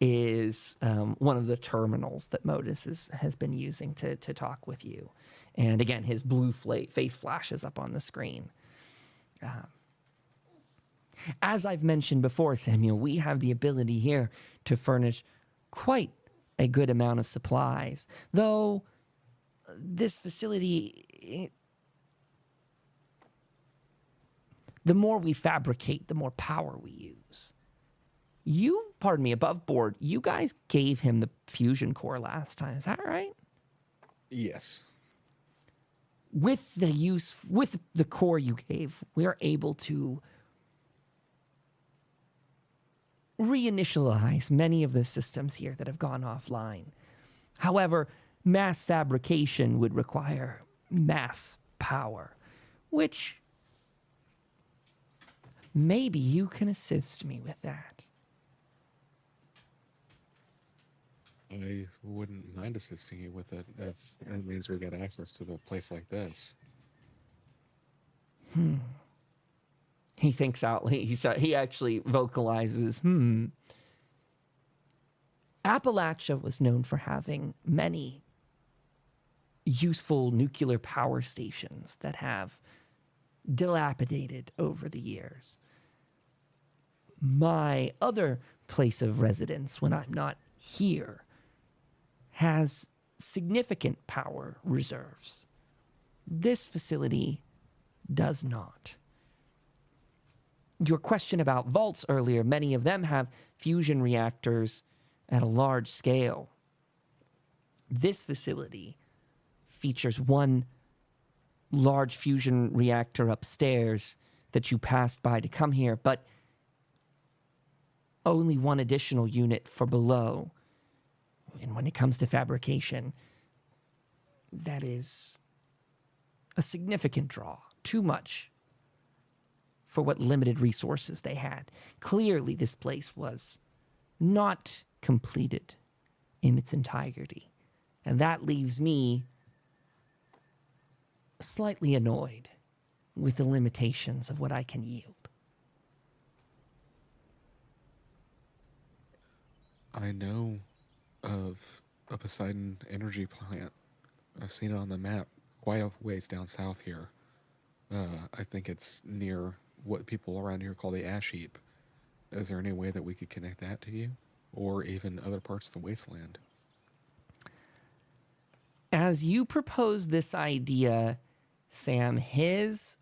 is one of the terminals that Modus has been using to talk with you. And again, his blue face flashes up on the screen. As I've mentioned before, Samuel, we have the ability here to furnish quite a good amount of supplies. Though this facility, the more we fabricate, the more power we use. You, pardon me, above board, you guys gave him the fusion core last time. Is that right? Yes. With the core you gave, we are able to reinitialize many of the systems here that have gone offline. However, mass fabrication would require mass power, which maybe you can assist me with that. I wouldn't mind assisting you with it if it means we get access to the place like this. He thinks out. He actually vocalizes, Appalachia was known for having many useful nuclear power stations that have dilapidated over the years. My other place of residence, when I'm not here, has significant power reserves. This facility does not. Your question about vaults earlier, many of them have fusion reactors at a large scale. This facility features one large fusion reactor upstairs that you passed by to come here, but only one additional unit for below. And when it comes to fabrication, that is a significant draw. Too much for what limited resources they had. Clearly, this place was not completed in its entirety. And that leaves me slightly annoyed with the limitations of what I can yield. I know of a Poseidon energy plant. I've seen it on the map quite a ways down south here. I think it's near what people around here call the ash heap. Is there any way that we could connect that to you? Or even other parts of the wasteland? As you propose this idea, Sam, his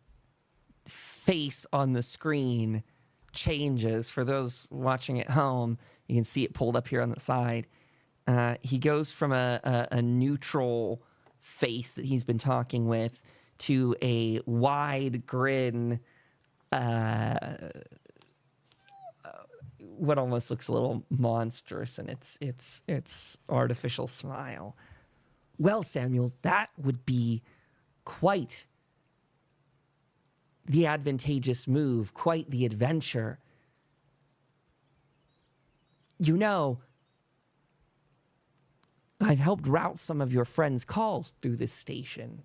face on the screen changes. For those watching at home, you can see it pulled up here on the side. He goes from a neutral face that he's been talking with to a wide grin, what almost looks a little monstrous in its artificial smile. Well, Samuel, that would be quite the advantageous move, quite the adventure. You know, I've helped route some of your friends' calls through this station.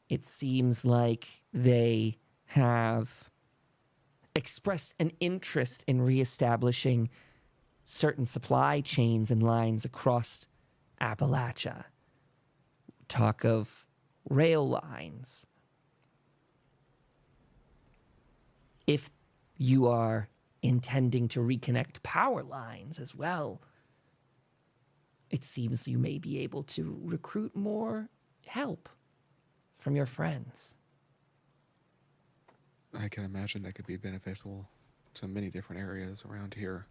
It seems like they have expressed an interest in reestablishing certain supply chains and lines across Appalachia. Talk of rail lines. If you are intending to reconnect power lines as well, it seems you may be able to recruit more help from your friends. I can imagine that could be beneficial to many different areas around here.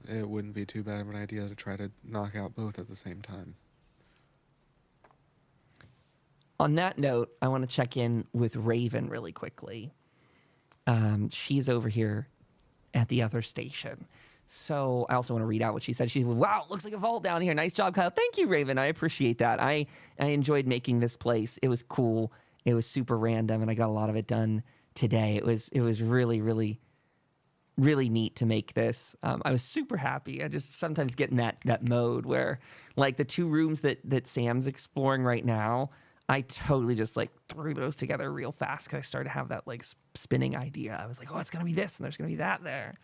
It wouldn't be too bad of an idea to try to knock out both at the same time. On that note, I want to check in with Raven really quickly. She's over here at the other station. So I also want to read out what she said. She said, wow, it looks like a vault down here. Nice job, Kyle. Thank you, Raven. I appreciate that. I enjoyed making this place. It was cool. It was super random, and I got a lot of it done today. It was really, really, really neat to make this. I was super happy. I just sometimes get in that mode where, like, the two rooms that Sam's exploring right now, I totally just, like, threw those together real fast because I started to have that, like, spinning idea. I was like, oh, it's going to be this, and there's going to be that there.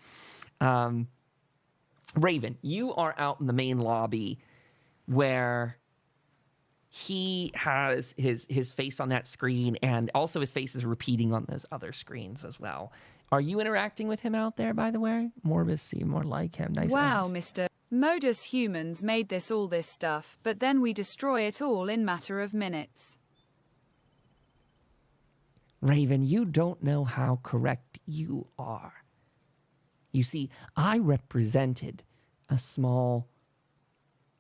Raven, you are out in the main lobby where he has his face on that screen, and also his face is repeating on those other screens as well. Are you interacting with him out there, by the way? Morbus, see more like him. Nice. Wow, eyes. Mr. Modus humans made all this stuff, but then we destroy it all in matter of minutes. Raven, you don't know how correct you are. You see, I represented a small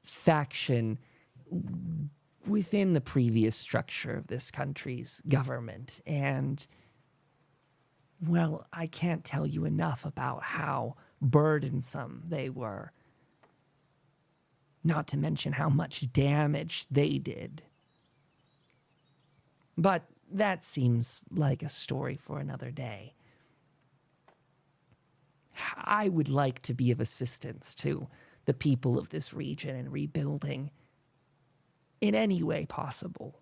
faction within the previous structure of this country's government, and, well, I can't tell you enough about how burdensome they were. Not to mention how much damage they did. But that seems like a story for another day. I would like to be of assistance to the people of this region in rebuilding in any way possible.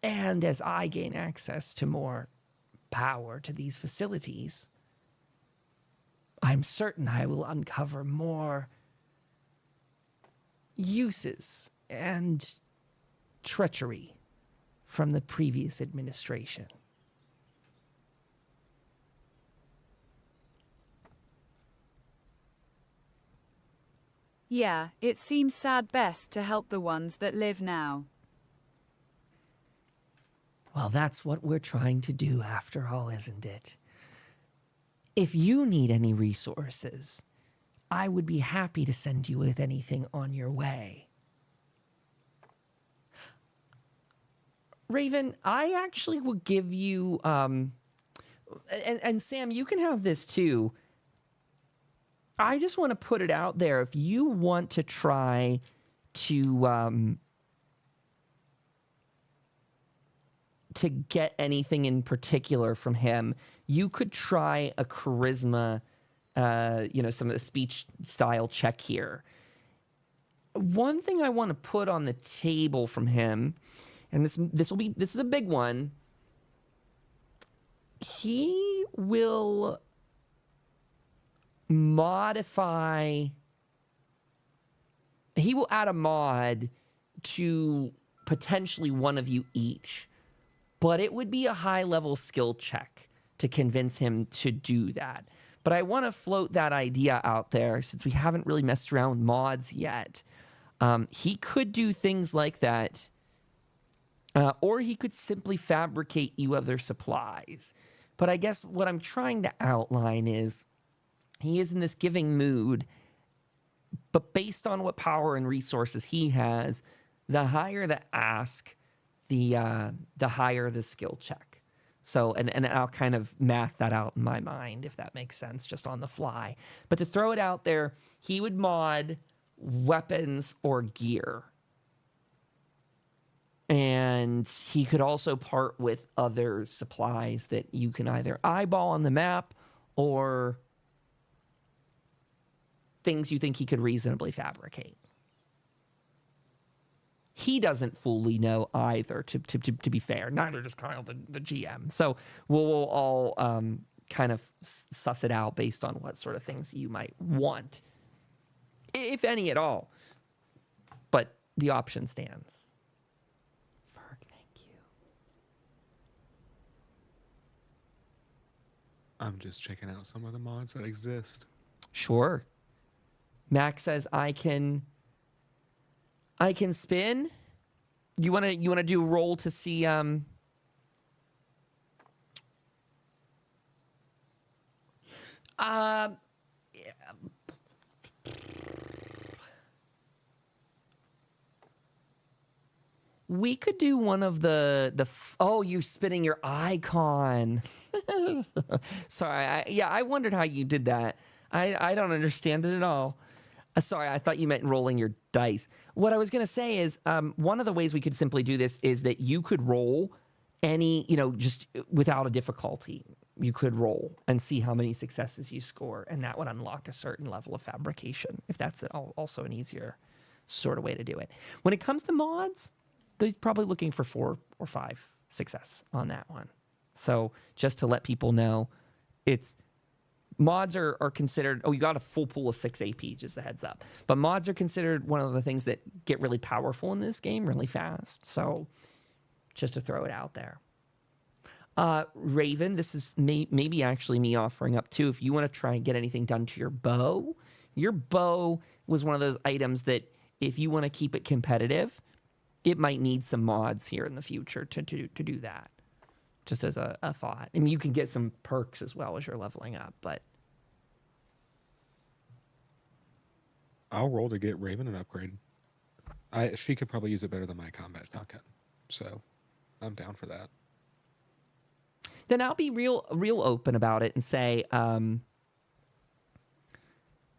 And as I gain access to more power to these facilities, I'm certain I will uncover more uses and treachery from the previous administration. Yeah, it seems sad best to help the ones that live now. Well, that's what we're trying to do after all, isn't it? If you need any resources, I would be happy to send you with anything on your way. Raven, I actually will give you, and Sam, you can have this too. I just want to put it out there. If you want to try to get anything in particular from him, you could try a charisma, some of the speech style check here. One thing I want to put on the table from him, and this is a big one. He will modify. He will add a mod to potentially one of you each, but it would be a high-level skill check to convince him to do that. But I want to float that idea out there since we haven't really messed around with mods yet. He could do things like that, or he could simply fabricate you other supplies. But I guess what I'm trying to outline is he is in this giving mood, but based on what power and resources he has, the higher the ask, the higher the skill check. So, and I'll kind of math that out in my mind, if that makes sense, just on the fly. But to throw it out there, he would mod weapons or gear. And he could also part with other supplies that you can either eyeball on the map or things you think he could reasonably fabricate. He doesn't fully know either, to be fair. Neither does Kyle, the GM. So we'll all kind of suss it out based on what sort of things you might want, if any at all. But the option stands. Ferg, thank you. I'm just checking out some of the mods that exist. Sure. Max says I can spin. You wanna do a roll to see we could do one of oh, you're spinning your icon. Sorry, I wondered how you did that. I don't understand it at all. Sorry, I thought you meant rolling your dice. What I was going to say is one of the ways we could simply do this is that you could roll any, just without a difficulty. You could roll and see how many successes you score, and that would unlock a certain level of fabrication, if that's also an easier sort of way to do it. When it comes to mods, they're probably looking for 4 or 5 success on that one. So just to let people know, mods are considered, you got a full pool of 6 AP, just a heads up. But mods are considered one of the things that get really powerful in this game really fast. So just to throw it out there. Raven, this is maybe actually me offering up too. If you want to try and get anything done to your bow was one of those items that if you want to keep it competitive, it might need some mods here in the future to do that. Just as a thought. I mean, you can get some perks as well as you're leveling up, but I'll roll to get Raven an upgrade. She could probably use it better than my combat shotgun, so I'm down for that. Then I'll be real open about it and say,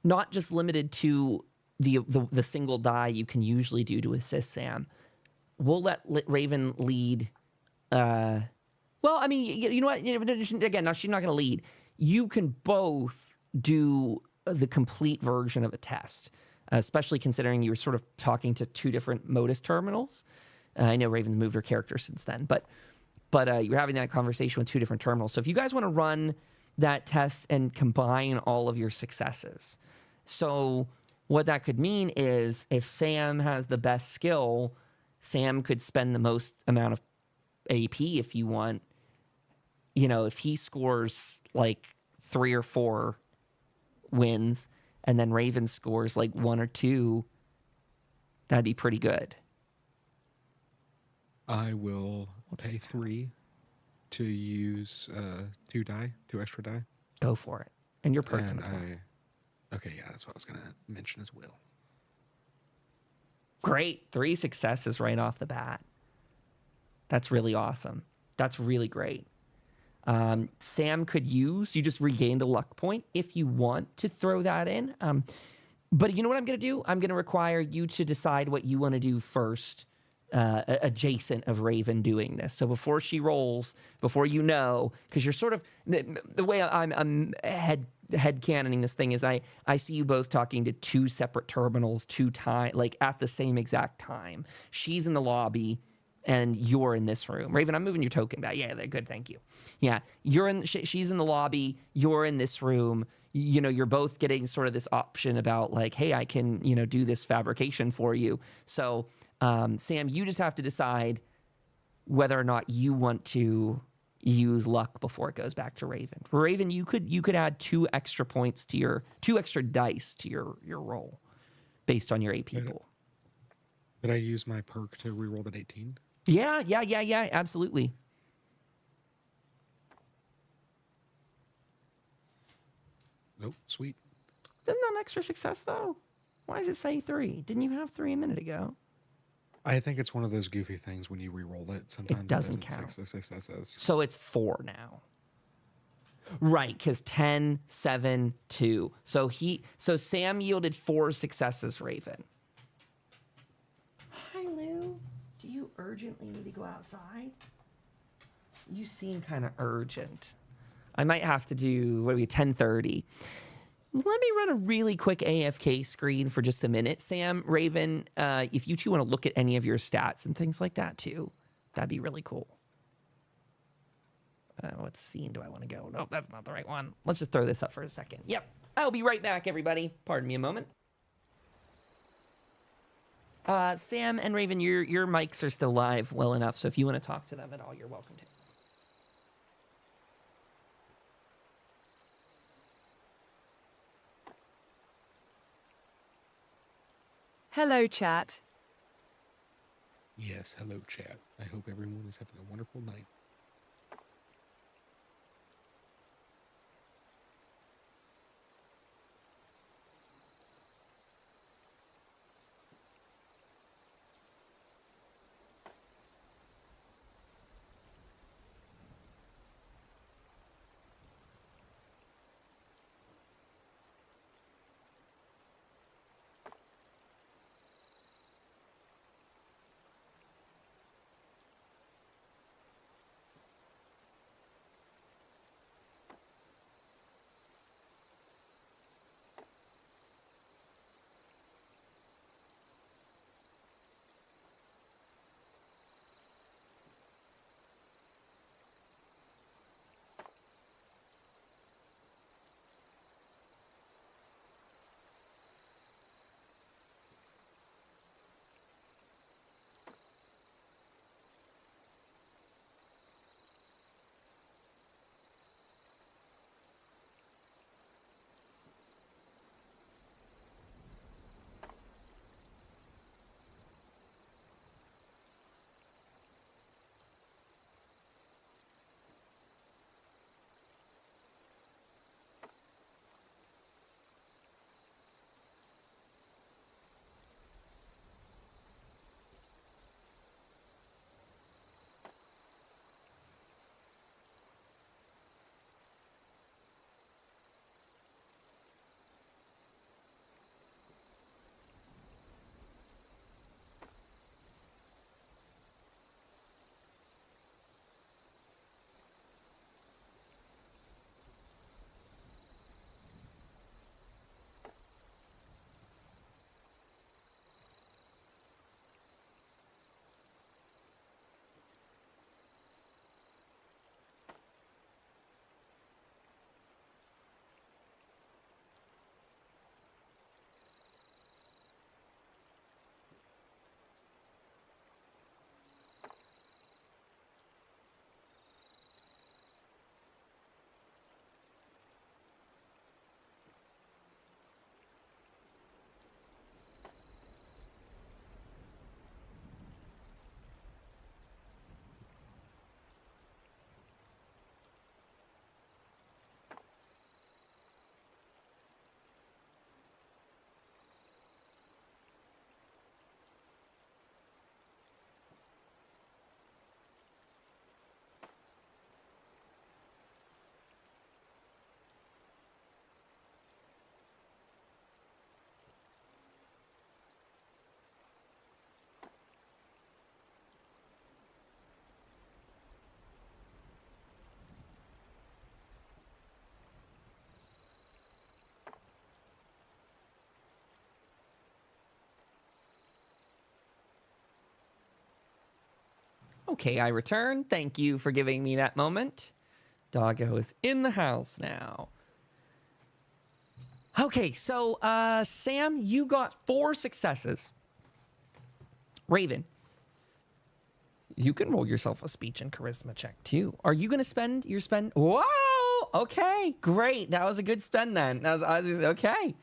not just limited to the single die you can usually do to assist Sam. We'll let Raven lead. Well, I mean, you know what? Again, now she's not going to lead. You can both do the complete version of a test, especially considering you were sort of talking to 2 different Modus terminals. I know Raven's moved her character since then, but you're having that conversation with 2 different terminals. So if you guys want to run that test and combine all of your successes, so what that could mean is if Sam has the best skill, Sam could spend the most amount of AP if you want. If he scores like 3 or 4 wins and then Raven scores like 1 or 2, that'd be pretty good. I will pay 3 to use 2 extra die. Go for it. And you're perking it. Okay, yeah, that's what I was going to mention as well. Great. 3 successes right off the bat. That's really awesome. That's really great. Sam could use, you just regained a luck point if you want to throw that in. But you know what I'm going to do? I'm going to require you to decide what you want to do first, adjacent of Raven doing this. So before she rolls, before because you're sort of, the way I'm headcanoning this thing is I see you both talking to 2 separate terminals, 2 times, like at the same exact time. She's in the lobby and you're in this room. Raven, I'm moving your token back. Yeah, good, thank you. Yeah, you're in. She's in the lobby. You're in this room. You know, you're both getting sort of this option about like, hey, I can, you know, do this fabrication for you. So, Sam, you just have to decide whether or not you want to use luck before it goes back to Raven. For Raven, you could add 2 extra points to your 2 extra dice to your roll based on your AP pool. Did I use my perk to reroll that 18? Yeah, absolutely. Nope, sweet. Isn't that an extra success though? Why does it say 3? Didn't you have 3 a minute ago? I think it's one of those goofy things when you re-roll it. Sometimes it doesn't count. Fix the successes. So it's 4 now. Right, because 10, 7, 2. So Sam yielded 4 successes, Raven. Hi, Lou. Do you urgently need to go outside? You seem kind of urgent. I might have to do, 10:30. Let me run a really quick AFK screen for just a minute. Sam, Raven, if you two want to look at any of your stats and things like that too, that'd be really cool. What scene do I want to go? No, that's not the right one. Let's just throw this up for a second. Yep. I'll be right back, everybody. Pardon me a moment. Sam and Raven, your mics are still live well enough, so if you want to talk to them at all, you're welcome to. Hello, chat. Yes, hello, chat. I hope everyone is having a wonderful night. Okay, I return. Thank you for giving me that moment. Doggo is in the house now. Okay, so Sam, you got 4 successes. Raven, you can roll yourself a speech and charisma check too. Are you going to spend your spend? Whoa! Okay, great. That was a good spend then. Okay.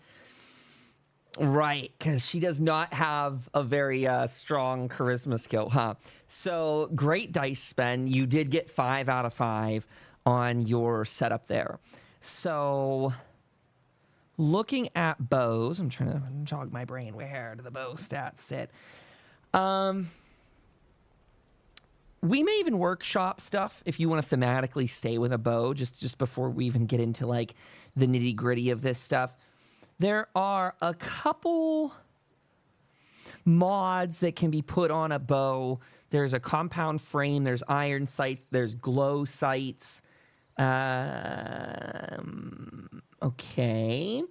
Right, because she does not have a very strong charisma skill, huh? So great dice spend. You did get 5 out of 5 on your setup there. So looking at bows, I'm trying to jog my brain. Where do the bow stats sit? We may even workshop stuff if you want to thematically stay with a bow, just before we even get into like the nitty gritty of this stuff. There are a couple mods that can be put on a bow. There's a compound frame, there's iron sights, there's glow sights. Okay.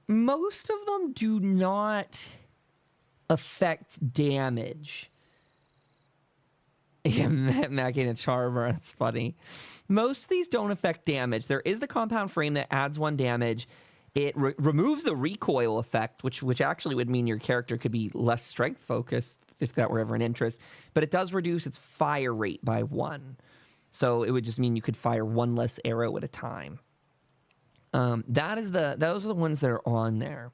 Most of them do not affect damage. Yeah, Macking a charmer, that's funny. Most of these don't affect damage. There is the compound frame that adds 1 damage. It removes the recoil effect, which actually would mean your character could be less strength focused if that were ever an interest. But it does reduce its fire rate by 1. So it would just mean you could fire 1 less arrow at a time. Those are the ones that are on there.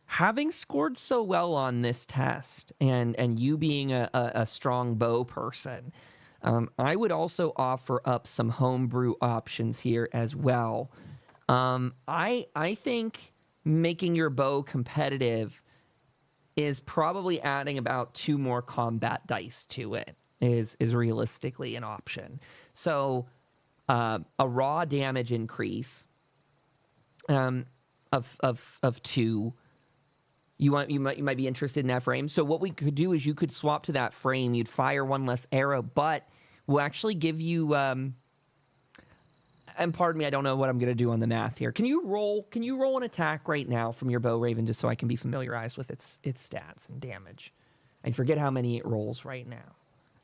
Having scored so well on this test, and you being a strong bow person, I would also offer up some homebrew options here as well. I think making your bow competitive is probably adding about 2 more combat dice to it is realistically an option. So a raw damage increase of 2. You might be interested in that frame. So what we could do is you could swap to that frame. You'd fire 1 less arrow, but we'll actually give you. And pardon me, I don't know what I'm going to do on the math here. Can you roll an attack right now from your bow, Raven, just so I can be familiarized with its stats and damage? I forget how many it rolls right now.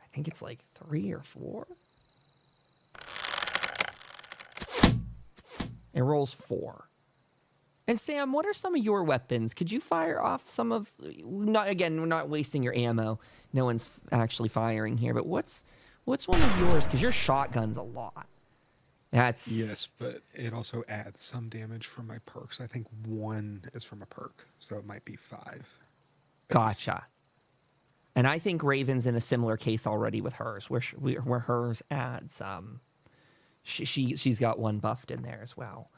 I think it's like 3 or 4. It rolls 4. And Sam, what are some of your weapons? Could you fire off some of? We're not wasting your ammo. No one's actually firing here. But what's one of yours? Because your shotgun's a lot. Yes, but it also adds some damage from my perks. I think 1 is from a perk, so it might be 5. Gotcha. And I think Raven's in a similar case already with hers, where hers adds she's got 1 buffed in there as well.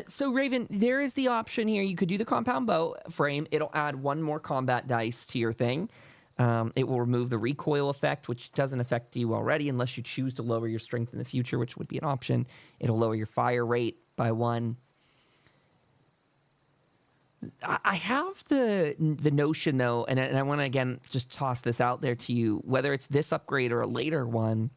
So Raven, there is the option here. You could do the compound bow frame. It'll add 1 more combat dice to your thing. It will remove the recoil effect, which doesn't affect you already unless you choose to lower your strength in the future, which would be an option. It'll lower your fire rate by 1. I have the notion, though, and I want to, again, just toss this out there to you, whether it's this upgrade or a later one,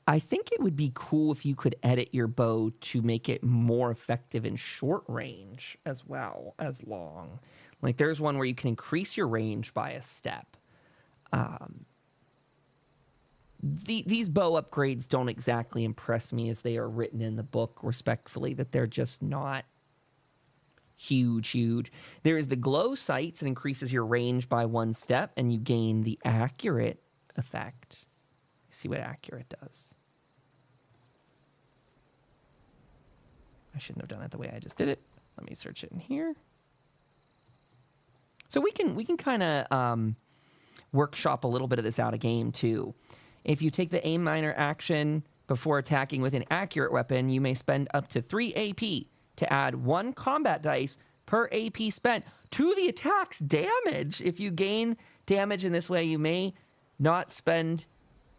I think it would be cool if you could edit your bow to make it more effective in short range as well as long. Like there's one where you can increase your range by a step. These bow upgrades don't exactly impress me as they are written in the book, respectfully, that they're just not huge. There is the glow sights. It increases your range by 1 step, and you gain the accurate effect. See what accurate does. I shouldn't have done it the way I just did it. Let me search it in here. So we can kind of workshop a little bit of this out of game too. If you take the aim minor action before attacking with an accurate weapon, you may spend up to 3 AP to add 1 combat dice per AP spent to the attack's damage. If you gain damage in this way, you may not spend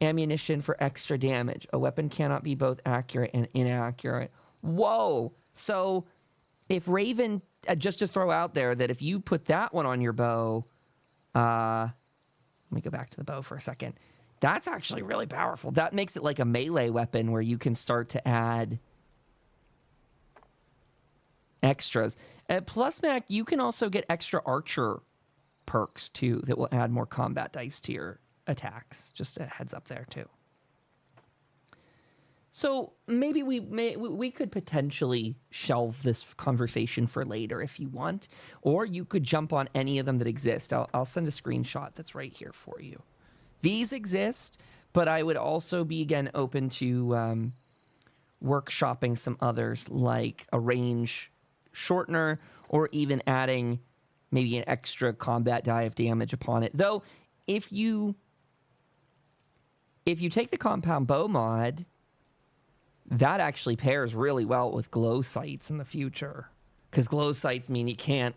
ammunition for extra damage. A weapon cannot be both accurate and inaccurate. Whoa. So if Raven, just throw out there that if you put that one on your bow, let me go back to the bow for a second. That's actually really powerful. That makes it like a melee weapon where you can start to add extras. Plus, Mac, you can also get extra archer perks too that will add more combat dice to your attacks. Just a heads up there too. So maybe we could potentially shelve this conversation for later if you want, or you could jump on any of them that exist. I'll send a screenshot that's right here for you. These exist, but I would also be, again, open to workshopping some others, like a range shortener, or even adding maybe an extra combat die of damage upon it. Though, if you take the compound bow mod, that actually pairs really well with glow sights in the future, because glow sights mean you can't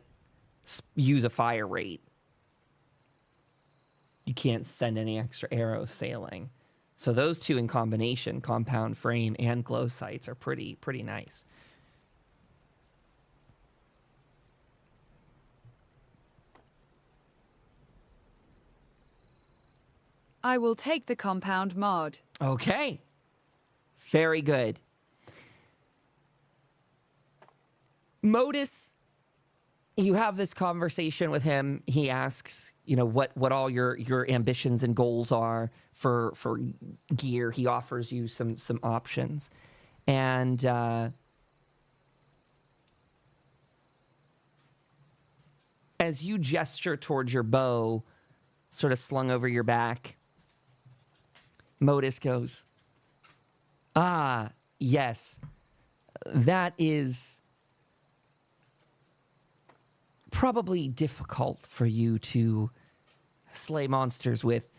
use a fire rate. You can't send any extra arrows sailing. So those two in combination, compound frame and glow sights, are pretty nice. I will take the compound mod. Okay. Very good. Modus, you have this conversation with him. He asks, what all your ambitions and goals are for gear. He offers you some options. And as you gesture towards your bow, sort of slung over your back, Modus goes, "Ah, yes, that is probably difficult for you to slay monsters with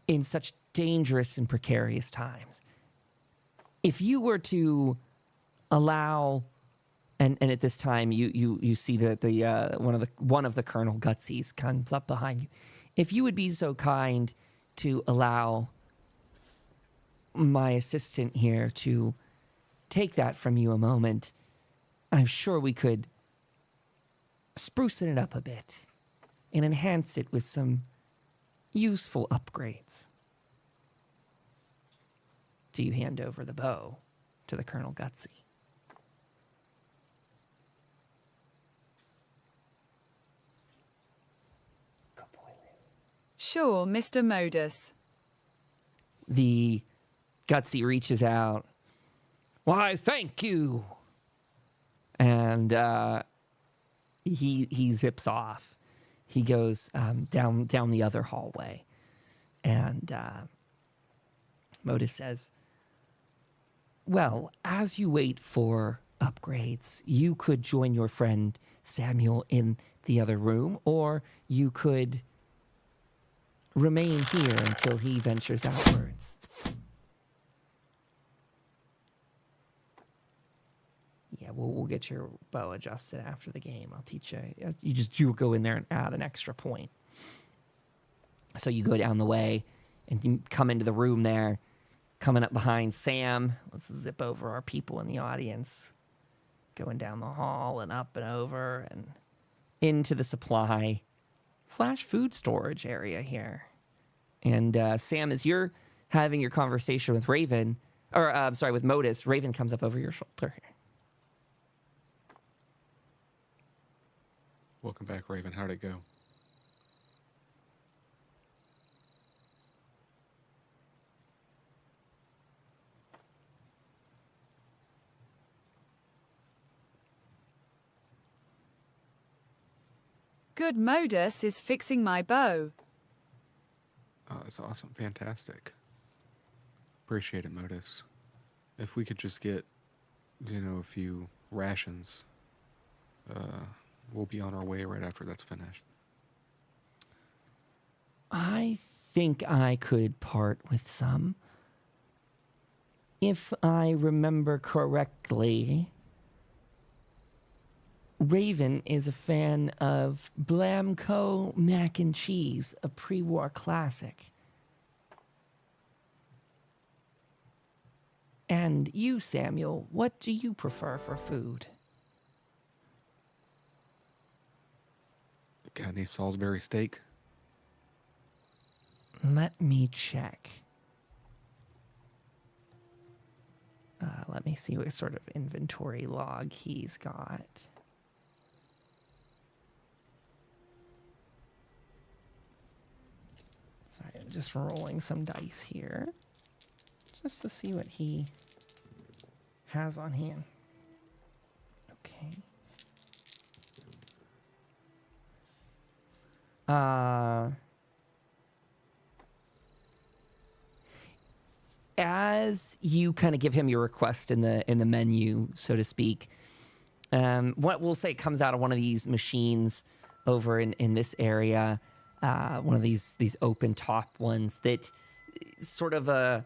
in such dangerous and precarious times. If you were to allow," and at this time you see that the one of the Colonel Gutsies comes up behind you. If you would be so kind to allow my assistant here to take that from you a moment, I'm sure we could sprucing it up a bit and enhance it with some useful upgrades. Do you hand over the bow to the Colonel Gutsy? Sure, Mr. Modus. The Gutsy reaches out. "Why, thank you." And he zips off. He goes down the other hallway. And Modus says, "Well, as you wait for upgrades, you could join your friend Samuel in the other room, or you could remain here until he ventures outwards." Yeah, we'll get your bow adjusted after the game. I'll teach you. You go in there and add an extra point. So you go down the way and you come into the room there, coming up behind Sam. Let's zip over our people in the audience. Going down the hall and up and over and into the supply/food storage area here. And Sam, as you're having your conversation with Raven, with Modus, Raven comes up over your shoulder here. Welcome back, Raven. How'd it go? Good. Modus is fixing my bow. Oh, that's awesome. Fantastic. Appreciate it, Modus. If we could just get, a few rations, we'll be on our way right after that's finished. I think I could part with some. If I remember correctly, Raven is a fan of Blamco mac and cheese, a pre-war classic. And you, Samuel, what do you prefer for food? Got any Salisbury steak? Let me check. Let me see what sort of inventory log he's got. just rolling some dice here, just to see what he has on hand. Okay. As you kind of give him your request in the menu, so to speak, what we'll say comes out of one of these machines over in this area, one of these open top ones that sort of a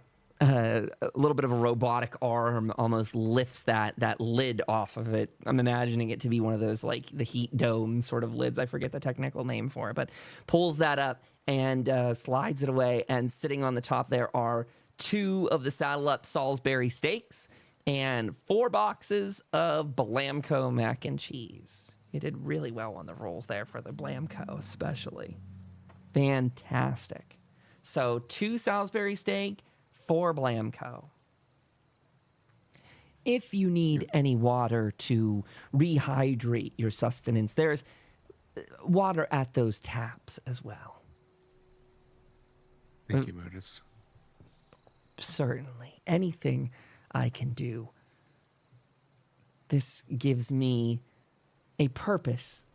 little bit of a robotic arm almost lifts that lid off of it. I'm imagining it to be one of those like the heat dome sort of lids. I forget the technical name for it, but pulls that up and slides it away. And sitting on the top there are 2 of the saddle up Salisbury steaks and 4 boxes of Blamco mac and cheese. You did really well on the rolls there for the Blamco, especially. Fantastic. So 2 Salisbury steak, 4 Blamco. If you need any water to rehydrate your sustenance, there's water at those taps as well. Thank you, Modus. Certainly. Anything I can do. This gives me a purpose,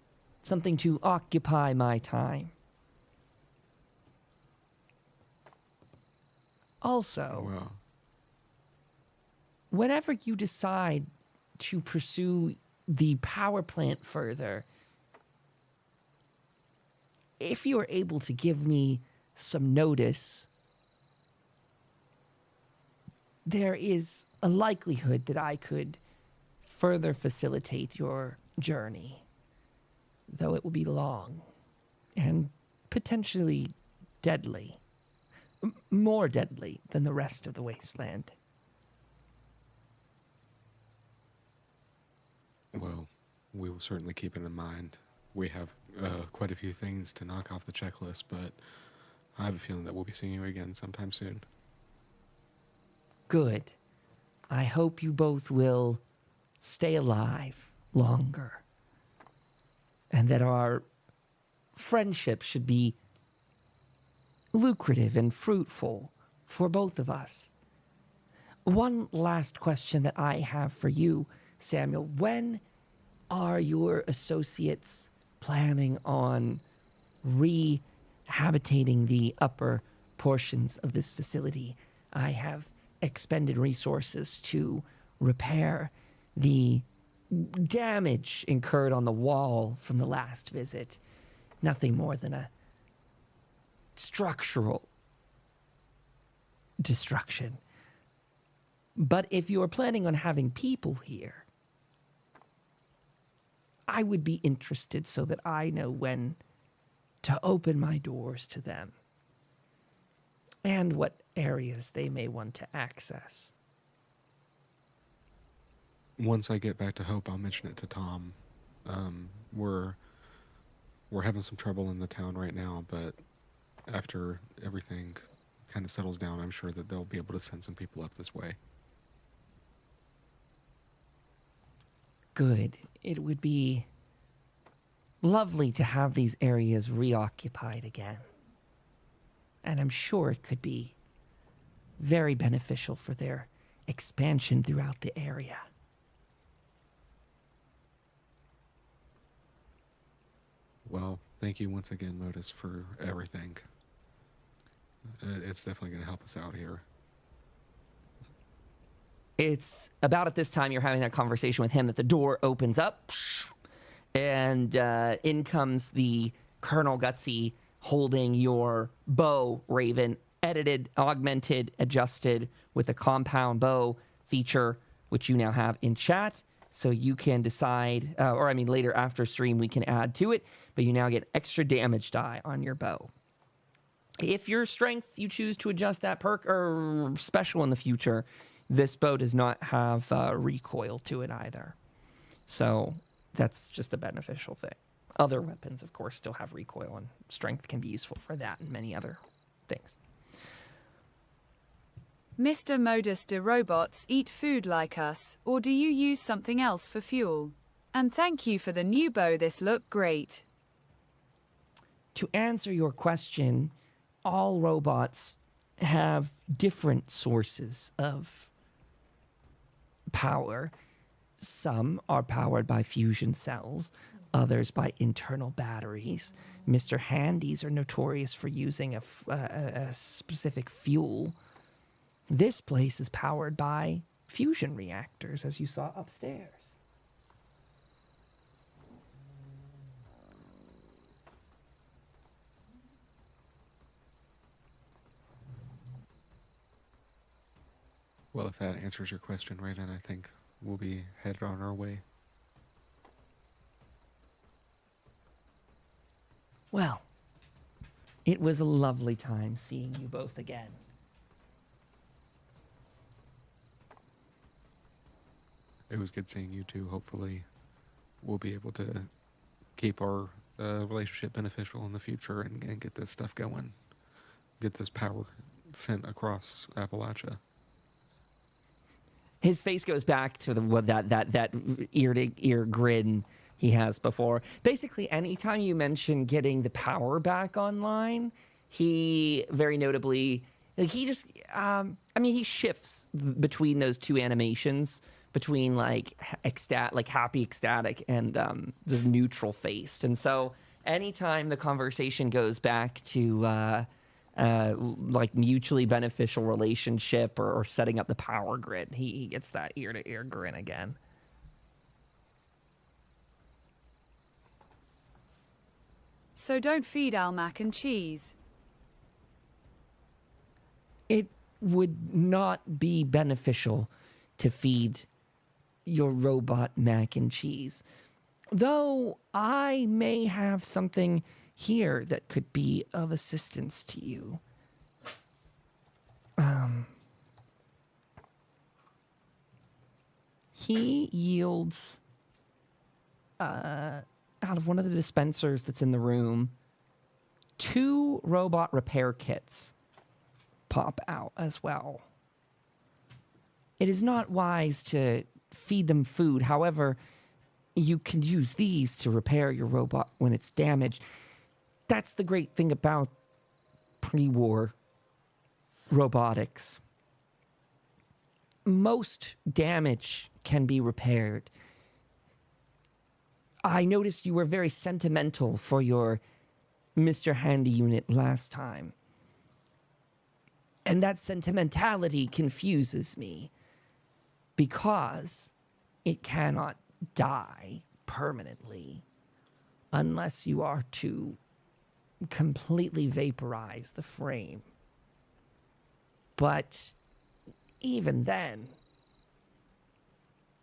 something to occupy my time. Also, Wow. whenever you decide to pursue the power plant further, if you are able to give me some notice, there is a likelihood that I could further facilitate your journey, though it will be long and potentially deadly. More deadly than the rest of the wasteland. Well, we will certainly keep it in mind. We have quite a few things to knock off the checklist, but I have a feeling that we'll be seeing you again sometime soon. Good. I hope you both will stay alive longer. And that our friendship should be lucrative and fruitful for both of us. One last question that I have for you, Samuel. When are your associates planning on rehabitating the upper portions of this facility? I have expended resources to repair the damage incurred on the wall from the last visit. Nothing more than a structural destruction. But if you are planning on having people here, I would be interested so that I know when to open my doors to them and what areas they may want to access. Once I get back to Hope, I'll mention it to Tom. We're having some trouble in the town right now, but after everything kind of settles down, I'm sure that they'll be able to send some people up this way. Good. It would be lovely to have these areas reoccupied again. And I'm sure it could be very beneficial for their expansion throughout the area. Well, thank you once again, Modus, for everything. It's definitely going to help us out here. It's about at this time you're having that conversation with him that the door opens up, and in comes the Colonel Gutsy holding your bow, Raven, edited, augmented, adjusted with a compound bow feature, which you now have in chat. So you can decide, later after stream we can add to it, but you now get extra damage die on your bow. If your strength, you choose to adjust that perk or special in the future, this bow does not have recoil to it either. So that's just a beneficial thing. Other weapons, of course, still have recoil, and strength can be useful for that and many other things. Mr. Modus, do robots eat food like us, or do you use something else for fuel? And thank you for the new bow, this look great. To answer your question, all robots have different sources of power. Some are powered by fusion cells, others by internal batteries. Mr. Handy's are notorious for using a specific fuel. This place is powered by fusion reactors, as you saw upstairs. Well, if that answers your question, right, then I think we'll be headed on our way. Well, it was a lovely time seeing you both again. It was good seeing you too. Hopefully, we'll be able to keep our relationship beneficial in the future and get this stuff going. Get this power sent across Appalachia. His face goes back to that ear-to-ear grin he has before. Basically, anytime you mention getting the power back online, he very notably, he just, he shifts between those two animations, between like happy ecstatic and just neutral faced. And so anytime the conversation goes back to like mutually beneficial relationship or setting up the power grid, he gets that ear-to-ear grin again. So don't feed Al mac and cheese. It would not be beneficial to feed your robot mac and cheese. Though I may have something here that could be of assistance to you. He yields out of one of the dispensers that's in the room, 2 robot repair kits pop out as well. It is not wise to feed them food. However, you can use these to repair your robot when it's damaged. That's the great thing about pre-war robotics. Most damage can be repaired. I noticed you were very sentimental for your Mr. Handy unit last time. And that sentimentality confuses me because it cannot die permanently unless you are to completely vaporize the frame. But even then,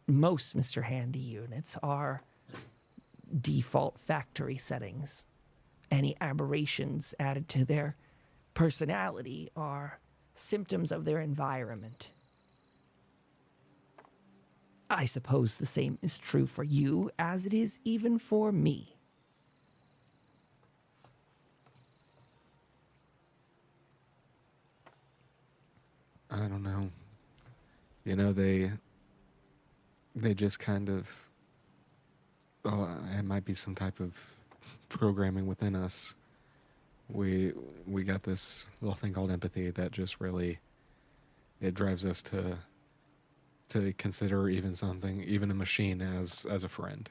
most Mr. Handy units are default factory settings. Any aberrations added to their personality are symptoms of their environment. I suppose the same is true for you as it is even for me. I don't know. You know, they just kind of, it might be some type of programming within us. We got this little thing called empathy that just really, it drives us to consider even a machine as a friend.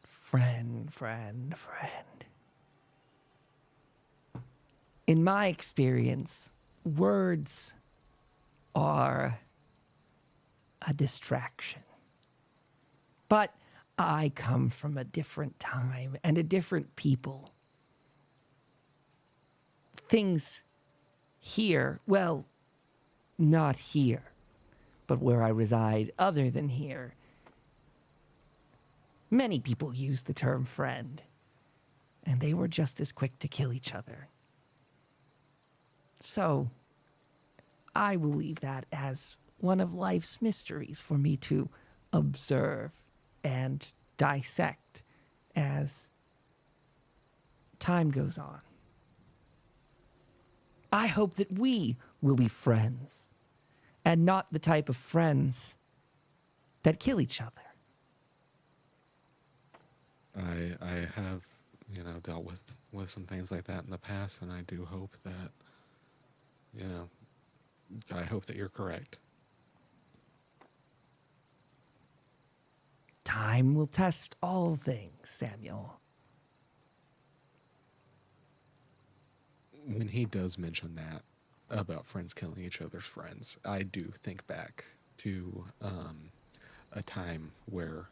Friend. In my experience, words are a distraction. But I come from a different time and a different people. Things here, well, not here, but where I reside other than here, many people use the term friend, and they were just as quick to kill each other. So, I will leave that as one of life's mysteries for me to observe and dissect as time goes on. I hope that we will be friends, and not the type of friends that kill each other. I have dealt with some things like that in the past, and I do hope that, I hope that you're correct. Time will test all things, Samuel. When he does mention that about friends killing each other's friends, I do think back to a time where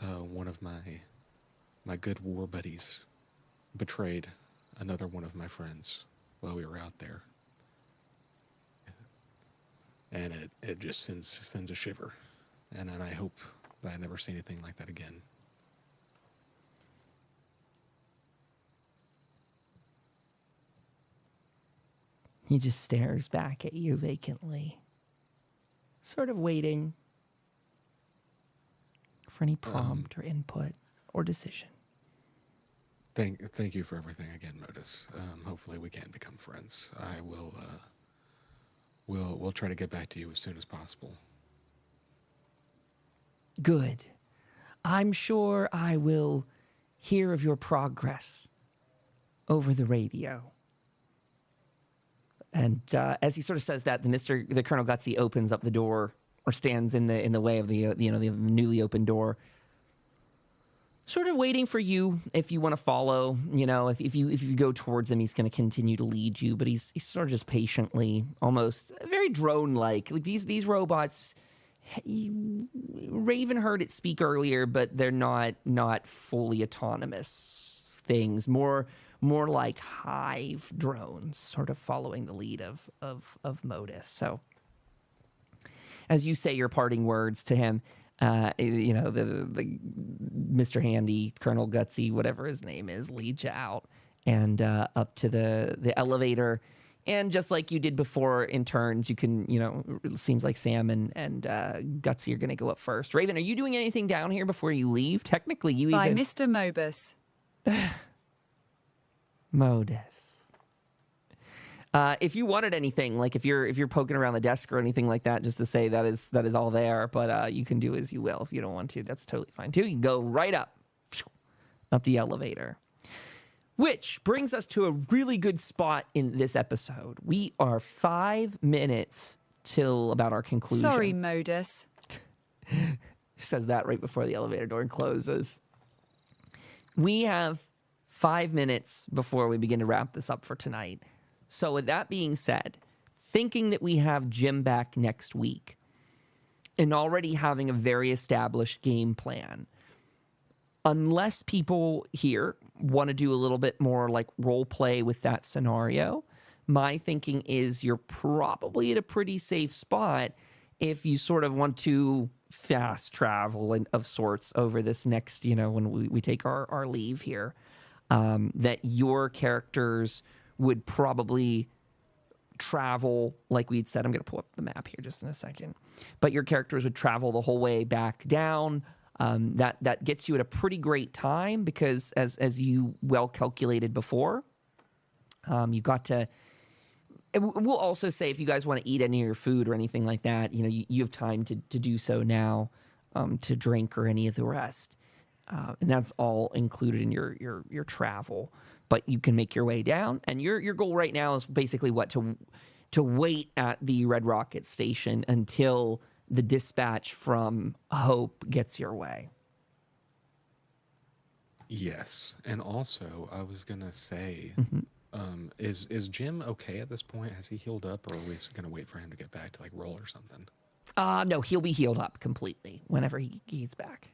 one of my good war buddies betrayed another one of my friends while we were out there. And it just sends a shiver. And I hope that I never see anything like that again. He just stares back at you vacantly, sort of waiting for any prompt or input or decision. Thank you for everything again, Modus. Hopefully we can become friends. I will. We'll try to get back to you as soon as possible. Good. I'm sure I will hear of your progress over the radio. And as he sort of says that, the Colonel Gutsy opens up the door, or stands in the way of the newly opened door, sort of waiting for you if you want to follow. If you go towards him, he's going to continue to lead you, but he's sort of just patiently, almost very drone-like. Like these robots. Raven heard it speak earlier, but they're not fully autonomous things. More like hive drones, sort of following the lead of Modus. So, as you say your parting words to him, the Mr. Handy, Colonel Gutsy, whatever his name is, leads you out and up to the elevator. And just like you did before in turns, you can, it seems like Sam and Gutsy are going to go up first. Raven, are you doing anything down here before you leave? Technically, you By even... Mr. Mobus. Modus. If you wanted anything, like if you're poking around the desk or anything like that, just to say that is all there, but you can do as you will. If you don't want to, that's totally fine too. You can go right up the elevator. Which brings us to a really good spot in this episode. We are 5 minutes till about our conclusion. Sorry, Modus. Says that right before the elevator door closes. We have 5 minutes before we begin to wrap this up for tonight. So with that being said, thinking that we have Jim back next week and already having a very established game plan, unless people here want to do a little bit more like role play with that scenario, my thinking is you're probably at a pretty safe spot if you sort of want to fast travel of sorts over this next, when we take our leave here, that your characters would probably travel, like we'd said. I'm going to pull up the map here just in a second. But your characters would travel the whole way back down. That gets you at a pretty great time because, as you well calculated before, you got to. We'll also say if you guys want to eat any of your food or anything like that, you have time to do so now, to drink or any of the rest, and that's all included in your travel. But you can make your way down, and your goal right now is basically to wait at the Red Rocket station until the dispatch from Hope gets your way. Yes, and also I was gonna say, is Jim okay at this point? Has he healed up, or are we gonna wait for him to get back to like roll or something? No, he'll be healed up completely whenever he's back.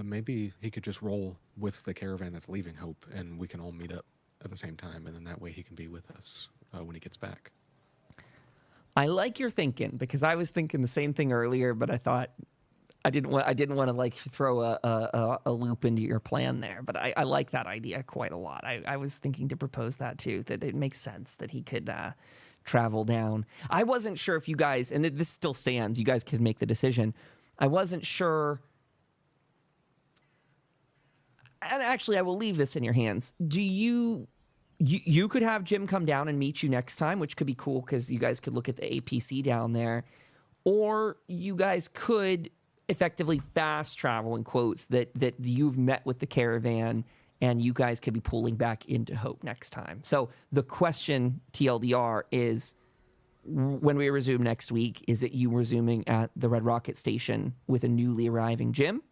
Maybe he could just roll with the caravan that's leaving Hope, and we can all meet up at the same time, and then that way he can be with us when he gets back. I like your thinking, because I was thinking the same thing earlier, but I thought I didn't want to like throw a loop into your plan there. But I like that idea quite a lot. I was thinking to propose that too, that it makes sense that he could travel down. I wasn't sure if you guys, and this still stands, you guys could make the decision. I wasn't sure. And actually, I will leave this in your hands. Do you could have Jim come down and meet you next time, which could be cool because you guys could look at the APC down there. Or you guys could effectively fast travel, in quotes, that you've met with the caravan and you guys could be pulling back into Hope next time. So the question, TLDR, is when we resume next week, is it you resuming at the Red Rocket Station with a newly arriving Jim,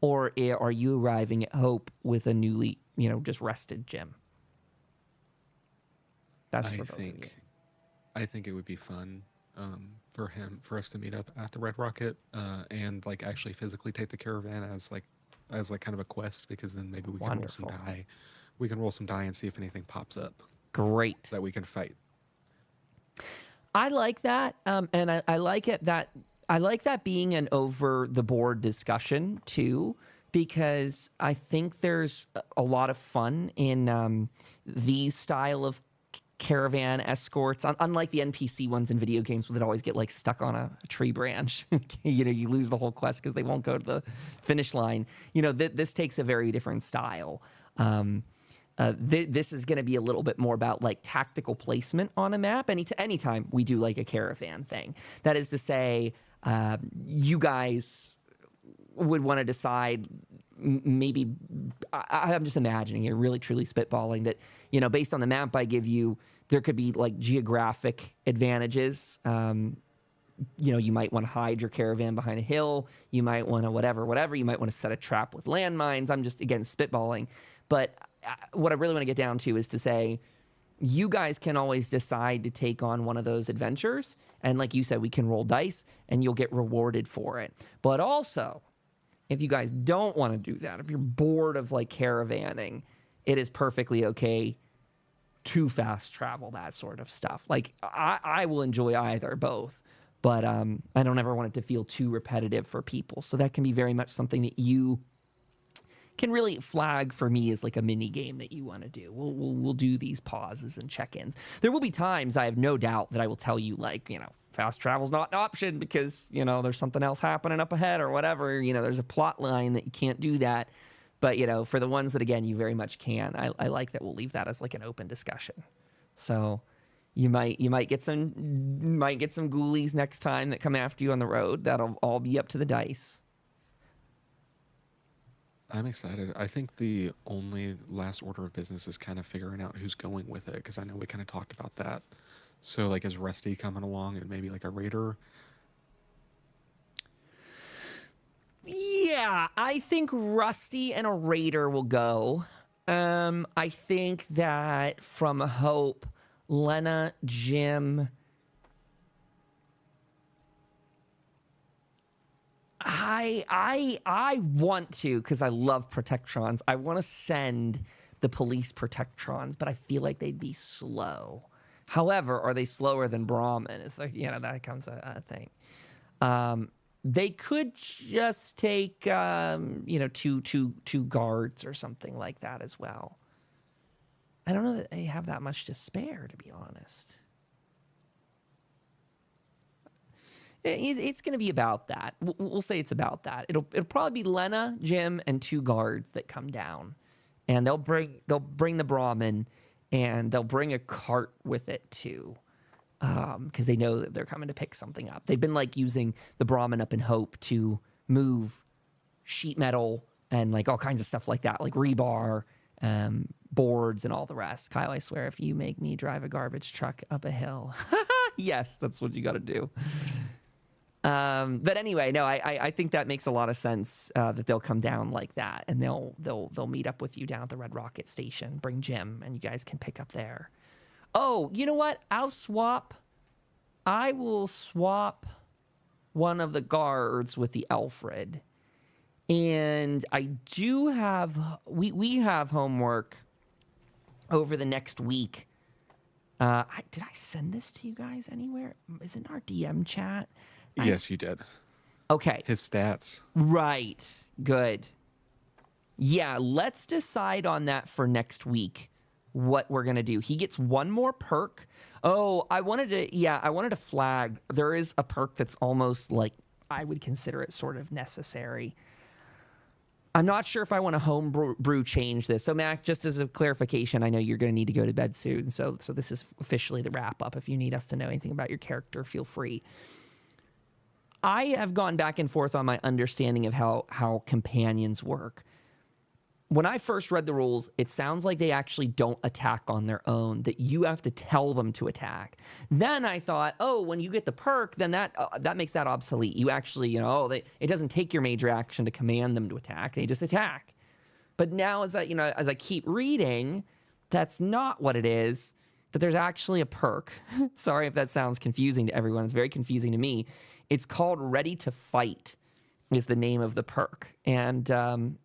or are you arriving at Hope with a newly, just rested Jim? That's for both of you. I think it would be fun for us to meet up at the Red Rocket and like actually physically take the caravan as kind of a quest, because then maybe we can roll some die. We can roll some die and see if anything pops up. Great. That we can fight. I like that, and I like it that I like that being an over the board discussion too, because I think there's a lot of fun in these style of caravan escorts, unlike the NPC ones in video games where they'd always get like stuck on a tree branch. You lose the whole quest because they won't go to the finish line. This takes a very different style. This is going to be a little bit more about like tactical placement on a map. Anytime we do like a caravan thing, that is to say, you guys would want to decide maybe, I'm just imagining here, really truly spitballing that, based on the map I give you, there could be like geographic advantages. You might want to hide your caravan behind a hill. You might want to whatever. You might want to set a trap with landmines. I'm just, again, spitballing. But what I really want to get down to is to say, you guys can always decide to take on one of those adventures. And like you said, we can roll dice and you'll get rewarded for it. But also, if you guys don't want to do that, if you're bored of like caravanning, it is perfectly okay to fast travel, that sort of stuff. Like I will enjoy either, both, but I don't ever want it to feel too repetitive for people. So that can be very much something that you can really flag for me as like a mini game that you want to do. We'll do these pauses and check-ins. There will be times, I have no doubt, that I will tell you like, fast travel's not an option because, there's something else happening up ahead or whatever. There's a plot line that you can't do that. But, for the ones that, again, you very much can, I like that we'll leave that as like an open discussion. So you might get some ghoulies next time that come after you on the road. That'll all be up to the dice. I'm excited. I think the only last order of business is kind of figuring out who's going with it, because I know we kind of talked about that. So, like, is Rusty coming along and maybe like a raider? Yeah, I think Rusty and a raider will go. I think that from Hope, Lena, Jim, I want to, because I love Protectrons. I want to send the police Protectrons, but I feel like they'd be slow. However, are they slower than Brahmin? It's like, that becomes a thing. They could just take, two guards or something like that as well. I don't know that they have that much to spare, to be honest. It's going to be about that. We'll say it's about that. It'll probably be Lena, Jim, and two guards that come down, and they'll bring the Brahmin, and they'll bring a cart with it too, because they know that they're coming to pick something up. They've been like using the Brahmin up in Hope to move sheet metal and like all kinds of stuff like that, like rebar, boards, and all the rest. Kyle, I swear, if you make me drive a garbage truck up a hill, yes, that's what you got to do. But anyway, no, I think that makes a lot of sense, that they'll come down like that, and they'll meet up with you down at the Red Rocket Station, bring Jim, and you guys can pick up there. Oh, you know what? I will swap one of the guards with the Alfred. And I do have, we have homework over the next week. Did I send this to you guys anywhere? Is it in our DM chat? Yes, you did. Okay. His stats. Right. Good. Yeah, let's decide on that for next week, what we're going to do. He gets one more perk. Oh, I wanted to flag. There is a perk that's almost like, I would consider it sort of necessary. I'm not sure if I want to homebrew change this. So, Mac, just as a clarification, I know you're going to need to go to bed soon. So this is officially the wrap up. If you need us to know anything about your character, feel free. I have gone back and forth on my understanding of how companions work. when I first read the rules, it sounds like they actually don't attack on their own, that you have to tell them to attack. Then I thought, oh, when you get the perk, then that makes that obsolete. You actually, it doesn't take your major action to command them to attack. They just attack. But now as I keep reading, that's not what it is, that there's actually a perk. Sorry if that sounds confusing to everyone. It's very confusing to me. It's called Ready to Fight is the name of the perk. And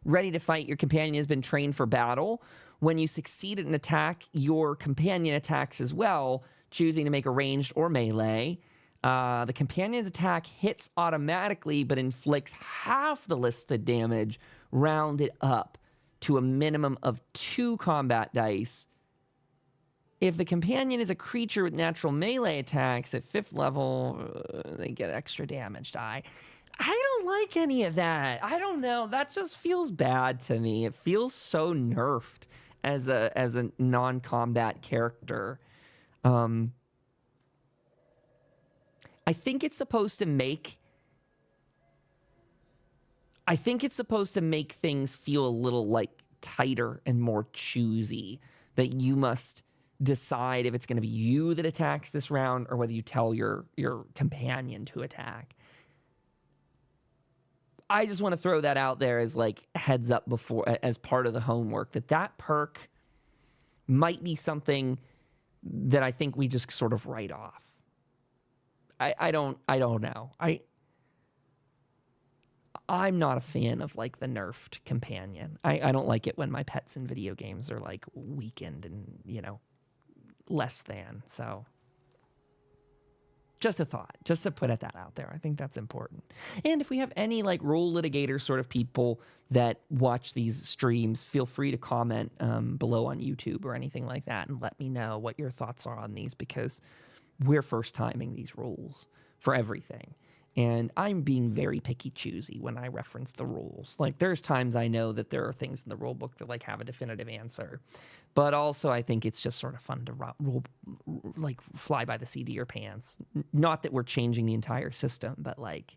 Ready to Fight, your companion has been trained for battle. When you succeed at an attack, your companion attacks as well, choosing to make a ranged or melee. The companion's attack hits automatically, but inflicts half the listed damage, rounded up to a minimum of 2 combat dice. If the companion is a creature with natural melee attacks at 5th level, they get extra damage die. I don't like any of that. I don't know. That just feels bad to me. It feels so nerfed as a non-combat character. I think it's supposed to make things feel a little like tighter and more choosy, that you must decide if it's going to be you that attacks this round or whether you tell your companion to attack. I just want to throw that out there as like heads up as part of the homework, that perk might be something that I think we just sort of write off. I don't know. I'm not a fan of like the nerfed companion. I don't like it when my pets in video games are like weakened and, less than. So just a thought, just to put that out there. I think that's important. And if we have any like rule litigator sort of people that watch these streams, feel free to comment below on YouTube or anything like that and let me know what your thoughts are on these, because we're first timing these rules for everything. And I'm being very picky choosy when I reference the rules. Like there's times I know that there are things in the rule book that like have a definitive answer. But also I think it's just sort of fun to like fly by the seat of your pants. Not that we're changing the entire system, but like,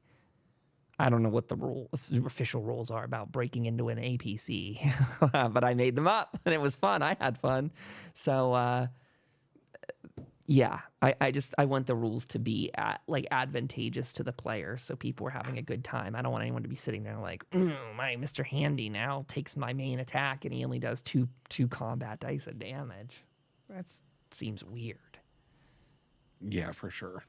I don't know what the official rules are about breaking into an APC, but I made them up and it was fun. I had fun. So, yeah, I want the rules to be advantageous to the player, so people are having a good time. I don't want anyone to be sitting there like, my Mr. Handy now takes my main attack and he only does two combat dice of damage. That seems weird. Yeah, for sure.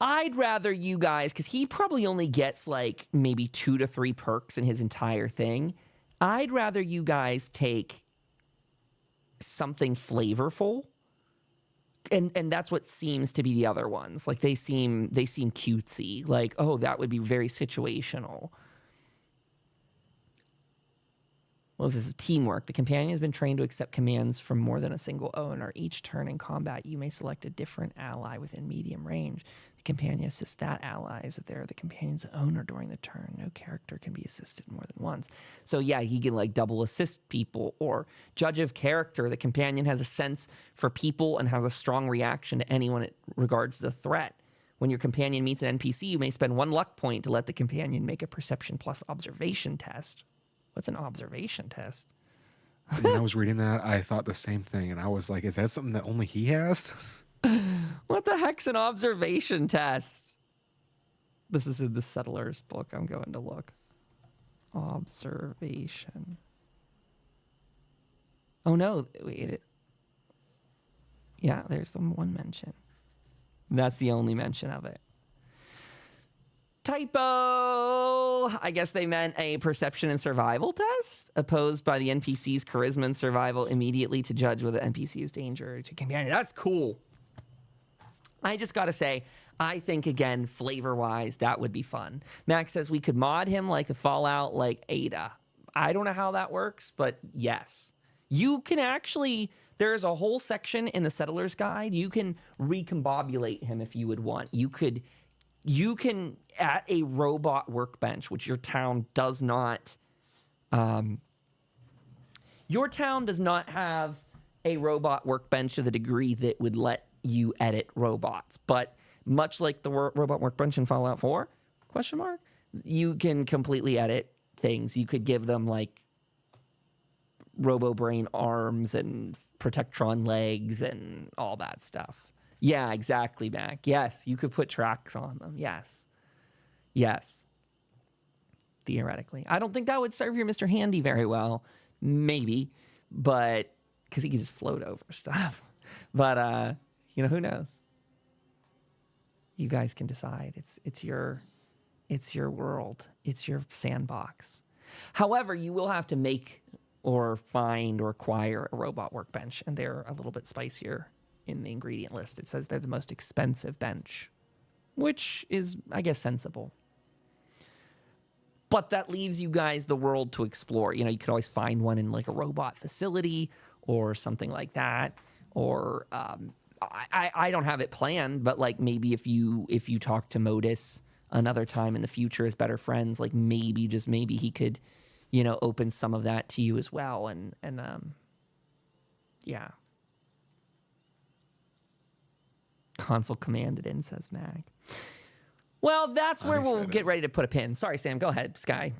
I'd rather you guys, because he probably only gets like maybe 2 to 3 perks in his entire thing. I'd rather you guys take something flavorful, and that's what seems to be the other ones. Like they seem cutesy, like, oh, that would be very situational. Well, this is teamwork. The companion has been trained to accept commands from more than a single owner. Each turn in combat, you may select a different ally within medium range. The companion assists that ally as if they're the companion's owner during the turn. No character can be assisted more than once. So yeah, he can like double assist people, or judge of character. The companion has a sense for people and has a strong reaction to anyone it regards as a threat. When your companion meets an NPC, you may spend 1 luck point to let the companion make a perception plus observation test. What's an observation test? When I was reading that, I thought the same thing, and I was like, is that something that only he has? What the heck's an observation test? This is in the Settlers book. I'm going to look. Observation. Oh, no. Wait. Yeah, there's the one mention. That's the only mention of it. Typo! I guess they meant a perception and survival test, opposed by the NPC's charisma and survival immediately to judge whether the NPC is danger to companion. That's cool. I just gotta say, I think, again, flavor-wise, that would be fun. Max says we could mod him like the Fallout, like Ada. I don't know how that works, but yes. You can actually, there's a whole section in the Settler's Guide. You can recombobulate him if you would want. You can, at a robot workbench, which your town does not, your town does not have a robot workbench to the degree that would let you edit robots. But much like the robot workbench in Fallout 4, you can completely edit things. You could give them like RoboBrain arms and Protectron legs and all that stuff. Yeah, exactly, Mac. Yes, you could put tracks on them. Yes. Yes. Theoretically. I don't think that would serve your Mr. Handy very well. Maybe. But because he can just float over stuff. But, who knows? You guys can decide. It's your world. It's your sandbox. However, you will have to make or find or acquire a robot workbench, and they're a little bit spicier in the ingredient list. It says they're the most expensive bench, which is, I guess, sensible. But that leaves you guys the world to explore. You could always find one in like a robot facility or something like that. Or I don't have it planned, but like maybe if you talk to Modus another time in the future as better friends, like maybe he could, open some of that to you as well. And yeah. Console commanded in, says Mag. Well, that's where we'll get ready to put a pin. Sorry, Sam. Go ahead, Sky.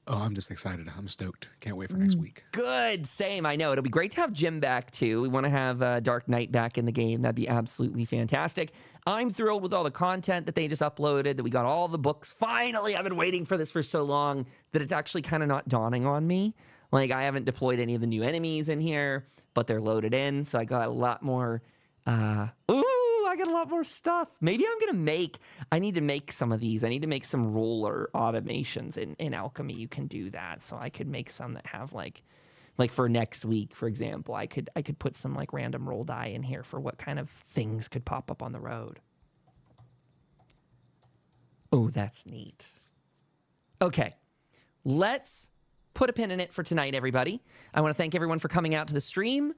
Oh, I'm just excited. I'm stoked. Can't wait for next week. Good. Same. I know. It'll be great to have Jim back, too. We want to have Dark Knight back in the game. That'd be absolutely fantastic. I'm thrilled with all the content that they just uploaded, that we got all the books. Finally, I've been waiting for this for so long that it's actually kind of not dawning on me. Like, I haven't deployed any of the new enemies in here, but they're loaded in, so I got a lot more... I got a lot more stuff. Maybe I need to make some of these. I need to make some roller automations in Alchemy. You can do that. So I could make some that have like for next week, for example, I could put some like random roll die in here for what kind of things could pop up on the road. Oh, that's neat. Okay, let's put a pin in it for tonight, everybody. I want to thank everyone for coming out to the stream.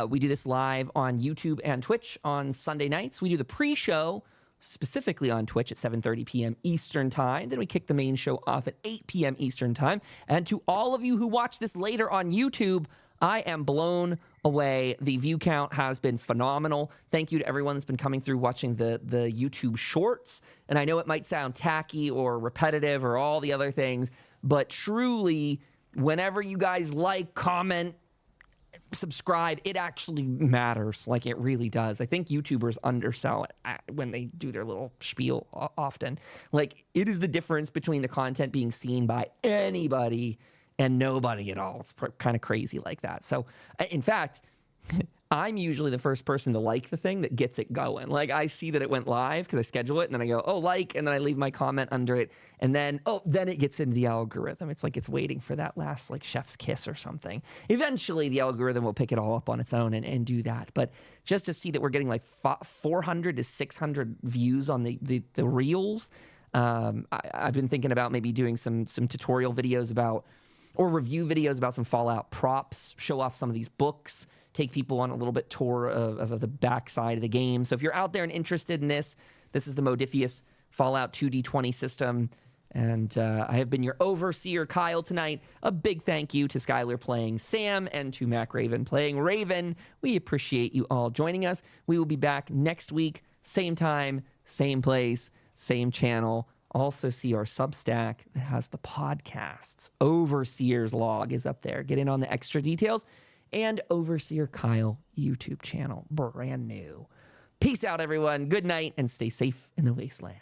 We do this live on YouTube and Twitch on Sunday nights. We do the pre-show specifically on Twitch at 7:30 p.m. Eastern Time. Then we kick the main show off at 8 p.m. Eastern Time. And to all of you who watch this later on YouTube, I am blown away. The view count has been phenomenal. Thank you to everyone that's been coming through watching the YouTube shorts. And I know it might sound tacky or repetitive or all the other things, but truly, whenever you guys like, comment, subscribe, it actually matters. Like, it really does. I think YouTubers undersell it when they do their little spiel often. Like, it is the difference between the content being seen by anybody and nobody at all. It's kind of crazy like that. So, in fact, I'm usually the first person to like the thing that gets it going. Like, I see that it went live because I schedule it, and then I go, oh, like, and then I leave my comment under it, and then, then it gets into the algorithm. It's like it's waiting for that last, like, chef's kiss or something. Eventually, the algorithm will pick it all up on its own and do that. But just to see that we're getting, like, 400 to 600 views on the reels, I've been thinking about maybe doing some tutorial videos about, or review videos about some Fallout props, show off some of these books, take people on a little bit tour of the backside of the game. So if you're out there and interested in this is the Modiphius Fallout 2D20 system. And I have been your overseer, Kyle, tonight. A big thank you to Skylar playing Sam and to Mac Raven playing Raven. We appreciate you all joining us. We will be back next week, same time, same place, same channel. Also see our Substack that has the podcasts. Overseer's log is up there. Get in on the extra details. And Overseer Kyle YouTube channel, brand new. Peace out, everyone. Good night, and stay safe in the wasteland.